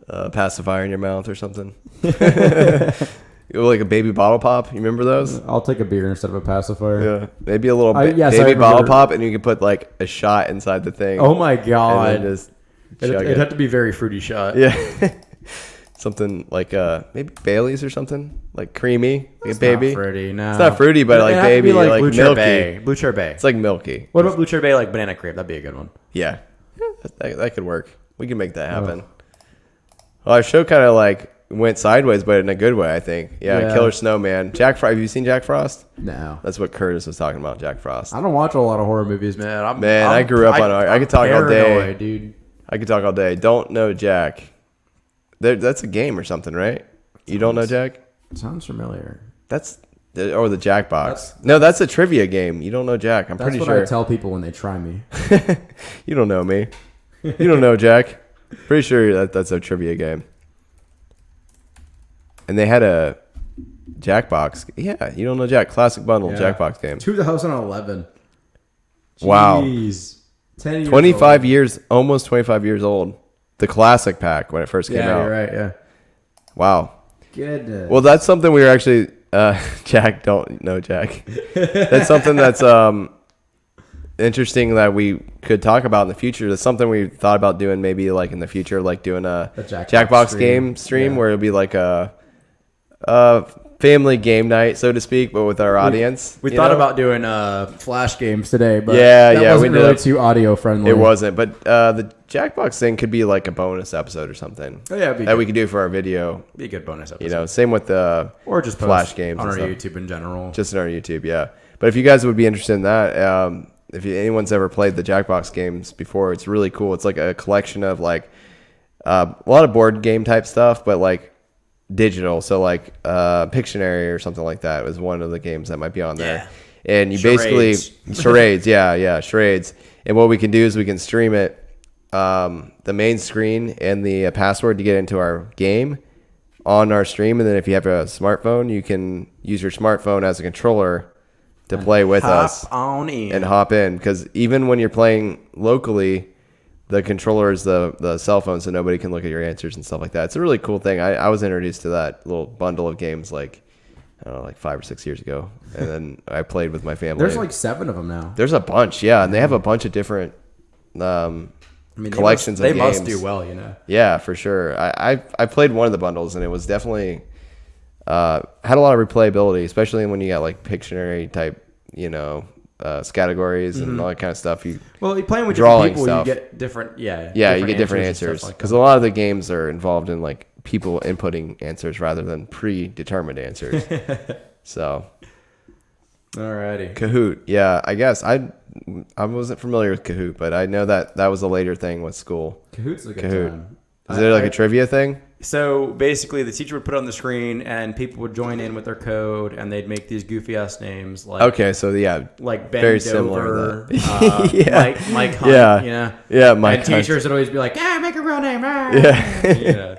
pacifier in your mouth or something. Like a baby bottle pop. You remember those? I'll take a beer instead of a pacifier. Yeah, maybe a little baby bottle pop, and you can put like a shot inside the thing. Oh my god! It'd have to be very fruity shot. Yeah, something like maybe Bailey's or something like creamy, like a baby. Not fruity, no. It's not fruity, but like baby, like Blue milky. Blue Cherry. It's like milky. What about Blue Cherry like banana cream? That'd be a good one. Yeah, that could work. We can make that happen. Well, our show kind of like went sideways, but in a good way, I think. Yeah. Killer Snowman. Jack Frost. Have you seen Jack Frost? No. That's what Curtis was talking about, Jack Frost. I don't watch a lot of horror movies, man. I grew up on it. I could talk all day. Dude. I could talk all day. Don't know Jack. That's a game or something, right? You don't know Jack? Sounds familiar. Or the Jackbox. No, that's a trivia game. You don't know Jack. I'm pretty sure. That's what I tell people when they try me. You don't know me. You don't know Jack. Pretty sure that's a trivia game. And they had Jackbox. Yeah, you don't know Classic bundle Jackbox game. 2011. Wow. Jeez. 10 years 25 old. years, almost 25 years old. The classic pack when it first came out. Yeah, you're right. Yeah. Wow. Goodness. Well, that's something we were actually Jack. Don't know Jack. That's something that's interesting that we could talk about in the future. That's something we thought about doing maybe like in the future, like doing a Jackbox game stream where it'd be like a family game night, so to speak, but with our audience. We thought about doing Flash games today, but that wasn't really too audio friendly. It wasn't, but the Jackbox thing could be like a bonus episode or something. Oh, yeah, that we could do for our video. Be a good bonus episode. You know, same with the or just Flash games on our stuff. YouTube in general. Just in our YouTube, yeah. But if you guys would be interested in that, if anyone's ever played the Jackbox games before, it's really cool. It's like a collection of like a lot of board game type stuff, but like digital. So like Pictionary or something like that was one of the games that might be on there. And you Charades. basically charades, charades. And what we can do is we can stream it, the main screen and the password to get into our game on our stream. And then if you have a smartphone, you can use your smartphone as a controller to play with us and hop in, because even when you're playing locally, the controller is the cell phone, so nobody can look at your answers and stuff like that. It's a really cool thing. I was introduced to that little bundle of games like, I don't know, like 5 or 6 years ago, and then I played with my family. There's like 7 of them now. There's a bunch, yeah, and they have a bunch of different collections of games. They must do well, you know. Yeah, for sure. I played one of the bundles, and it was definitely had a lot of replayability, especially when you got like Pictionary type, you know, categories and all that kind of stuff. You playing with different people, you get different, you get different answers, because a lot of the games are involved in like people inputting answers rather than predetermined answers. So, alrighty, Kahoot. Yeah, I guess I wasn't familiar with Kahoot, but I know that was a later thing with school. Kahoot's a good time. Is there like a trivia thing? So basically, the teacher would put it on the screen, and people would join in with their code, and they'd make these goofy ass names like like Ben very Dover, similar. Mike Hunt, Mike and Hunt. teachers would always be like, make a real name, and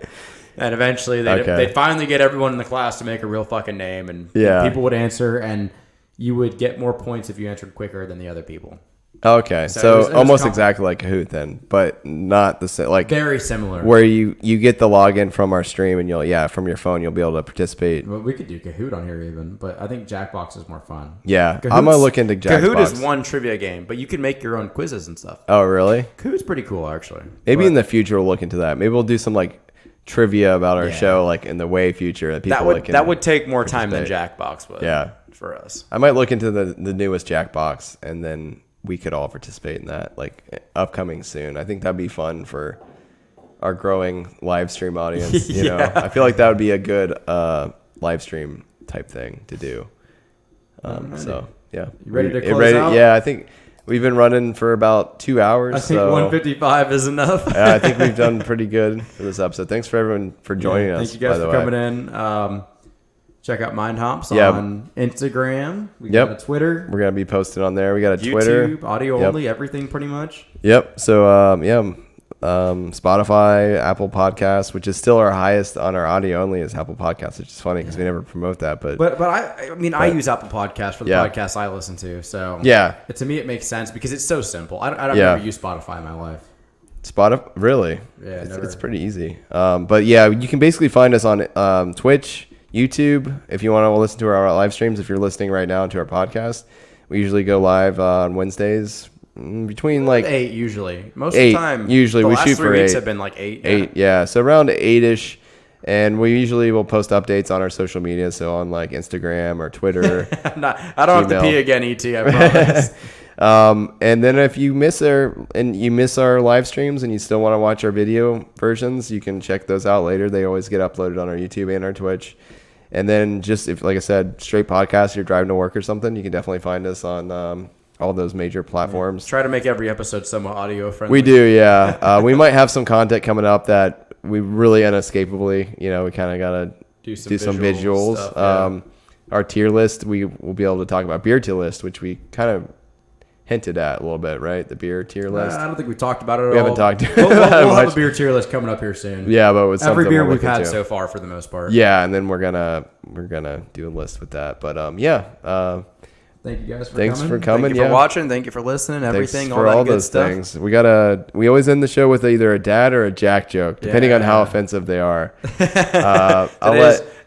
eventually they'd finally get everyone in the class to make a real fucking name, and people would answer, and you would get more points if you answered quicker than the other people. Okay, so it was almost exactly like Kahoot then, but not the same. Like very similar. Where you get the login from our stream, and from your phone you'll be able to participate. Well, we could do Kahoot on here even, but I think Jackbox is more fun. Yeah, I'm gonna look into Jackbox. Kahoot is one trivia game, but you can make your own quizzes and stuff. Oh, really? Kahoot's pretty cool, actually. Maybe in the future we'll look into that. Maybe we'll do some like trivia about our show, like in the way future that people that would take more time than Jackbox would. Yeah, for us. I might look into the newest Jackbox, and then we could all participate in that, like upcoming soon. I think that'd be fun for our growing live stream audience. You know, I feel like that would be a good live stream type thing to do. So yeah, you ready to close out? Yeah, I think we've been running for about 2 hours. I think 155 is enough. I think we've done pretty good for this episode. Thanks for everyone for joining us. Thank you guys for coming in. Check out Mind Hops on Instagram. We got a Twitter. We're gonna be posted on there. We got a YouTube, Twitter, audio only, everything pretty much. Yep. So Spotify, Apple Podcasts, which is still our highest on our audio only, is Apple Podcasts, which is funny because we never promote that. But I use Apple Podcasts for the podcasts I listen to. So to me it makes sense because it's so simple. I've never used Spotify in my life. Spotify, really? Yeah, it's pretty easy. But yeah, you can basically find us on Twitch, YouTube, if you want to listen to our live streams. If you're listening right now to our podcast, we usually go live on Wednesdays between like 8 usually. Most of the time. Usually we shoot for 8. The last 3 weeks have been like 8. 8, yeah. So around 8ish, and we usually will post updates on our social media, so on like Instagram or Twitter. I don't have to pee again, ET. I promise. And then if you miss our live streams and you still want to watch our video versions, you can check those out later. They always get uploaded on our YouTube and our Twitch. And then just if, like I said, straight podcast, you're driving to work or something, you can definitely find us on all those major platforms. Try to make every episode somewhat audio friendly. We do, yeah. We might have some content coming up that we really inescapably, we kind of got to do some visuals. Stuff, our tier list, we will be able to talk about beer tier list, which we kind of hinted at a little bit, right? The beer tier list. I don't think we talked about it at all. We haven't talked We'll have a much. beer tier list coming up here soon. Yeah, but with every something beer we're we've looking had to. so far for the most part. Yeah, and then we're gonna do a list with that. But thank you guys for thanks coming. for coming. Thank you for watching. Thank you for listening. Everything, Thanks for all that good those stuff. things. We always end the show with either a dad or a Jack joke, depending on how offensive they are.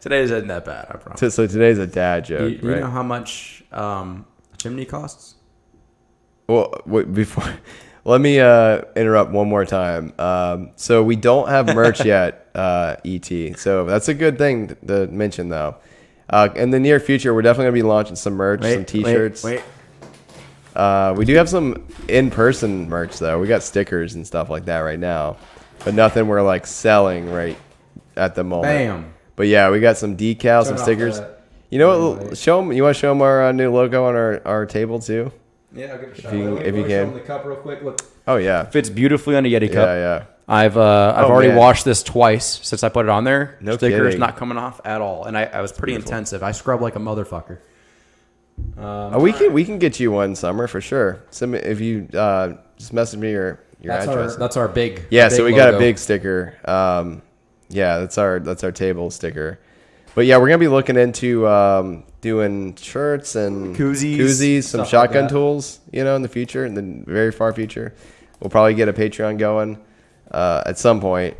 Today's isn't that bad, I promise. So today's a dad joke. Do you know how much a chimney costs? Well, before, let me interrupt one more time. So we don't have merch yet, ET. So that's a good thing to mention, though. In the near future, we're definitely gonna be launching some merch, some T-shirts. Wait. We do have some in-person merch, though. We got stickers and stuff like that right now, but nothing we're like selling right at the moment. Bam. But yeah, we got some decals, some stickers. You know what? Show them. You want to show them our new logo on our table too? Yeah, I'll give it a shot. If you Show can. them the cup real quick. Look. Oh yeah, Fits beautifully on a Yeti cup. Yeah. I've already man. washed this twice since I put it on there. No Stickers kidding. not coming off at all, and I was pretty intensive. I scrub like a motherfucker. We can get you one, Summer, for sure. If you just message me your address. That's our big. Yeah, our big so we got a logo. big sticker. Yeah, that's our table sticker. But yeah, we're gonna be looking into doing shirts and koozies, some stuff shotgun like that. tools, in the future, in the very far future. We'll probably get a Patreon going at some point.